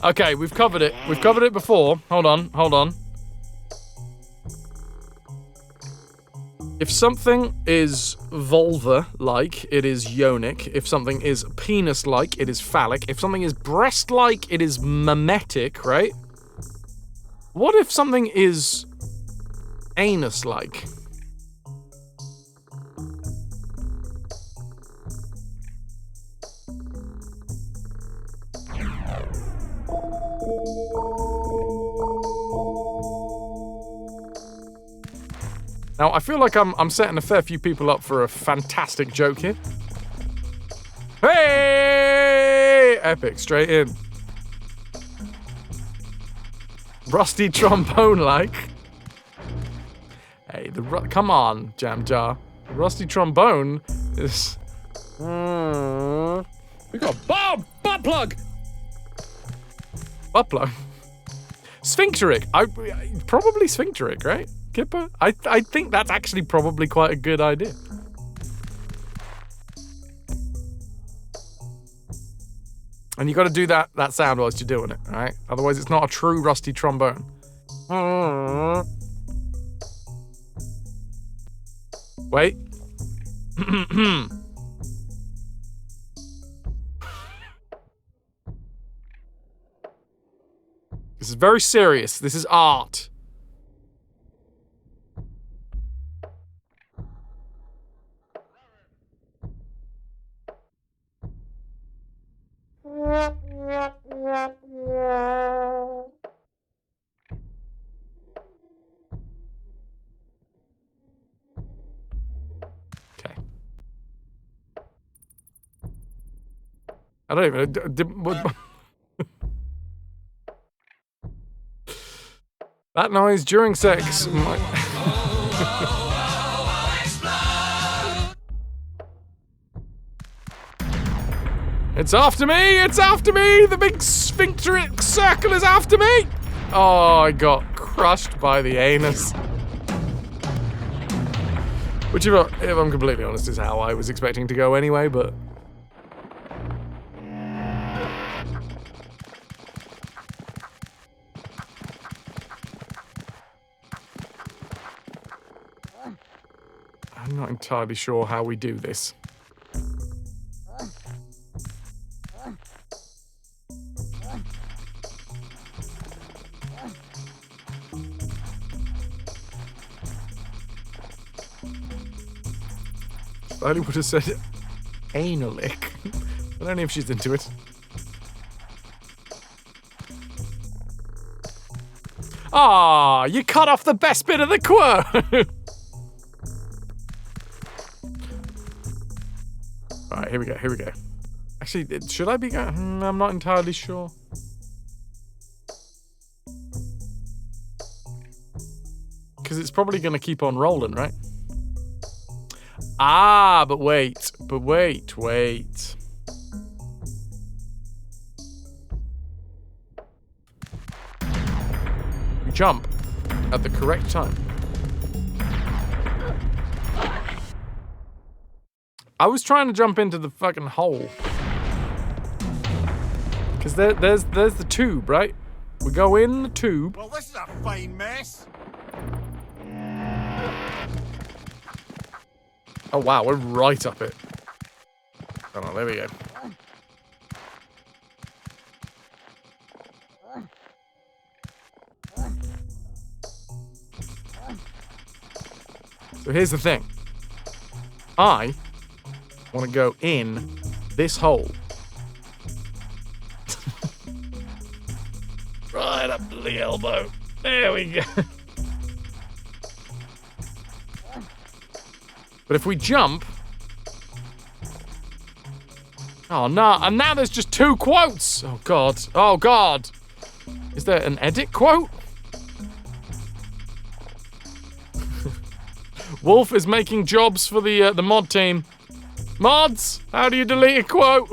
Okay, we've covered it. We've covered it before. Hold on. If something is vulva-like, it is yonic. If something is penis-like, it is phallic. If something is breast-like, it is mimetic, right? What if something is anus-like? Now, I feel like I'm setting a fair few people up for a fantastic joke here. Hey! Epic, straight in. Rusty trombone-like. Hey, come on, Jam Jar. The rusty trombone is... We got butt plug! Butt plug? Sphincteric. Probably sphincteric, right? Kipper? I think that's actually probably quite a good idea. And you got to do that sound whilst you're doing it, all right? Otherwise, it's not a true rusty trombone. Wait. This is very serious. This is art. Okay. I don't even... That noise during sex... It's after me! It's after me! The big sphincteric circle is after me! Oh, I got crushed by the anus. Which, if I'm completely honest, is how I was expecting to go anyway, but... I'm not entirely sure how we do this. I would have said analic. I don't know if she's into it. Ah, you cut off the best bit of the quote. Alright, here we go, here we go. Actually, should I be going? I'm not entirely sure. Because it's probably going to keep on rolling, right? Ah, but wait. You jump at the correct time. I was trying to jump into the fucking hole. Because there's the tube, right? We go in the tube. Well, this is a fine mess. Oh wow, we're right up it. Hold on, there we go. So here's the thing. I want to go in this hole. Right up to the elbow. There we go. But if we jump... Oh, no. And now there's just 2 quotes. Oh, God. Oh, God. Is there an edit quote? Wolf is making jobs for the mod team. Mods, how do you delete a quote?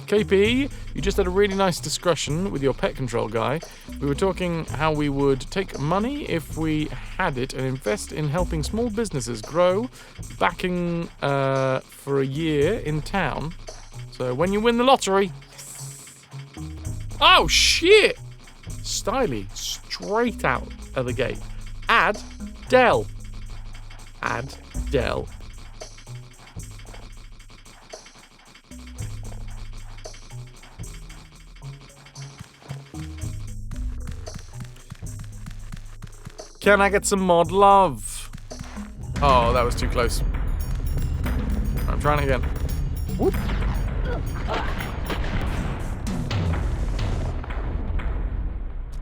KP, you just had a really nice discussion with your pet control guy. We were talking how we would take money if we had it and invest in helping small businesses grow, backing for a year in town. So when you win the lottery... Oh, shit! Styly, straight out of the gate. Add Dell. Add Dell. Can I get some mod love? Oh, that was too close. I'm trying again. Whoop.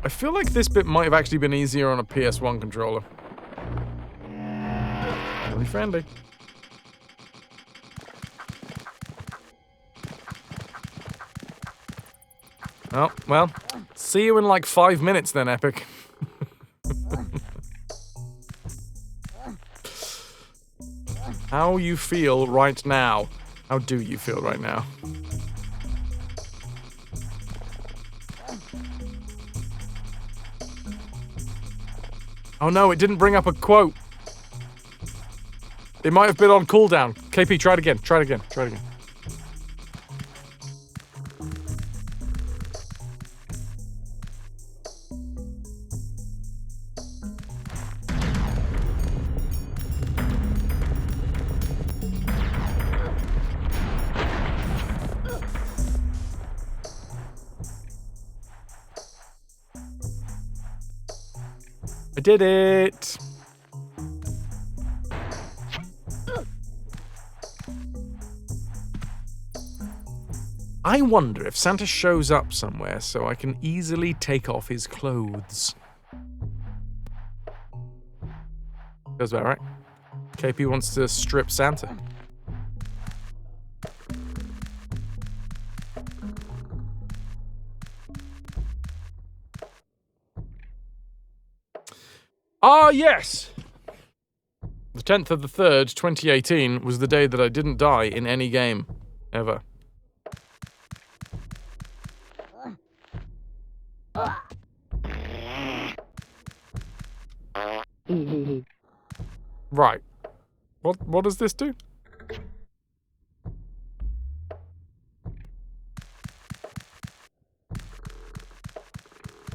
I feel like this bit might have actually been easier on a PS1 controller. Really friendly. Oh, well, see you in like 5 minutes then, Epic. How you feel right now? How do you feel right now? Oh no, it didn't bring up a quote. It might have been on cooldown. KP, try it again. Try it again. Try it again. I did it! I wonder if Santa shows up somewhere so I can easily take off his clothes. Goes about right. KP wants to strip Santa. Ah, yes! The 10th of the 3rd, 2018 was the day that I didn't die in any game. Ever. Right. What does this do?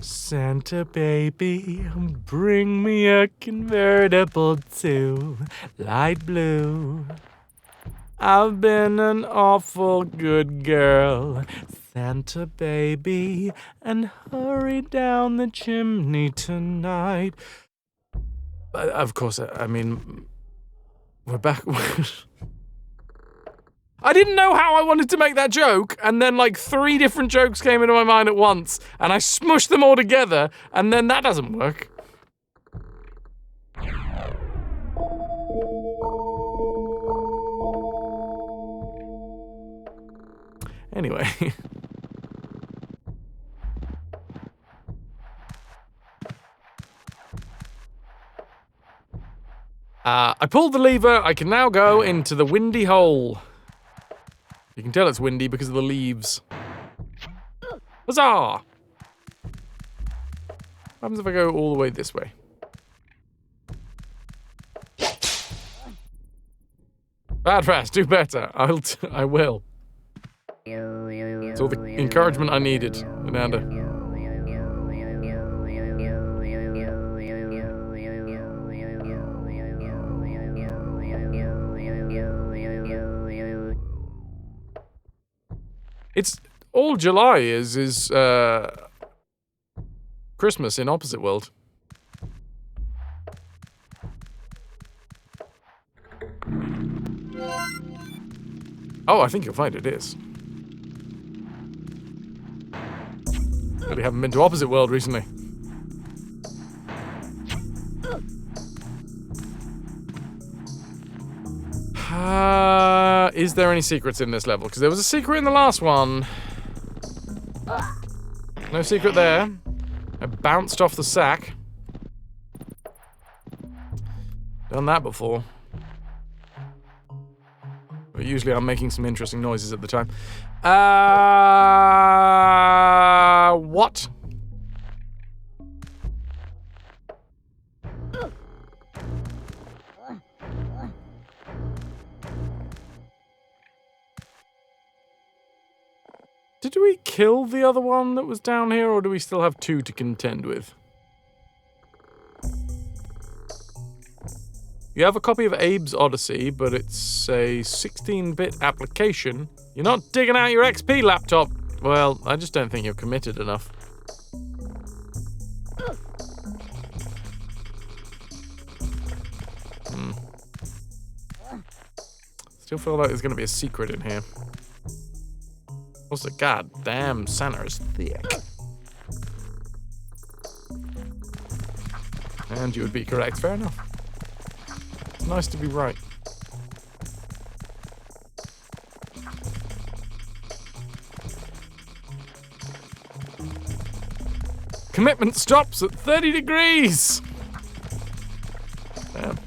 Santa baby, bring me a convertible too, light blue. I've been an awful good girl, Santa baby, and hurry down the chimney tonight. Of course, I mean, we're back. I didn't know how I wanted to make that joke, and then like 3 different jokes came into my mind at once, and I smushed them all together, and then that doesn't work. Anyway. I pulled the lever. I can now go into the windy hole. You can tell it's windy because of the leaves. Huzzah! What happens if I go all the way this way? Bad Fras, do better. I will. It's all the encouragement I needed, Amanda. It's all July is Christmas in Opposite World. Oh, I think you'll find it is. Really haven't been to Opposite World recently. Is there any secrets in this level? Because there was a secret in the last one. No secret there. I bounced off the sack. Done that before. But usually I'm making some interesting noises at the time. What? Did we kill the other one that was down here, or do we still have 2 to contend with? You have a copy of Abe's Oddysee, but it's a 16-bit application. You're not digging out your XP laptop. Well, I just don't think you're committed enough. Still feel like there's going to be a secret in here. Also, goddamn, Santa is thick. And you would be correct. Fair enough. It's nice to be right. Commitment stops at 30 degrees! Damn.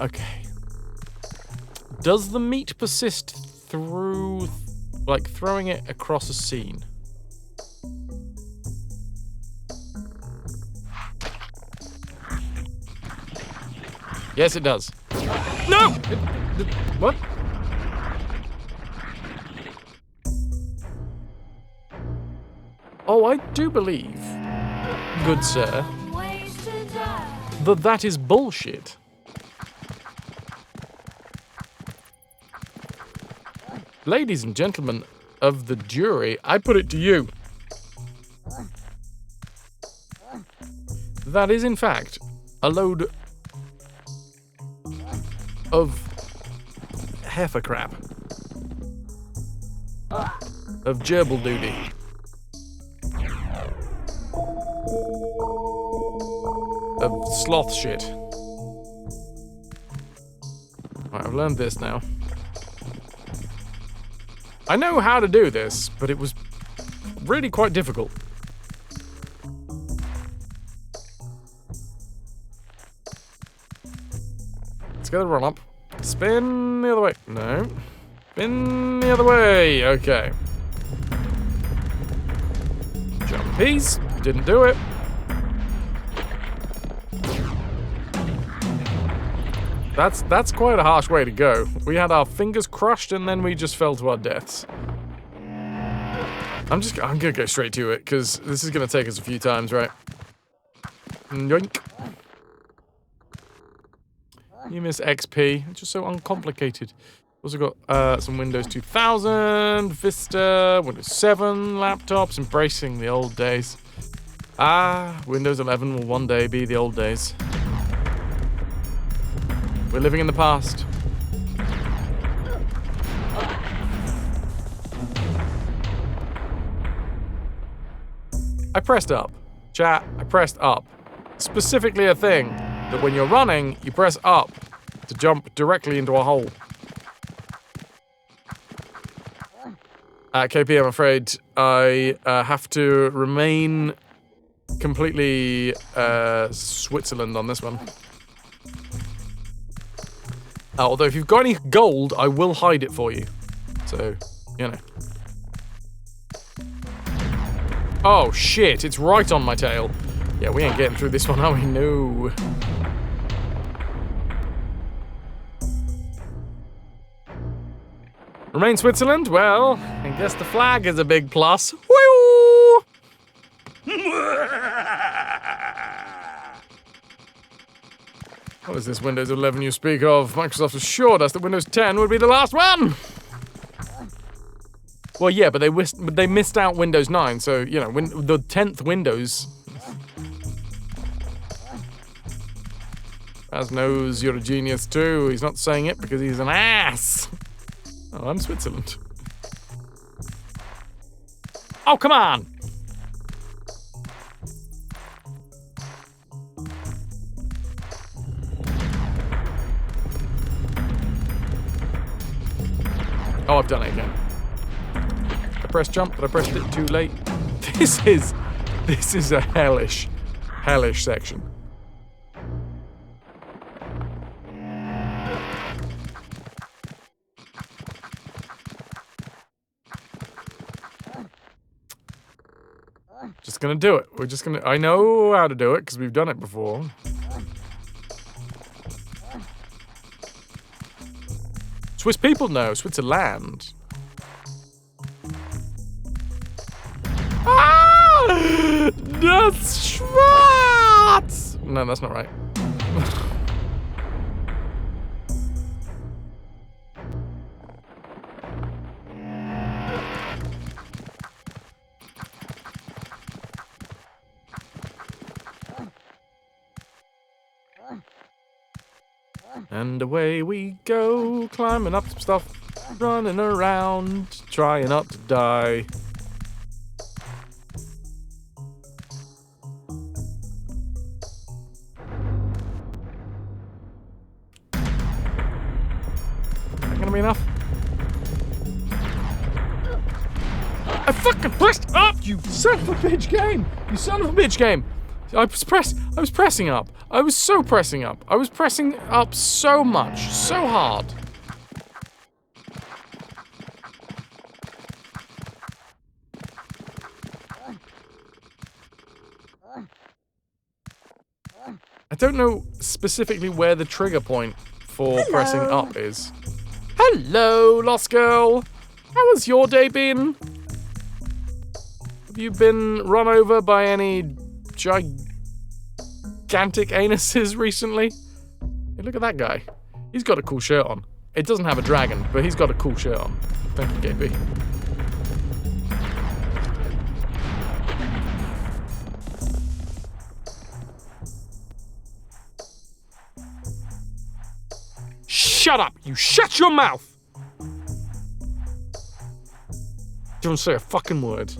Okay. Does the meat persist through, like, throwing it across a scene? Yes, it does. No! What? Oh, I do believe, good sir, that is bullshit. Ladies and gentlemen, of the jury, I put it to you. That is, in fact, a load of heifer crap. Of gerbil duty. Of sloth shit. Right, I've learned this now. I know how to do this, but it was really quite difficult. Let's get a run up. Spin the other way. No. Spin the other way. Okay. Jumpies. Didn't do it. That's quite a harsh way to go. We had our fingers crushed and then we just fell to our deaths. I'm gonna go straight to it because this is gonna take us a few times, right? Yoink. You miss XP. It's just so uncomplicated. Also got some Windows 2000, Vista, Windows 7 laptops, embracing the old days. Windows 11 will one day be the old days. We're living in the past. I pressed up. Chat, I pressed up. Specifically a thing that when you're running, you press up to jump directly into a hole. KP, I'm afraid I have to remain completely Switzerland on this one. Although if you've got any gold, I will hide it for you. So, you know. Oh shit, it's right on my tail. Yeah, we ain't getting through this one, are we? No. Remain Switzerland? Well, I guess the flag is a big plus. Woo! What is this Windows 11 you speak of? Microsoft assured us that Windows 10 would be the last one! Well, yeah, but they missed out Windows 9, so, you know, the 10th Windows... Raz knows you're a genius too. He's not saying it because he's an ass. Oh, I'm Switzerland. Oh, come on! Oh, I've done it again. I pressed jump, but I pressed it too late. This is a hellish section. Just gonna do it. I know how to do it because we've done it before. Swiss people know, Switzerland. Ah! Das Schwarz! No, that's not right. And away we go, climbing up some stuff, running around, trying not to die. Is that gonna be enough? I fucking pressed up, you son of a bitch game! You son of a bitch game! I was pressing up. I was so pressing up. I was pressing up so much, so hard. I don't know specifically where the trigger point for pressing up is. Hello, Lost Girl. How has your day been? Have you been run over by any gigantic anuses recently? Hey, look at that guy. He's got a cool shirt on. It doesn't have a dragon, but he's got a cool shirt on. Thank you, KB. shut up! You shut your mouth! Don't say a fucking word.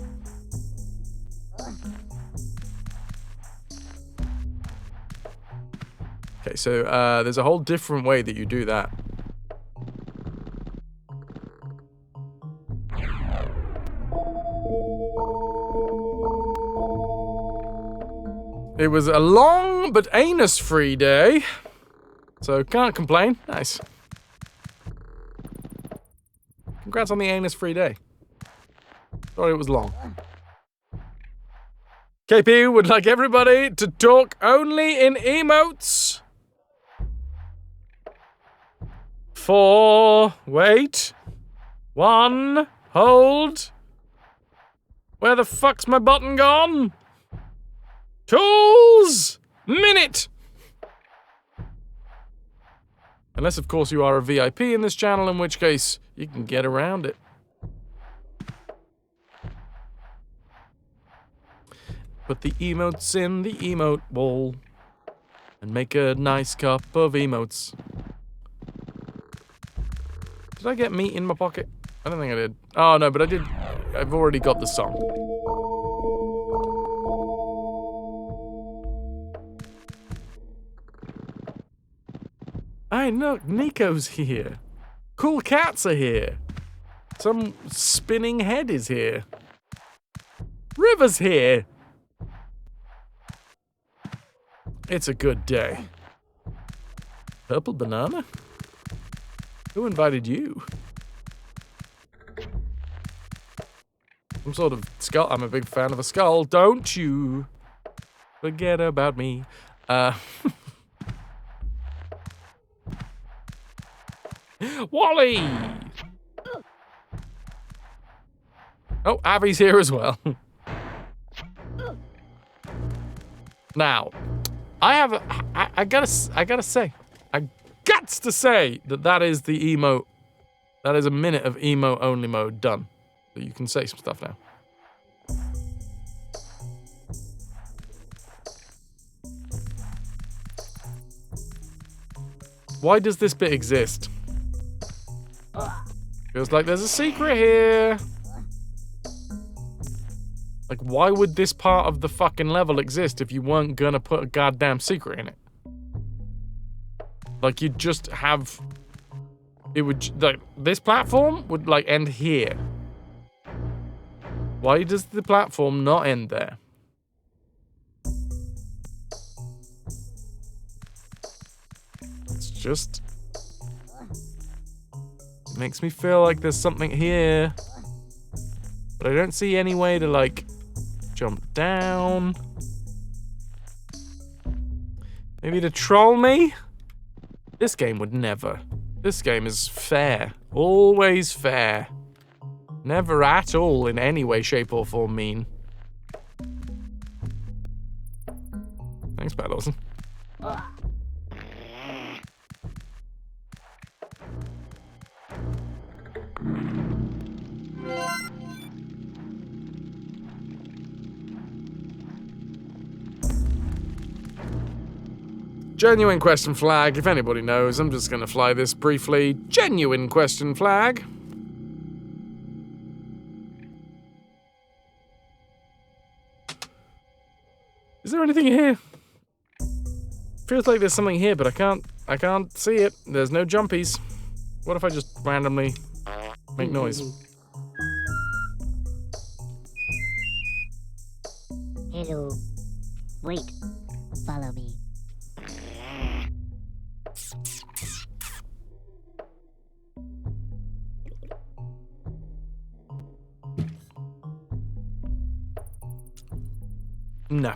Okay, so there's a whole different way that you do that. It was a long but anus-free day, so can't complain. Nice. Congrats on the anus-free day. Sorry it was long. KP would like everybody to talk only in emotes. Wait. 1, hold. Where the fuck's my button gone? Tools! Minute! Unless, of course, you are a VIP in this channel, in which case you can get around it. Put the emotes in the emote bowl and make a nice cup of emotes. Did I get meat in my pocket? I don't think I did. Oh, no, but I did. I've already got the song. I know, Nico's here. Cool cats are here. Some spinning head is here. River's here. It's a good day. Purple banana? Who invited you? Some sort of skull. I'm a big fan of a skull. Don't you forget about me. Wally! Oh, Abby's here as well. Now, I gotta say that is the emote. That is a minute of emote only mode done. So you can say some stuff now. Why does this bit exist? Feels like there's a secret here. Like, why would this part of the fucking level exist if you weren't gonna put a goddamn secret in it? Like, you'd just have... It would... Like, this platform would, like, end here. Why does the platform not end there? It's just... It makes me feel like there's something here. But I don't see any way to, like... jump down. Maybe to troll me? This game would never. This game is fair. Always fair. Never at all in any way, shape, or form mean. Thanks, Pat Lawson. Genuine question flag, if anybody knows, I'm just gonna fly this briefly. Genuine question flag. Is there anything here? Feels like there's something here, but I can't see it. There's no jumpies. What if I just randomly make noise? Hello. Wait. Follow me. No.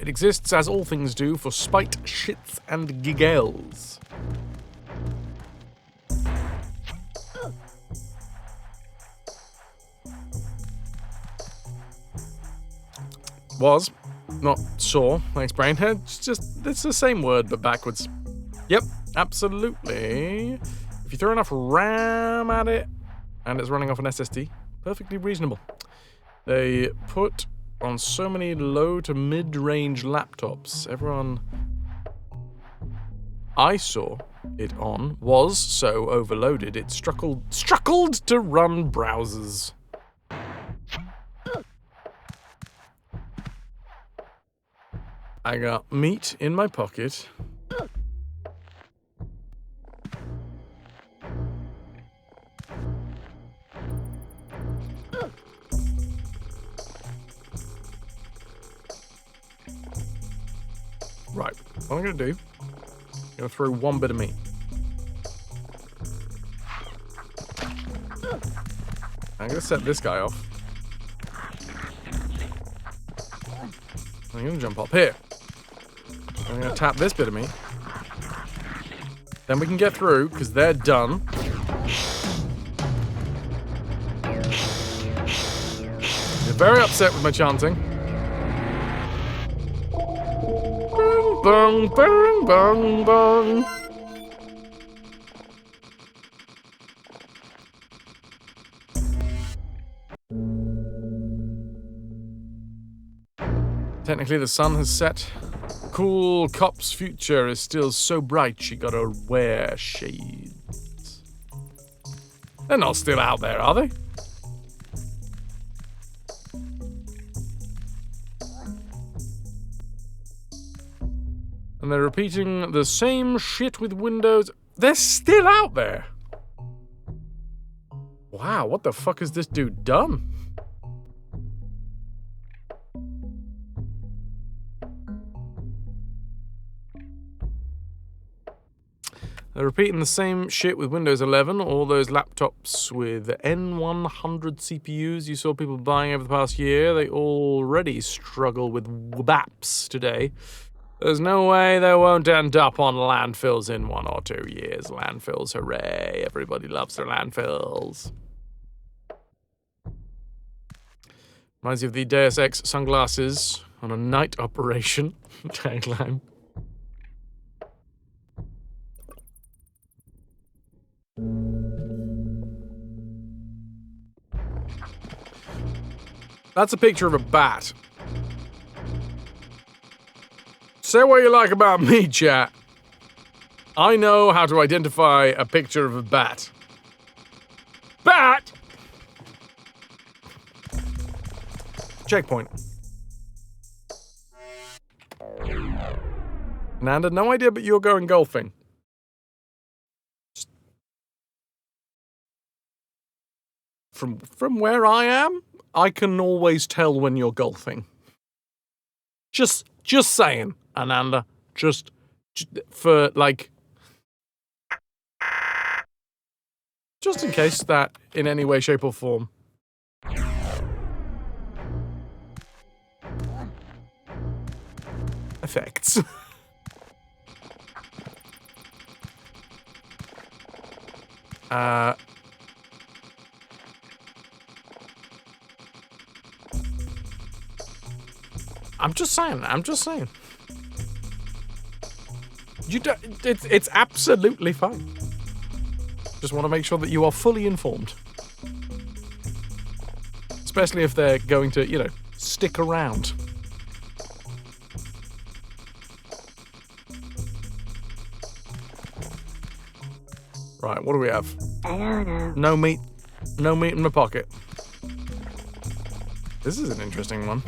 It exists, as all things do, for spite, shits, and giggles. Was. Not saw. Thanks, brain. It's the same word, but backwards. Yep, absolutely. If you throw enough RAM at it, and it's running off an SSD, perfectly reasonable. They put on so many low to mid-range laptops. Everyone... I saw it on was so overloaded it struggled to run browsers. I got meat in my pocket. Right, what I'm gonna do, I'm gonna throw one bit of meat. I'm gonna set this guy off. I'm gonna jump up here. I'm gonna tap this bit of meat. Then we can get through, because they're done. They're very upset with my chanting. Bong, bong, bong, bong. Technically, the sun has set. Cool cop's future is still so bright she gotta wear shades. They're not still out there, are they? And they're repeating the same shit with Windows. They're still out there. Wow, what the fuck has this dude done? They're repeating the same shit with Windows 11. All those laptops with N100 CPUs you saw people buying over the past year, they already struggle with WAPs today. There's no way they won't end up on landfills in 1 or 2 years. Landfills, hooray. Everybody loves their landfills. Reminds you of the Deus Ex sunglasses on a night operation tagline. That's a picture of a bat. Say what you like about me, chat. I know how to identify a picture of a bat. Bat! Checkpoint. Nanda, no idea, but you're going golfing. From where I am, I can always tell when you're golfing. Just saying, Ananda. Just for, like... Just in case that, in any way, shape, or form. Effects. I'm just saying. It's absolutely fine. Just want to make sure that you are fully informed. Especially if they're going to, you know, stick around. Right, what do we have? I don't know. No meat in my pocket. This is an interesting one.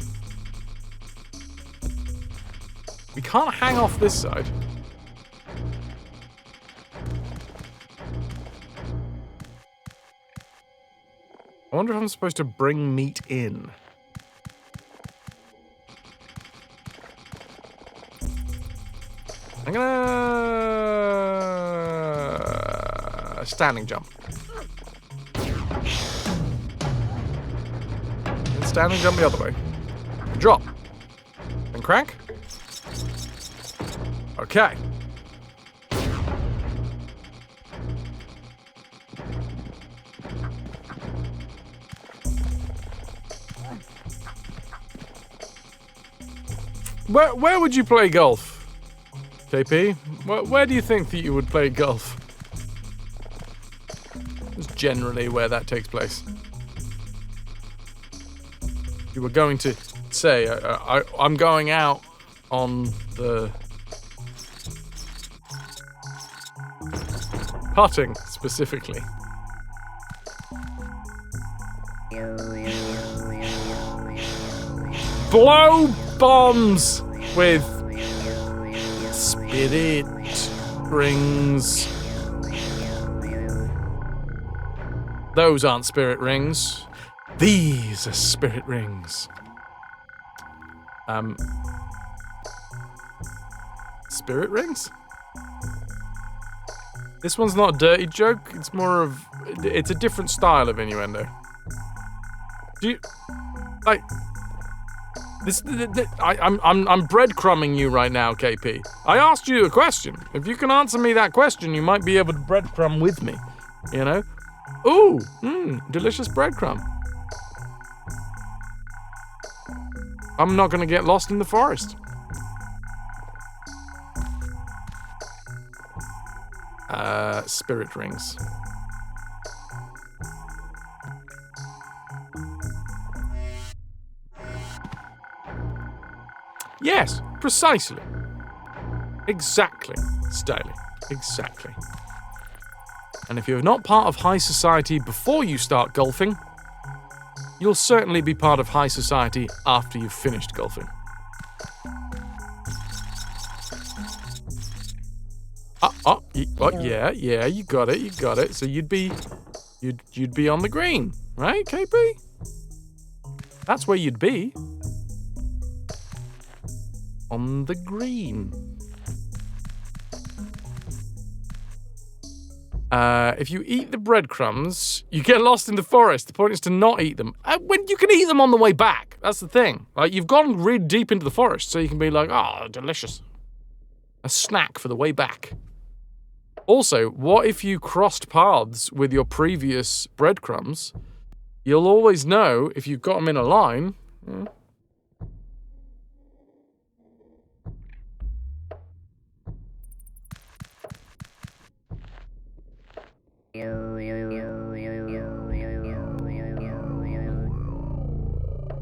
We can't hang off this side. I wonder if I'm supposed to bring meat in. I'm gonna... standing jump. And standing jump the other way. Drop. And crank. Okay. Where would you play golf, KP? Where do you think that you would play golf? That's generally where that takes place. You were going to say, I'm going out on the... cutting specifically. Blow bombs with spirit rings. Those aren't spirit rings. These are spirit rings. Spirit rings? This one's not a dirty joke. It's more of... It's a different style of innuendo. Do you... Like... I'm breadcrumbing you right now, KP. I asked you a question. If you can answer me that question, you might be able to breadcrumb with me. You know? Ooh, delicious breadcrumb. I'm not gonna get lost in the forest. Spirit rings. Yes, precisely. Exactly, Staley. Exactly. And if you're not part of high society before you start golfing, you'll certainly be part of high society after you've finished golfing. Yeah, you got it. So you'd be on the green, right, KP? That's where you'd be. On the green. If you eat the breadcrumbs, you get lost in the forest. The point is to not eat them. When you can eat them on the way back. That's the thing. Like, you've gone really deep into the forest, so you can be like, oh, delicious. A snack for the way back. Also, what if you crossed paths with your previous breadcrumbs? You'll always know if you've got them in a line.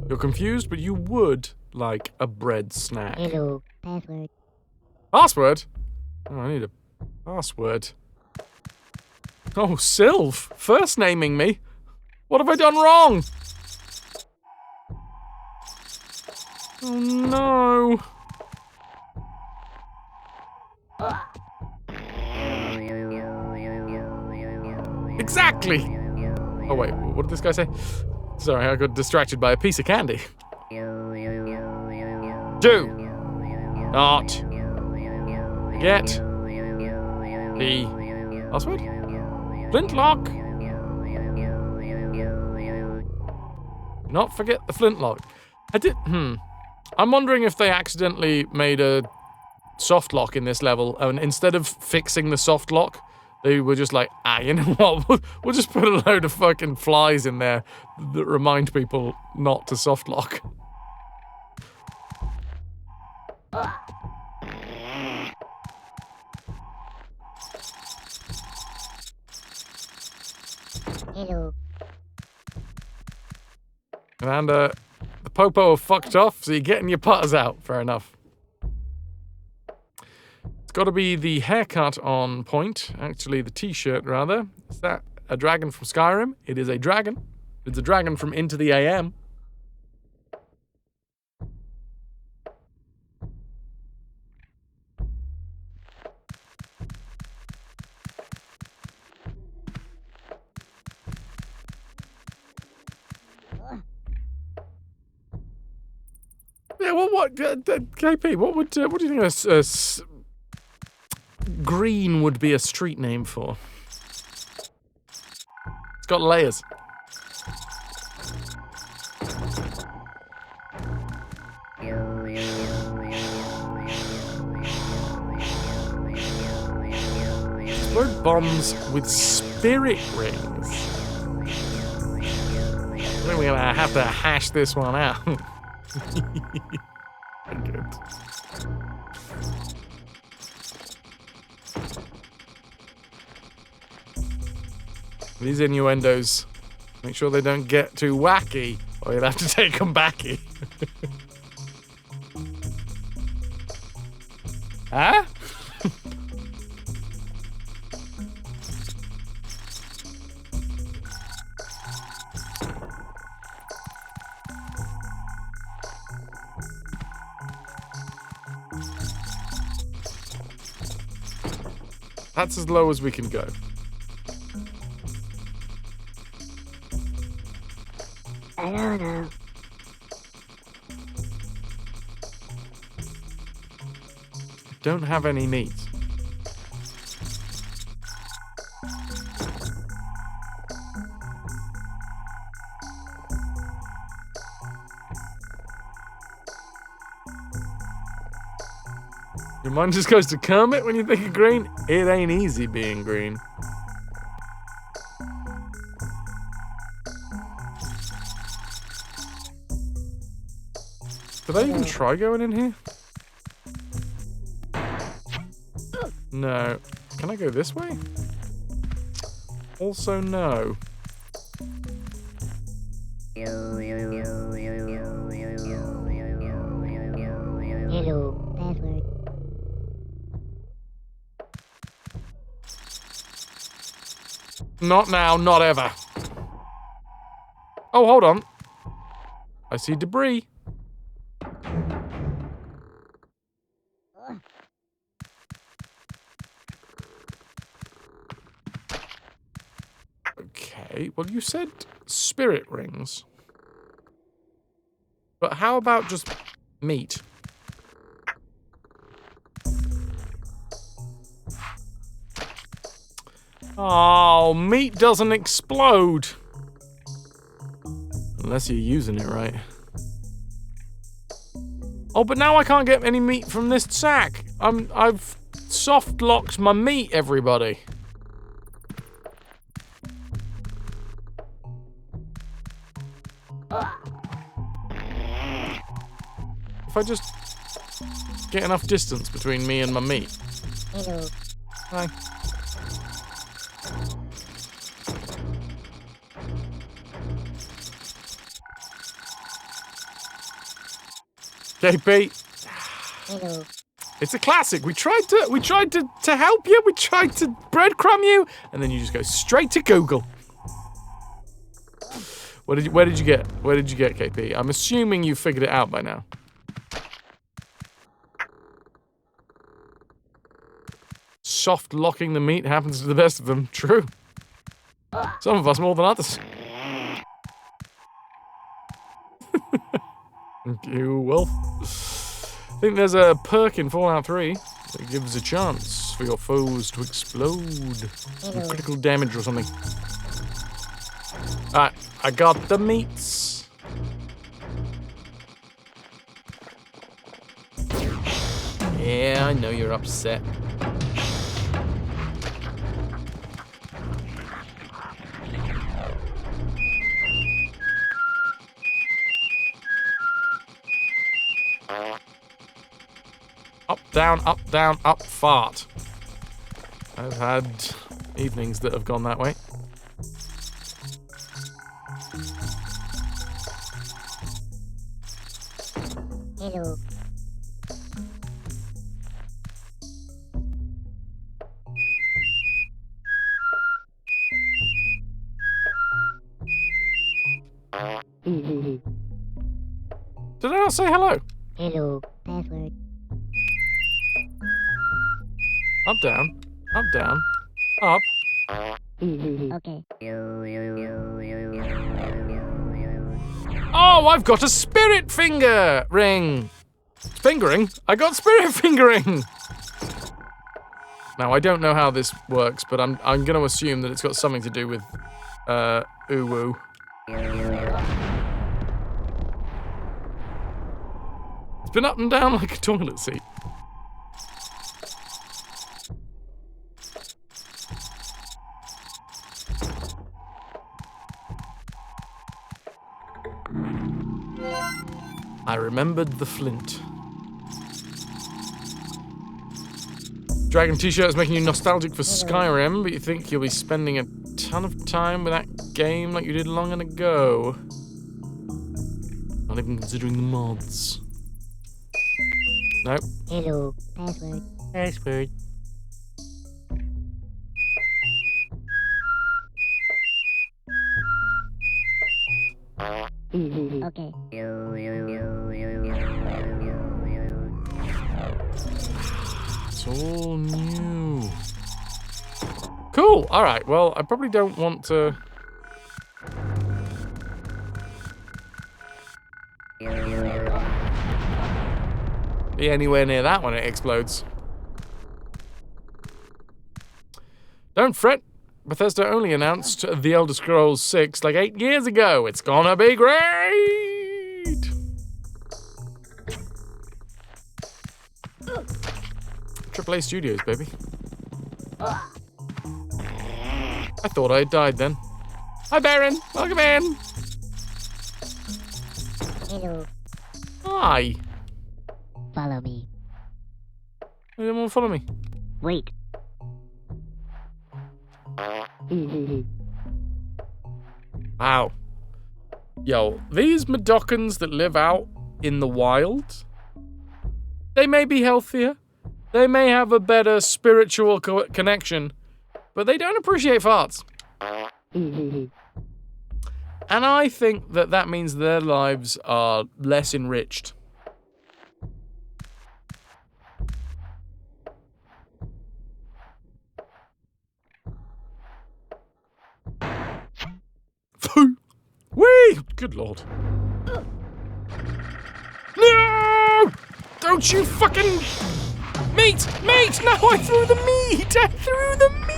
You're confused, but you would like a bread snack. Hello, password. Password? Oh, I need a password. Oh, Sylv, first naming me. What have I done wrong? Oh no. Exactly. Oh wait, what did this guy say? Sorry, I got distracted by a piece of candy. Do not forget the password. Flintlock. Do not forget the flintlock. I'm wondering if they accidentally made a soft lock in this level, and instead of fixing the soft lock, they were just like, you know what, we'll just put a load of fucking flies in there that remind people not to soft lock. Hello. And the popo have fucked off, so you're getting your putters out. Fair enough. It's got to be the haircut on point. Actually, the t-shirt, rather. Is that a dragon from Skyrim? It is a dragon. It's a dragon from Into the AM. Yeah, well, what, KP, what do you think green would be a street name for? It's got layers. Explode bombs with spirit rings. I think we're gonna have to hash this one out. Good. These innuendos, make sure they don't get too wacky, or you'll have to take them backy. Huh? That's as low as we can go. I don't know. Don't have any meat. Your mind just goes to Kermit when you think of green? It ain't easy being green. Did I even try going in here? No. Can I go this way? Also, no. Hello, password. Not now, not ever. Oh, hold on. I see debris. Okay, well, you said spirit rings. But how about just meat? Oh, meat doesn't explode. Unless you're using it right. Oh, but now I can't get any meat from this sack. I've soft locked my meat, everybody. If I just get enough distance between me and my meat. Hello. Hi. KP. Hello. It's a classic. We tried to help you. We tried to breadcrumb you, and then you just go straight to Google. Where did you get, KP? I'm assuming you figured it out by now. Soft locking the meat happens to the best of them. True. Some of us more than others. Thank you, Wolf. I think there's a perk in Fallout 3 that gives a chance for your foes to explode. Some critical damage or something. Alright, I got the meats. Yeah, I know you're upset. Up, fart. I've had evenings that have gone that way. Hello. Did I not say hello? Hello, password. Up, down. Up, down. Up. Okay. Oh, I've got a spirit finger ring. Fingering? I got spirit fingering. Now, I don't know how this works, but I'm going to assume that it's got something to do with Uwu. It's been up and down like a toilet seat. I remembered the flint. Dragon t-shirt is making you nostalgic for Skyrim, but you think you'll be spending a ton of time with that game like you did long ago. Not even considering the mods. Nope. Hello, password. Password. Okay. It's all new. Cool. All right. Well, I probably don't want to... be anywhere near that when it explodes. Don't fret. Bethesda only announced The Elder Scrolls 6 like 8 years ago. It's gonna be great! AAA Studios, baby. I thought I had died then. Hi, Baron. Welcome in. Hello. Hi. Follow me. You don't want to follow me? Wait. Wow. Yo, these Medokans that live out in the wild, they may be healthier, they may have a better spiritual connection, but they don't appreciate farts. And I think that that means their lives are less enriched. Whee! Good lord. No! Don't you fucking... Meat! Meat! No, I threw the meat! I threw the meat!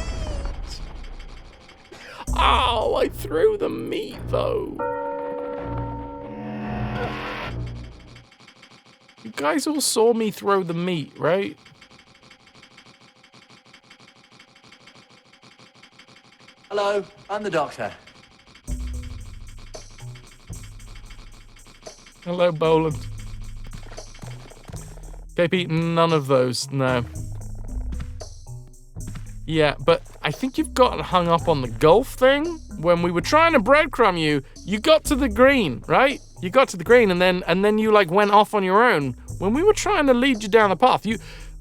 Oh, I threw the meat, though. You guys all saw me throw the meat, right? Hello, I'm the doctor. Hello, Boland. KP, none of those, no. Yeah, but I think you've gotten hung up on the golf thing. When we were trying to breadcrumb you, you got to the green, right? You got to the green and then you like went off on your own. When we were trying to lead you down the path,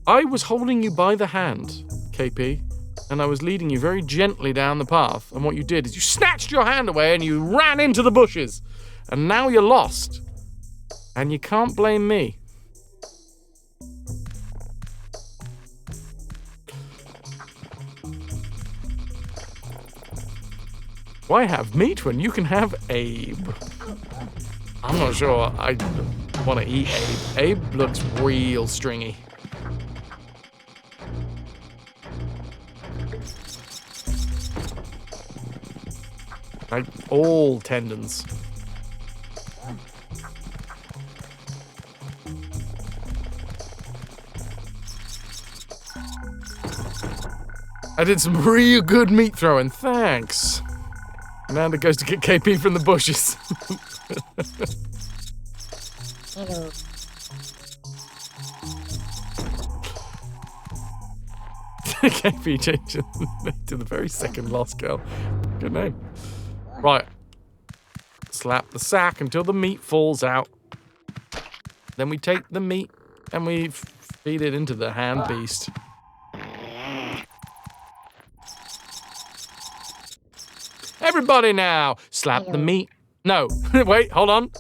I was holding you by the hand, KP, and I was leading you very gently down the path. And what you did is you snatched your hand away and you ran into the bushes. And now you're lost. And you can't blame me. Why have meat when you can have Abe? I'm not sure I want to eat Abe. Abe looks real stringy. Like all tendons. I did some real good meat throwing, thanks. Amanda goes to get KP from the bushes. Hello. KP changed to the very second Lost Girl. Good name. Right. Slap the sack until the meat falls out. Then we take the meat and we feed it into the hand beast. Everybody now! Slap the meat. No. Wait, hold on.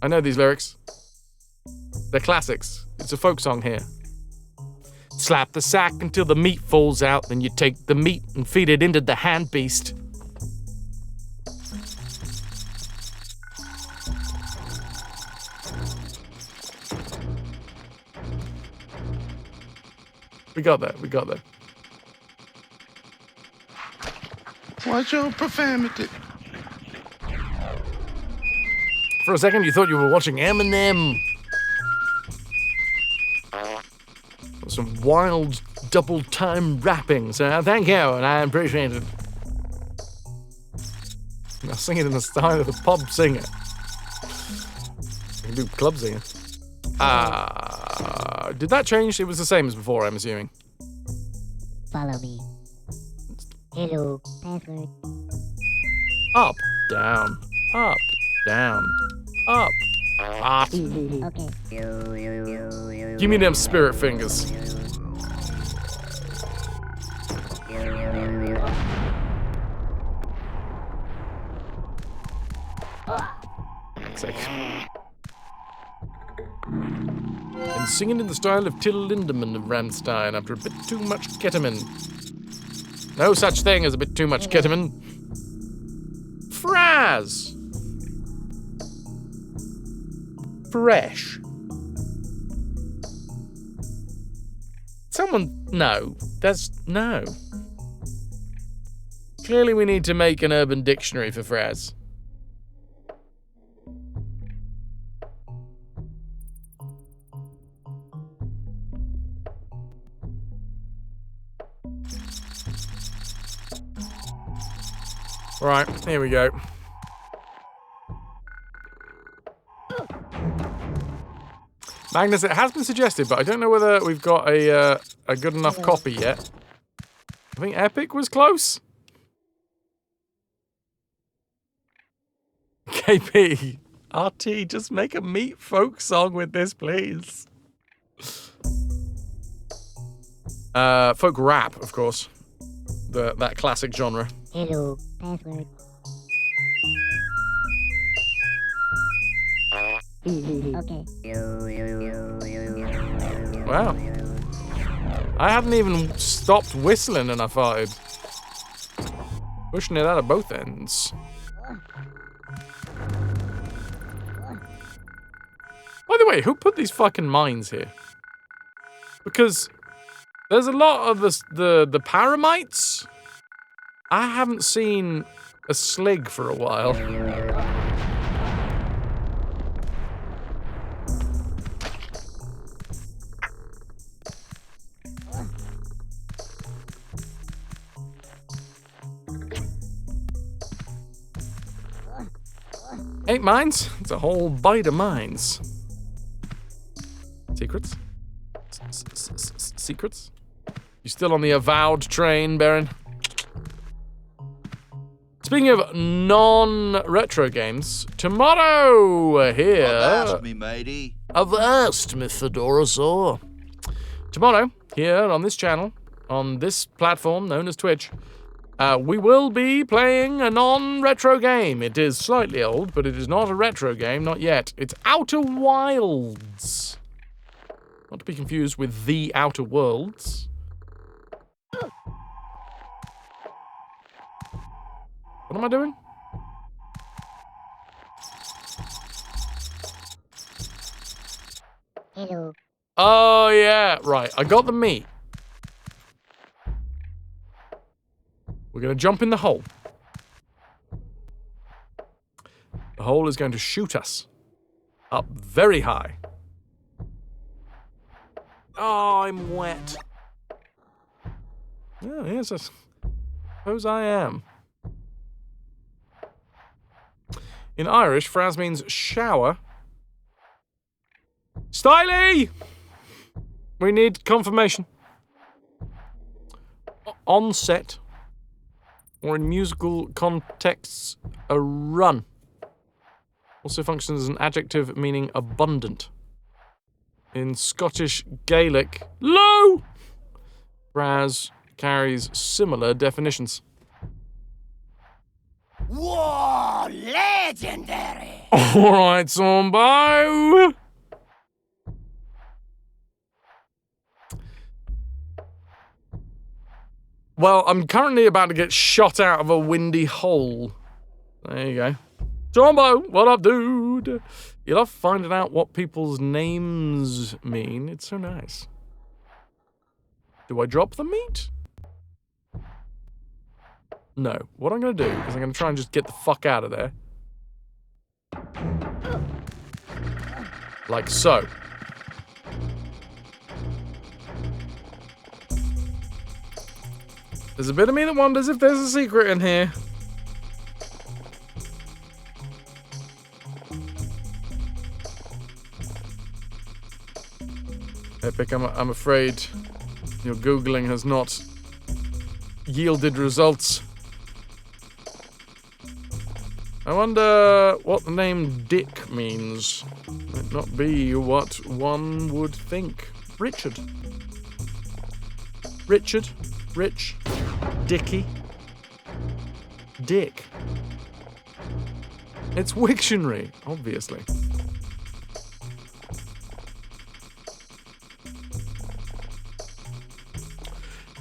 I know these lyrics. They're classics. It's a folk song here. Slap the sack until the meat falls out, then you take the meat and feed it into the hand beast. We got that, we got that. What's your profanity? For a second, you thought you were watching Eminem. Some wild double-time rapping, so thank you, and I appreciate it. I'll sing it in the style of the pub singer. You can do club singer. Did that change? It was the same as before, I'm assuming. Follow me. Hello. Password. Up, down, up, down, up. Okay. Give me them spirit fingers. And singing in the style of Till Lindemann of Rammstein after a bit too much ketamine. No such thing as a bit too much ketamine. Fraz. Fresh. Someone... No. No. Clearly we need to make an urban dictionary for Fraz. Right, here we go. Magnus, it has been suggested, but I don't know whether we've got a good enough copy yet. I think Epic was close. KP, RT, just make a meat folk song with this, please. Folk rap, of course. That classic genre. Hello, password. Okay. Wow. I hadn't even stopped whistling and I farted. Pushing it out of both ends. By the way, who put these fucking mines here? Because there's a lot of the paramites. I haven't seen a slig for a while. Eight mines? It's a whole bite of mines. Secrets? Secrets? You still on the avowed train, Baron? Speaking of non-retro games, tomorrow here... Avast me, matey. Avast, me Fedorasaur. Tomorrow, here on this channel, on this platform known as Twitch, we will be playing a non-retro game. It is slightly old, but it is not a retro game, not yet. It's Outer Wilds. Not to be confused with The Outer Worlds. What am I doing? Hello. Oh, yeah. Right. I got the meat. We're going to jump in the hole. The hole is going to shoot us up very high. Oh, I'm wet. Oh, yes, I suppose I am. In Irish, Fraz means shower. Styly! We need confirmation. On set, or in musical contexts, a run. Also functions as an adjective meaning abundant. In Scottish Gaelic, low! Fraz carries similar definitions. Whoa, legendary! Alright, Sombo! Well, I'm currently about to get shot out of a windy hole. There you go. Jumbo, what up, dude? You love finding out what people's names mean. It's so nice. Do I drop the meat? No. What I'm going to do is I'm going to try and just get the fuck out of there. Like so. There's a bit of me that wonders if there's a secret in here. Epic, I'm afraid your Googling has not yielded results. I wonder what the name Dick means. Might not be what one would think. Richard. Richard. Rich. Dicky. Dick. It's Wiktionary, obviously.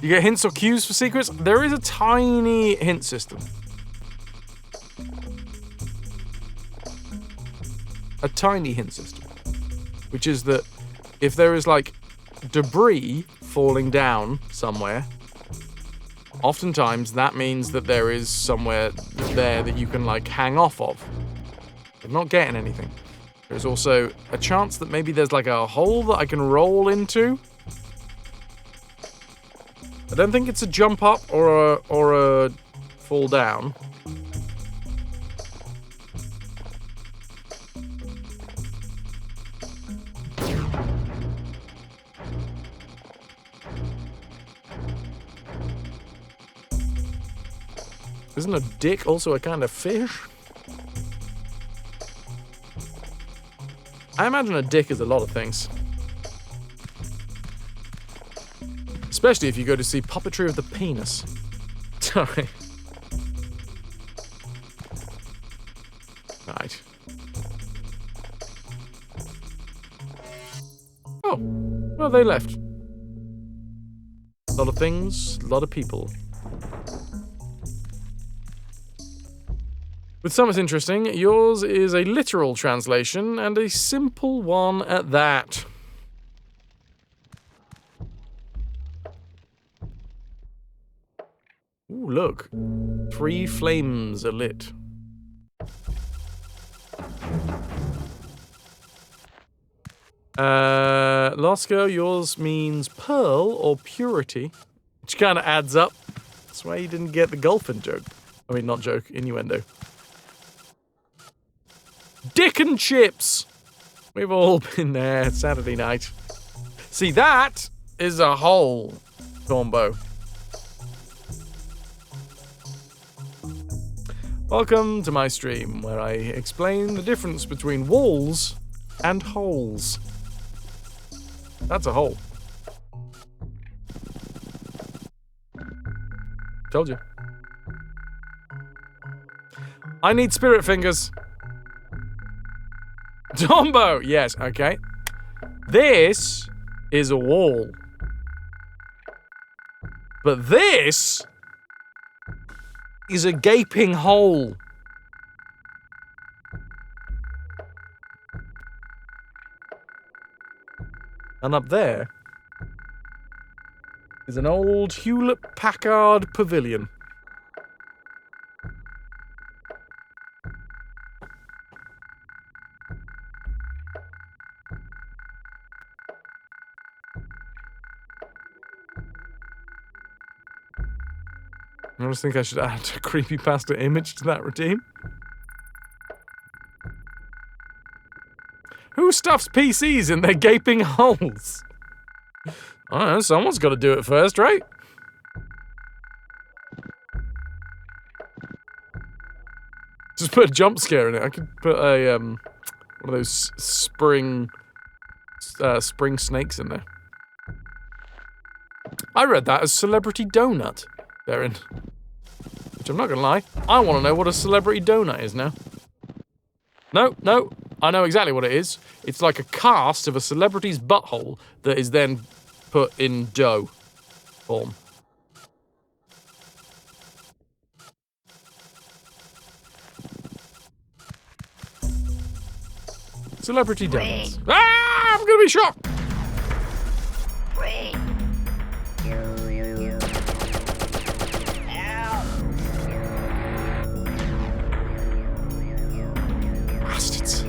You get hints or cues for secrets. There is a tiny hint system. A tiny hint system. Which is that if there is, like, debris falling down somewhere, oftentimes that means that there is somewhere there that you can, like, hang off of. I'm not getting anything. There's also a chance that maybe there's, like, a hole that I can roll into. I don't think it's a jump up or a fall down. Isn't a dick also a kind of fish? I imagine a dick is a lot of things. Especially if you go to see puppetry of the penis. Sorry. Right. Oh, well, they left. A lot of things, a lot of people. With some it's interesting, yours is a literal translation, and a simple one at that. Ooh, look. 3 flames are lit. Lasco, yours means pearl or purity, which kind of adds up. That's why you didn't get the golfing joke. I mean, not joke, innuendo. Dick and chips! We've all been there Saturday night. See, that is a hole, Tombo. Welcome to my stream, where I explain the difference between walls and holes. That's a hole. Told you. I need spirit fingers. Tombo! Yes, okay. This is a wall. But this is a gaping hole. And up there is an old Hewlett-Packard pavilion. I just think I should add a creepypasta image to that routine. Who stuffs PCs in their gaping holes? I don't know, someone's got to do it first, right? Just put a jump scare in it. I could put a, one of those spring snakes in there. I read that as Celebrity Donut. Therein. Which I'm not gonna lie, I want to know what a celebrity donut is now. No, I know exactly what it is. It's like a cast of a celebrity's butthole that is then put in dough form. Celebrity donuts. Ah! I'm gonna be shot! Bastards.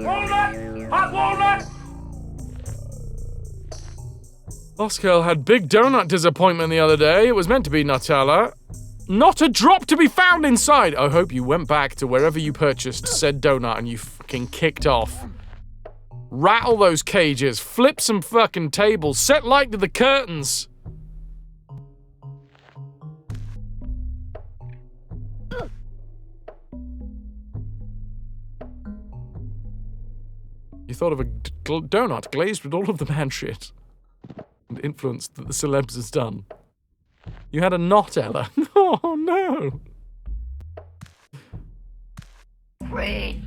Walnut! Hot walnut! Lost Girl had big donut disappointment the other day. It was meant to be Nutella. Not a drop to be found inside. I hope you went back to wherever you purchased said donut and you fucking kicked off. Rattle those cages, flip some fucking tables, set light to the curtains. You thought of a donut glazed with all of the man shit and influence that the celebs has done. You had a knot, Ella. Oh, no. Wait.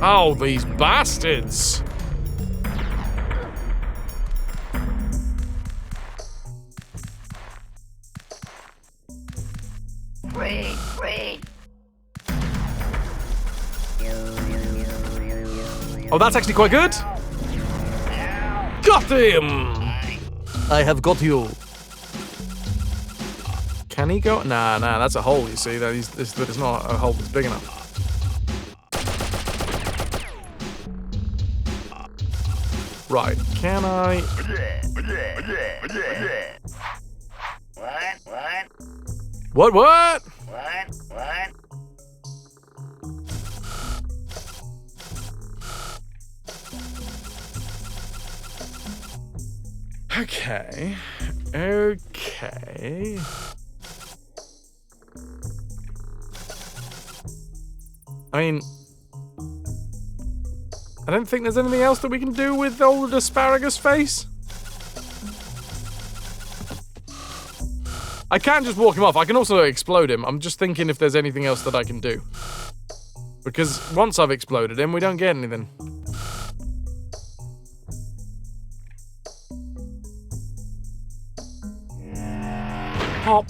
Oh, these bastards! Oh, that's actually quite good. Got him! I have got you. Can he go? Nah, that's a hole, you see. That is not a hole that's big enough. Right, can I... What? Okay. I mean, I don't think there's anything else that we can do with old asparagus face. I can't just walk him off. I can also explode him. I'm just thinking if there's anything else that I can do. Because once I've exploded him, we don't get anything. Pop.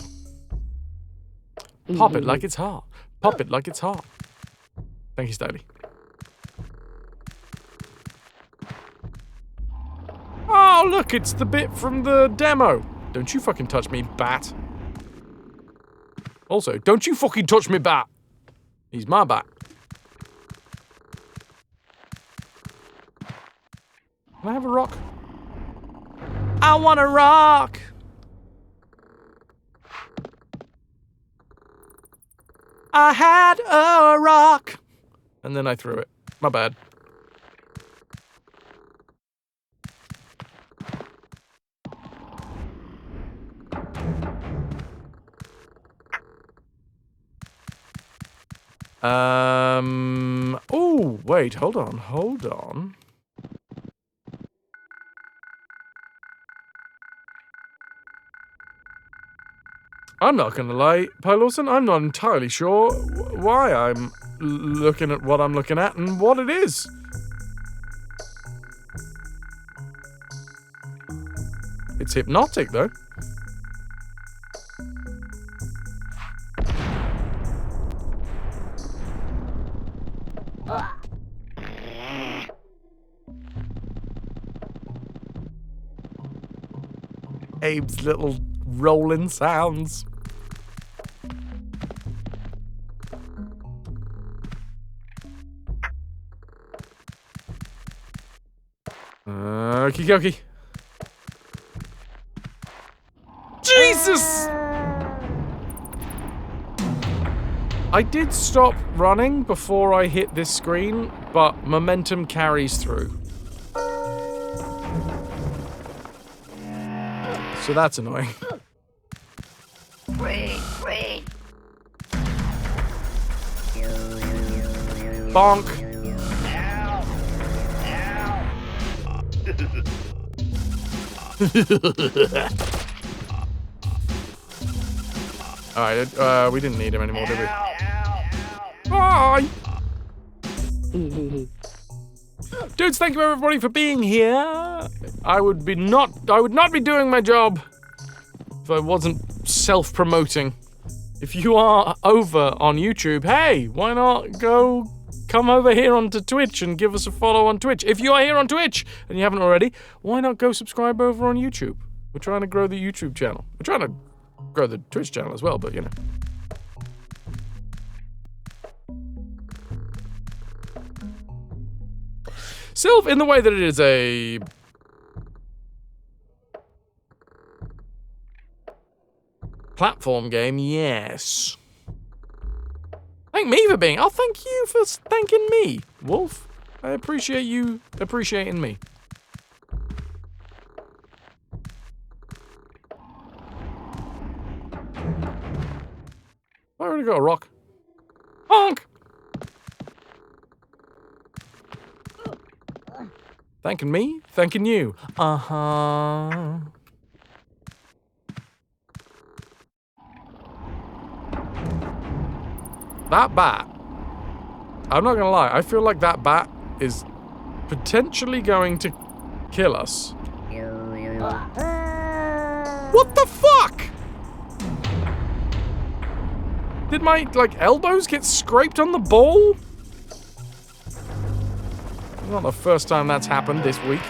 Pop it like it's hot. Pop it like it's hot. Thank you, Staley. Oh, look, it's the bit from the demo. Don't you fucking touch me, bat. Also, don't you fucking touch me, bat. He's my bat. Can I have a rock? I want a rock. I had a rock. And then I threw it. My bad. Oh, wait, hold on. I'm not gonna lie, Pi Lawson, I'm not entirely sure why I'm looking at what I'm looking at and what it is. It's hypnotic, though. Abe's little rolling sounds. Okie dokie. Jesus! I did stop running before I hit this screen, but momentum carries through. So that's annoying. Bonk. Alright, we didn't need him anymore, did we? Bye! Dudes, thank you everybody for being here. I would not be doing my job if I wasn't self-promoting. If you are over on YouTube, hey, why not come over here onto Twitch and give us a follow on Twitch. If you are here on Twitch and you haven't already, why not go subscribe over on YouTube? We're trying to grow the YouTube channel. We're trying to grow the Twitch channel as well, but you know. Sylph, in the way that it is a platform game, yes. Thank me for being. Oh, thank you for thanking me, Wolf. I appreciate you appreciating me. I already got a rock. Honk! Thanking me? Thanking you. Uh-huh. That bat I'm not gonna lie, I feel like that bat is potentially going to kill us. What the fuck? Did my, like, elbows get scraped on the ball? Not the first time that's happened this week.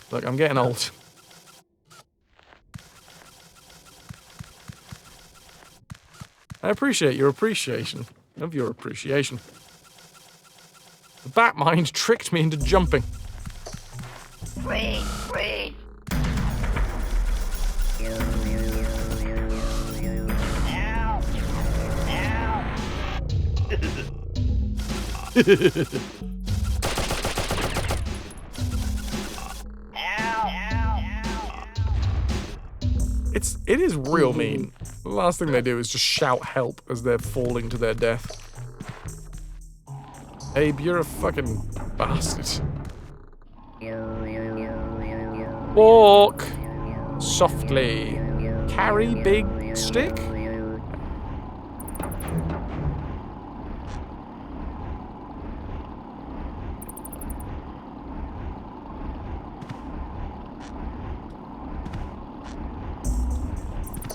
Look, I'm getting old. I appreciate your appreciation of your appreciation. The bat mind tricked me into jumping. Wait. It is real mean. The last thing they do is just shout help as they're falling to their death. Abe, you're a fucking bastard. Walk softly. Carry big stick.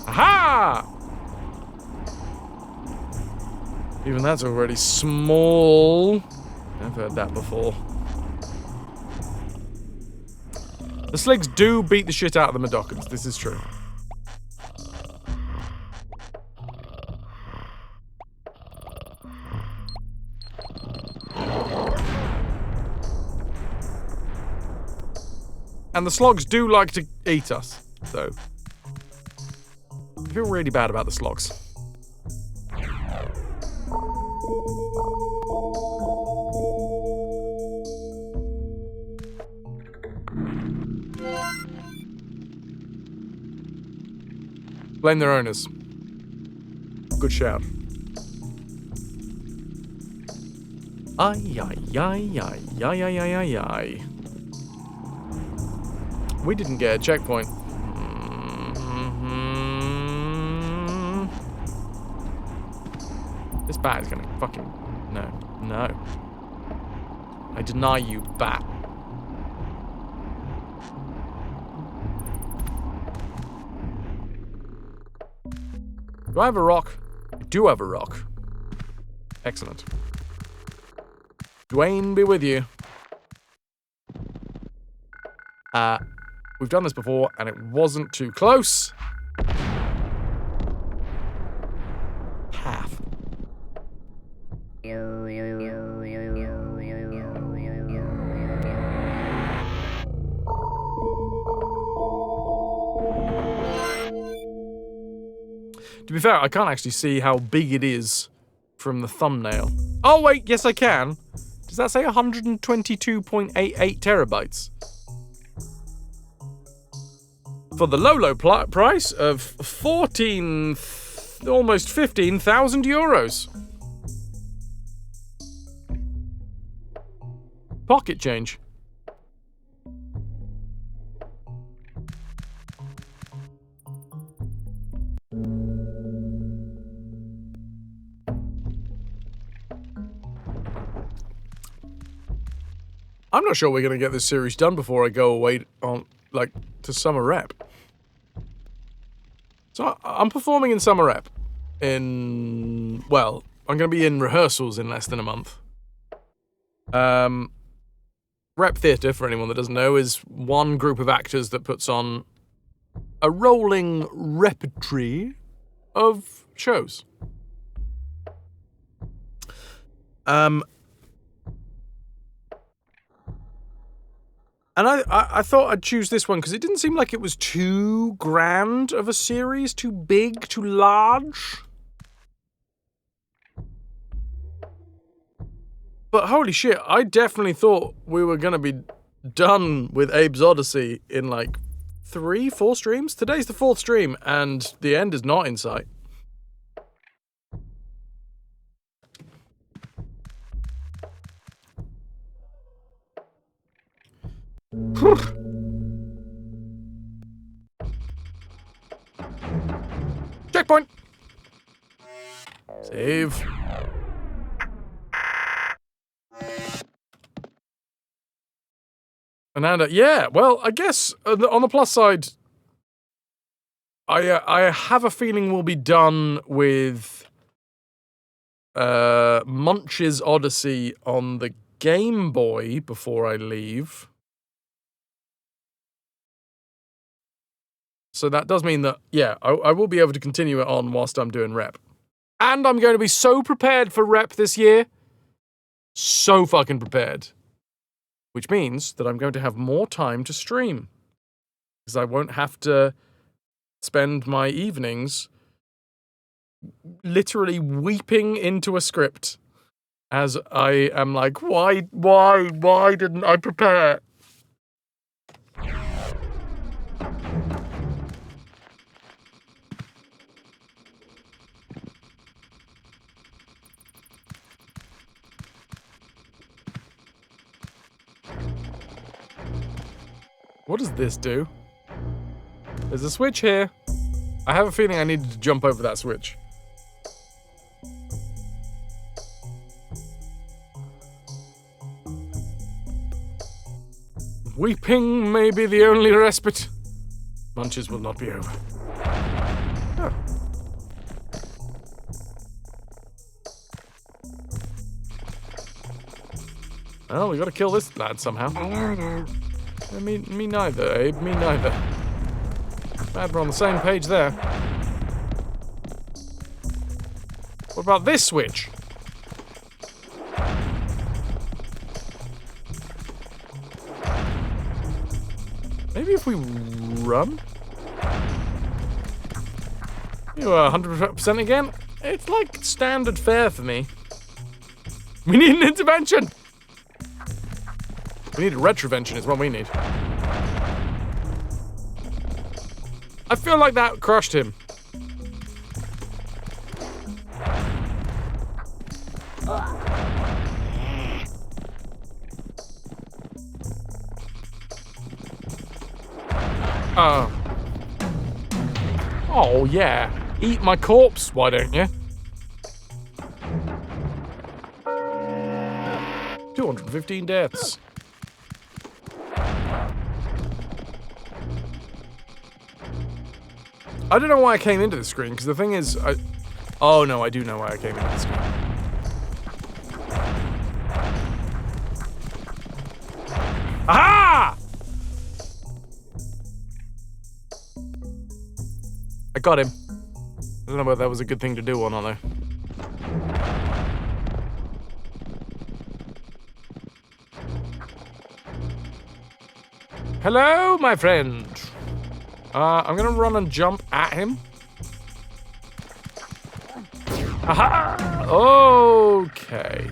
Aha! Even that's already small. I've heard that before. The Sligs do beat the shit out of the Medokans, this is true. And the Slogs do like to eat us, so. I feel really bad about the Slogs. Blame their owners. Good shout. Ay, ay, ay, ay, ay, ay, ay, ay, ay. We didn't get a checkpoint. This bat is gonna fucking... No. I deny you, bat. Do I have a rock? I do have a rock. Excellent. Dwayne be with you. We've done this before, and it wasn't too close. Half. To be fair, I can't actually see how big it is from the thumbnail. Oh wait, yes I can. Does that say 122.88 terabytes? For the low price of almost 15,000 euros. Pocket change. I'm not sure we're going to get this series done before I go away on, like, to summer rep. So I'm performing in summer rep well, I'm going to be in rehearsals in less than a month. Rep theatre, for anyone that doesn't know, is one group of actors that puts on a rolling repertory of shows. And I thought I'd choose this one because it didn't seem like it was too grand of a series, too big, too large. But holy shit, I definitely thought we were going to be done with Abe's Oddysee in like 3-4 streams. Today's the 4th stream and the end is not in sight. Checkpoint! Save. And yeah, well, I guess on the plus side, I have a feeling we'll be done with Munch's Oddysee on the Game Boy before I leave. So that does mean that, yeah, I will be able to continue it on whilst I'm doing rep. And I'm going to be so prepared for rep this year. So fucking prepared. Which means that I'm going to have more time to stream. Because I won't have to spend my evenings literally weeping into a script. As I am like, why didn't I prepare? What does this do? There's a switch here. I have a feeling I needed to jump over that switch. Weeping may be the only respite. Munches will not be over. Oh. Well, we gotta kill this lad somehow. I don't know. Me neither, Abe. Me neither. Glad we're on the same page there. What about this switch? Maybe if we run? You are 100% again? It's like standard fare for me. We need an intervention! We need a retrovention is what we need. I feel like that crushed him. Oh yeah. Eat my corpse, why don't you? 215 deaths. I don't know why I came into the screen, because the thing is, oh no, I do know why I came into the screen. Aha! I got him. I don't know whether that was a good thing to do or not, though. Hello, my friend. I'm gonna run and jump at him. Aha! Okay.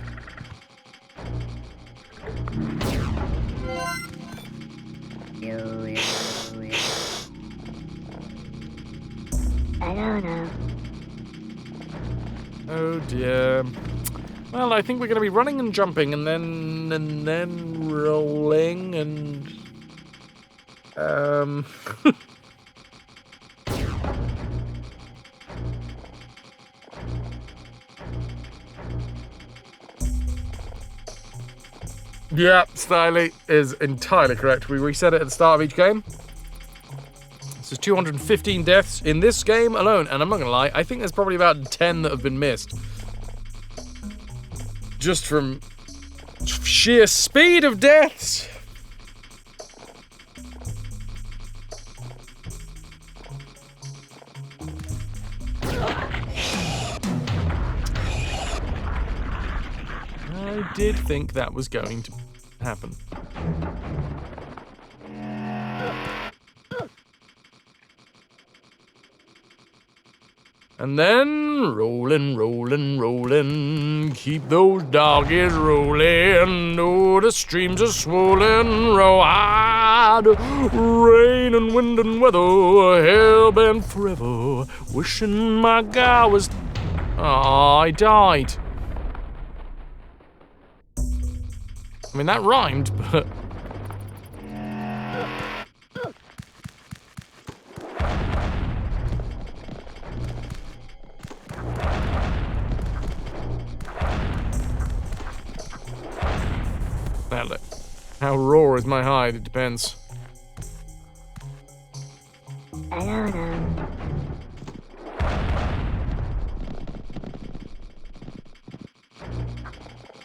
I don't know. Oh dear. Well, I think we're gonna be running and jumping and then rolling and yeah, Styley is entirely correct. We reset it at the start of each game. This is 215 deaths in this game alone, and I'm not gonna lie, I think there's probably about 10 that have been missed. Just from sheer speed of deaths. I did think that was going to happen. And then rolling, rolling, rolling, keep those doggies rolling. Oh, the streams are swollen, ride, rain and wind and weather, hell bent forever. Wishing my guy was. Oh, I died. I mean, that rhymed, but. Now look. How raw is my hide? It depends. I don't know.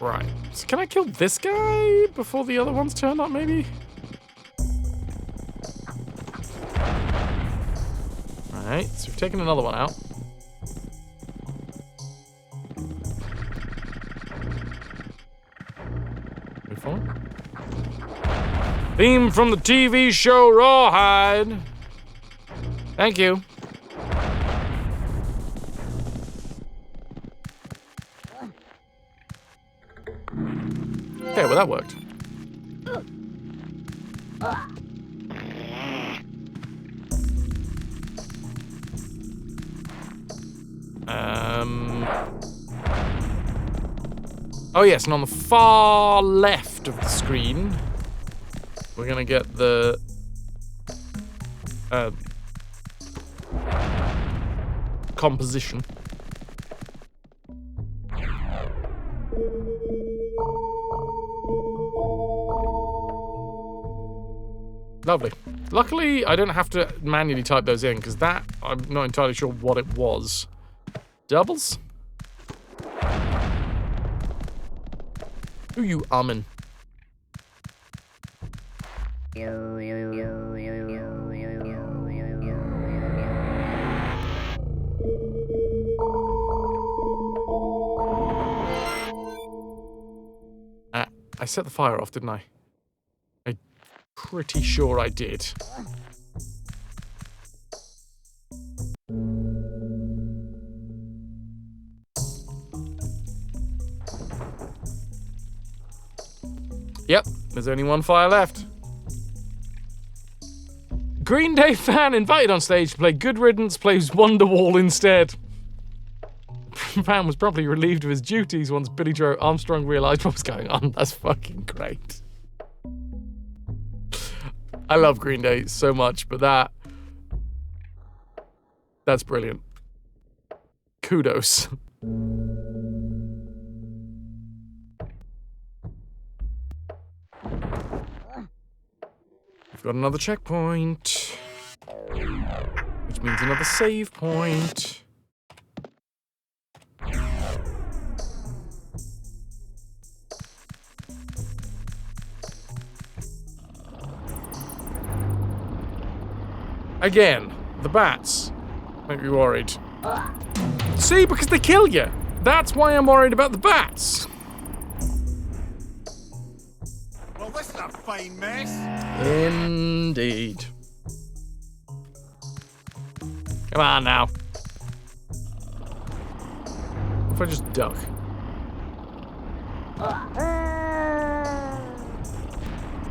Right. So can I kill this guy before the other ones turn up, maybe? Alright, so we've taken another one out. We following? Theme from the TV show Rawhide. Thank you. Okay, well that worked. Oh yes, and on the far left of the screen, we're gonna get the composition. Lovely. Luckily, I don't have to manually type those in, because that, I'm not entirely sure what it was. Doubles? Who you ummin'? I set the fire off, didn't I? I'm pretty sure I did. Yep, there's only one fire left. Green Day fan invited on stage to play Good Riddance plays Wonderwall instead. The fan was probably relieved of his duties once Billy Joe Armstrong realised what was going on. That's fucking great. I love Green Day so much, but that's brilliant. Kudos. We've got another checkpoint, which means another save point. Again, the bats make me worried. See, because they kill you. That's why I'm worried about the bats. Well, this is a fine mess. Indeed. Come on now. What if I just duck?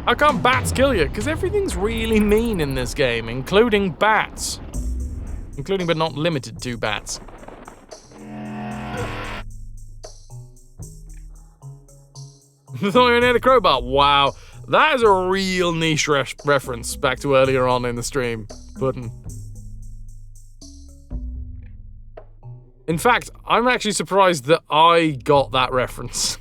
How can't bats kill you? Because everything's really mean in this game, including bats. Including but not limited to bats. Thought you had a crowbar. Wow. That is a real niche reference back to earlier on in the stream. Puddin'. In fact, I'm actually surprised that I got that reference.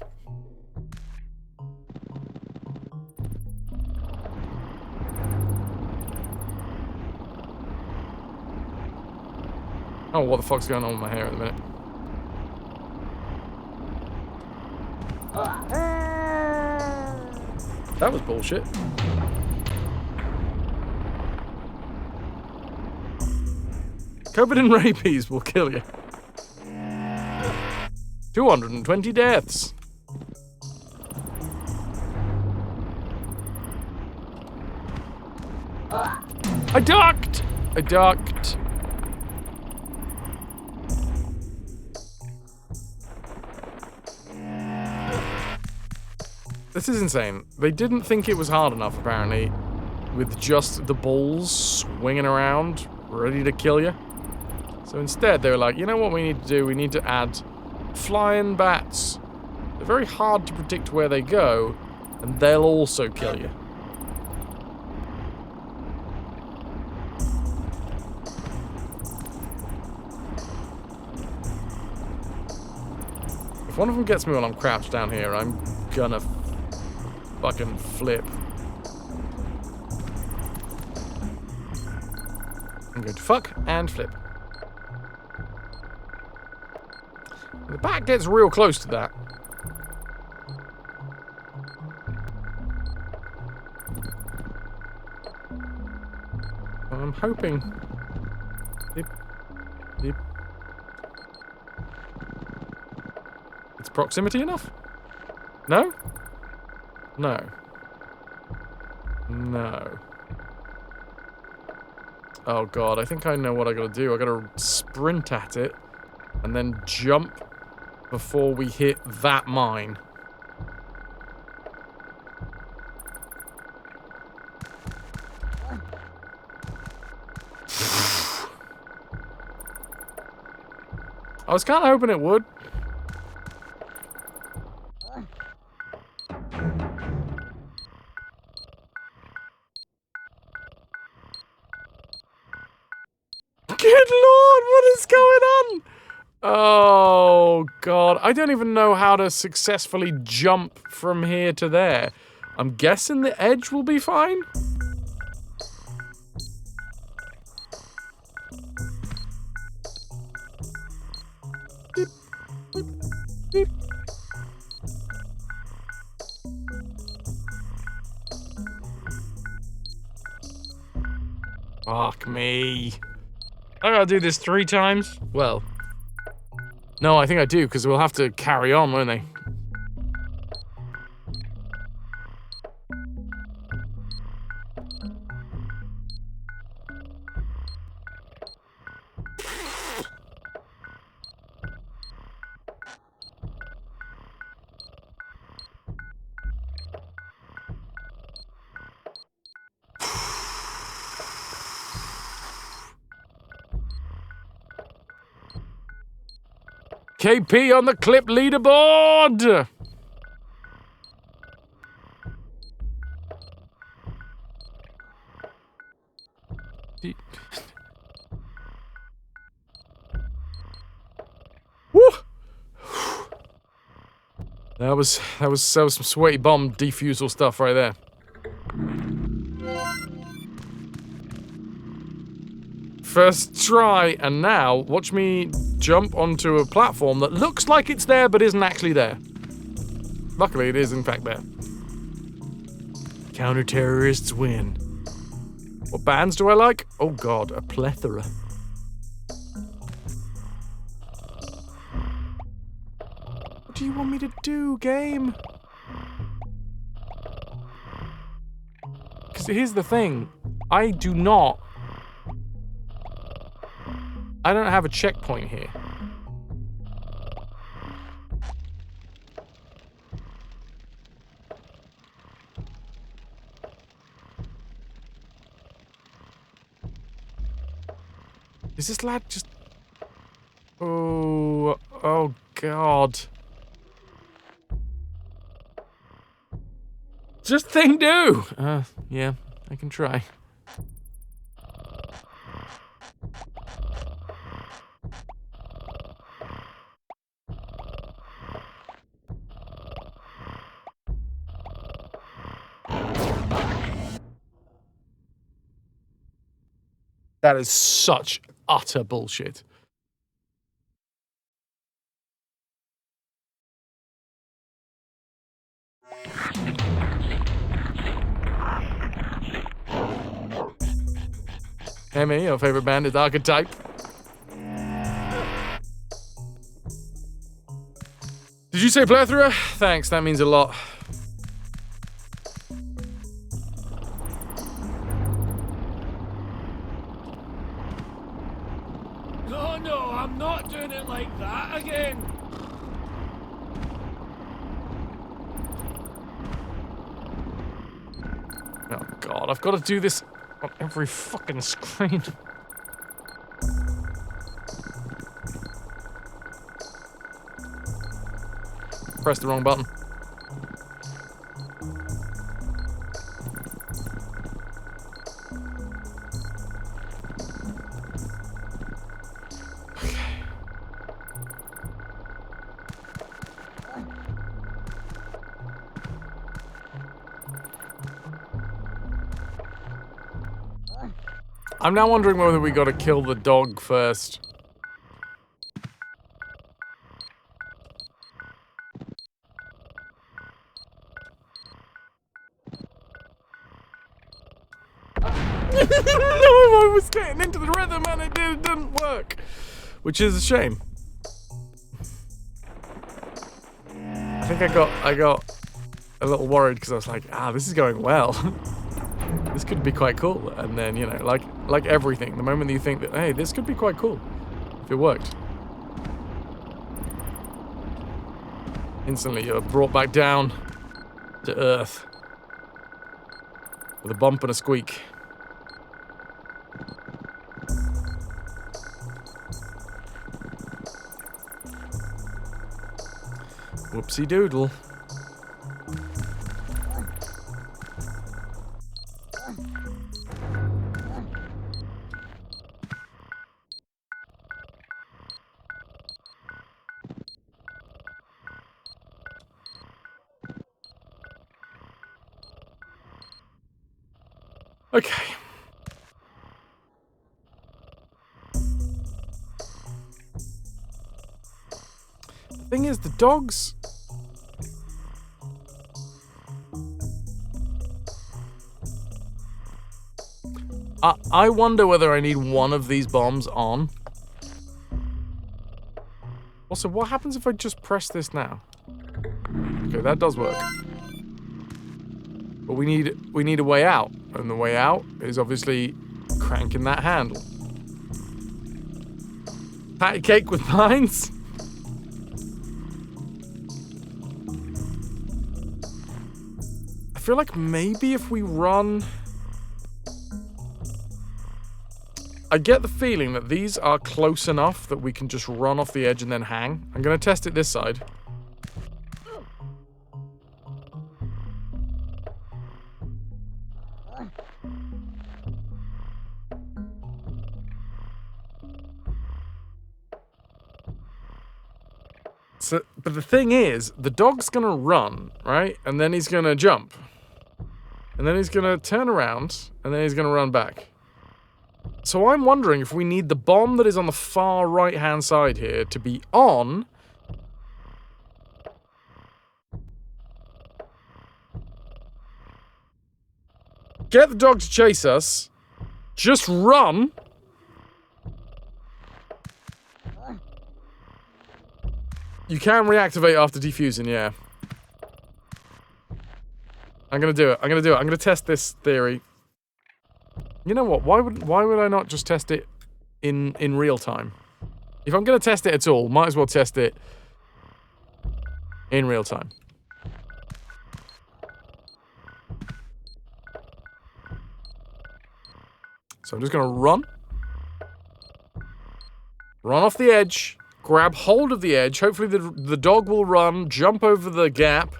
Oh, what the fuck's going on with my hair at the minute? That was bullshit. COVID and rabies will kill you. 220 deaths. I ducked! I ducked. This is insane. They didn't think it was hard enough, apparently, with just the balls swinging around, ready to kill you. So instead, they were like, you know what we need to do? We need to add flying bats. They're very hard to predict where they go, and they'll also kill you. If one of them gets me while I'm crouched down here, I'm gonna fucking flip. I'm going to fuck and flip. The back gets real close to that. I'm hoping. Dip. Dip. It's proximity enough? No? No. No. Oh god, I think I know what I gotta do. I gotta sprint at it and then jump before we hit that mine. I was kind of hoping it would. Good lord, what is going on? Oh god, I don't even know how to successfully jump from here to there. I'm guessing the edge will be fine. Beep, beep, beep. Fuck me. I gotta do this 3 times? Well, no, I think I do, because we'll have to carry on, won't they? KP on the clip leaderboard! Woo! That was some sweaty bomb defusal stuff right there. First try, and now watch me jump onto a platform that looks like it's there but isn't actually there. Luckily, it is in fact there. Counter-terrorists win. What bands do I like? Oh god, a plethora. What do you want me to do, game? Because here's the thing. I don't have a checkpoint here. Is this lad just... Oh god. Just thing do! Yeah, I can try. That is such utter bullshit. Emmy, your favorite band is Archetype. Did you say plethora? Thanks, that means a lot. No, I'm not doing it like that again. Oh god, I've got to do this on every fucking screen. Press the wrong button. I'm now wondering whether we gotta kill the dog first. No, I was getting into the rhythm and it didn't work. Which is a shame. I think I got a little worried because I was like, this is going well. This could be quite cool. And then, you know, like everything, the moment that you think that, hey, this could be quite cool, if it worked, instantly you're brought back down to earth with a bump and a squeak. Whoopsie doodle. Okay. The thing is, the dogs... I wonder whether I need one of these bombs on. Also, what happens if I just press this now? Okay, that does work. But we need a way out, and the way out is obviously cranking that handle. Patty cake with mines? I feel like maybe if we run... I get the feeling that these are close enough that we can just run off the edge and then hang. I'm gonna test it this side. So, but the thing is, the dog's gonna run, right? And then he's gonna jump. And then he's gonna turn around, and then he's gonna run back. So I'm wondering if we need the bomb that is on the far right-hand side here to be on. Get the dog to chase us. Just run. You can reactivate after defusing, yeah. I'm gonna do it. I'm gonna test this theory. You know what? Why would I not just test it in real time? If I'm gonna test it at all, might as well test it in real time. So I'm just gonna run off the edge, grab hold of the edge. Hopefully the dog will run, jump over the gap,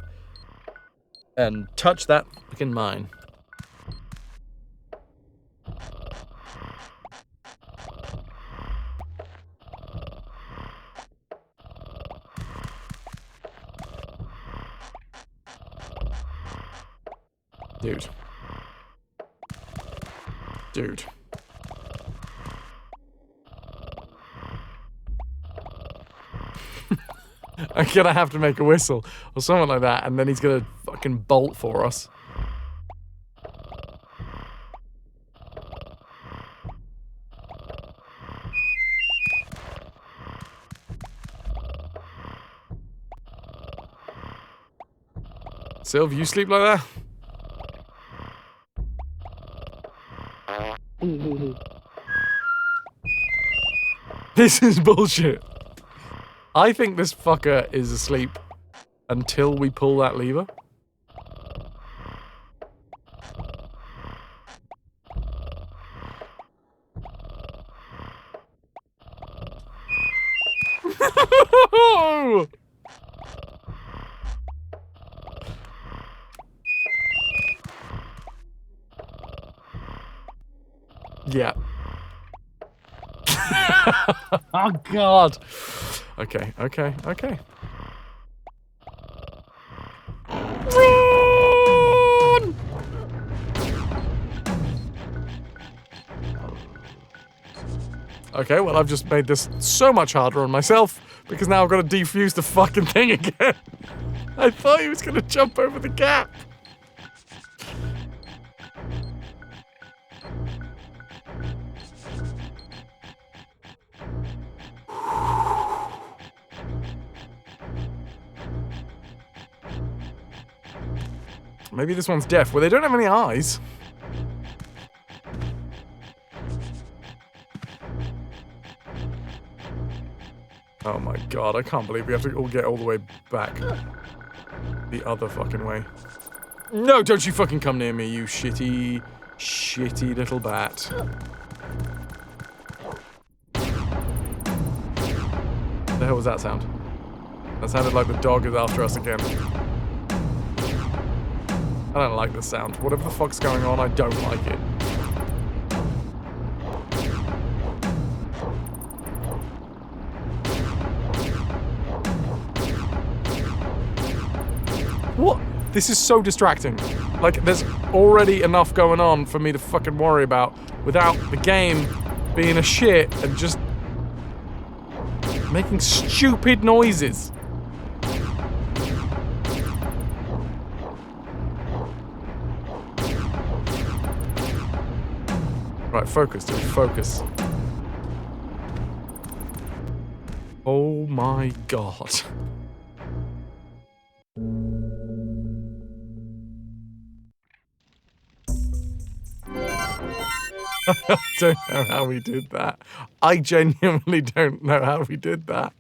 and touch that fucking mine. Dude. I'm gonna have to make a whistle or something like that, and then he's gonna fucking bolt for us. Sylv, you sleep like that? This is bullshit. I think this fucker is asleep until we pull that lever. Yeah. Oh, God. Okay. Run! Okay, well, I've just made this so much harder on myself because now I've got to defuse the fucking thing again. I thought he was going to jump over the gap. Maybe this one's deaf. Well, they don't have any eyes. Oh my god, I can't believe we have to all get all the way back. The other fucking way. No, don't you fucking come near me, you shitty, shitty little bat. The hell was that sound? That sounded like the dog is after us again. I don't like this sound. Whatever the fuck's going on, I don't like it. What? This is so distracting. Like, there's already enough going on for me to fucking worry about without the game being a shit and just making stupid noises. Right, focus, dude, focus. Oh my god. I don't know how we did that. I genuinely don't know how we did that.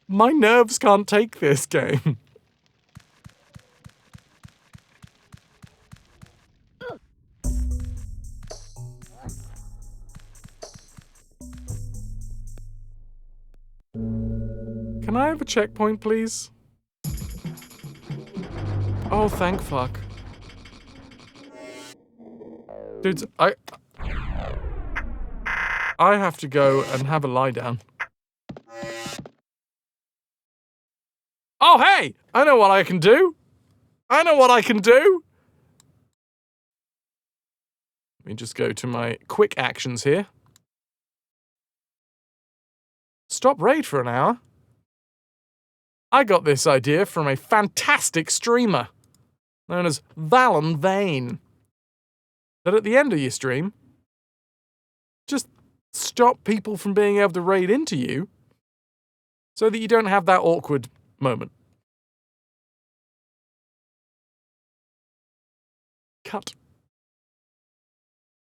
My nerves can't take this game. Can I have a checkpoint, please? Oh, thank fuck. Dudes, I have to go and have a lie down. Oh, hey! I know what I can do! I know what I can do! Let me just go to my quick actions here. Stop raid for an hour? I got this idea from a fantastic streamer known as Valen Vane. That at the end of your stream, just stop people from being able to raid into you so that you don't have that awkward moment. Cut.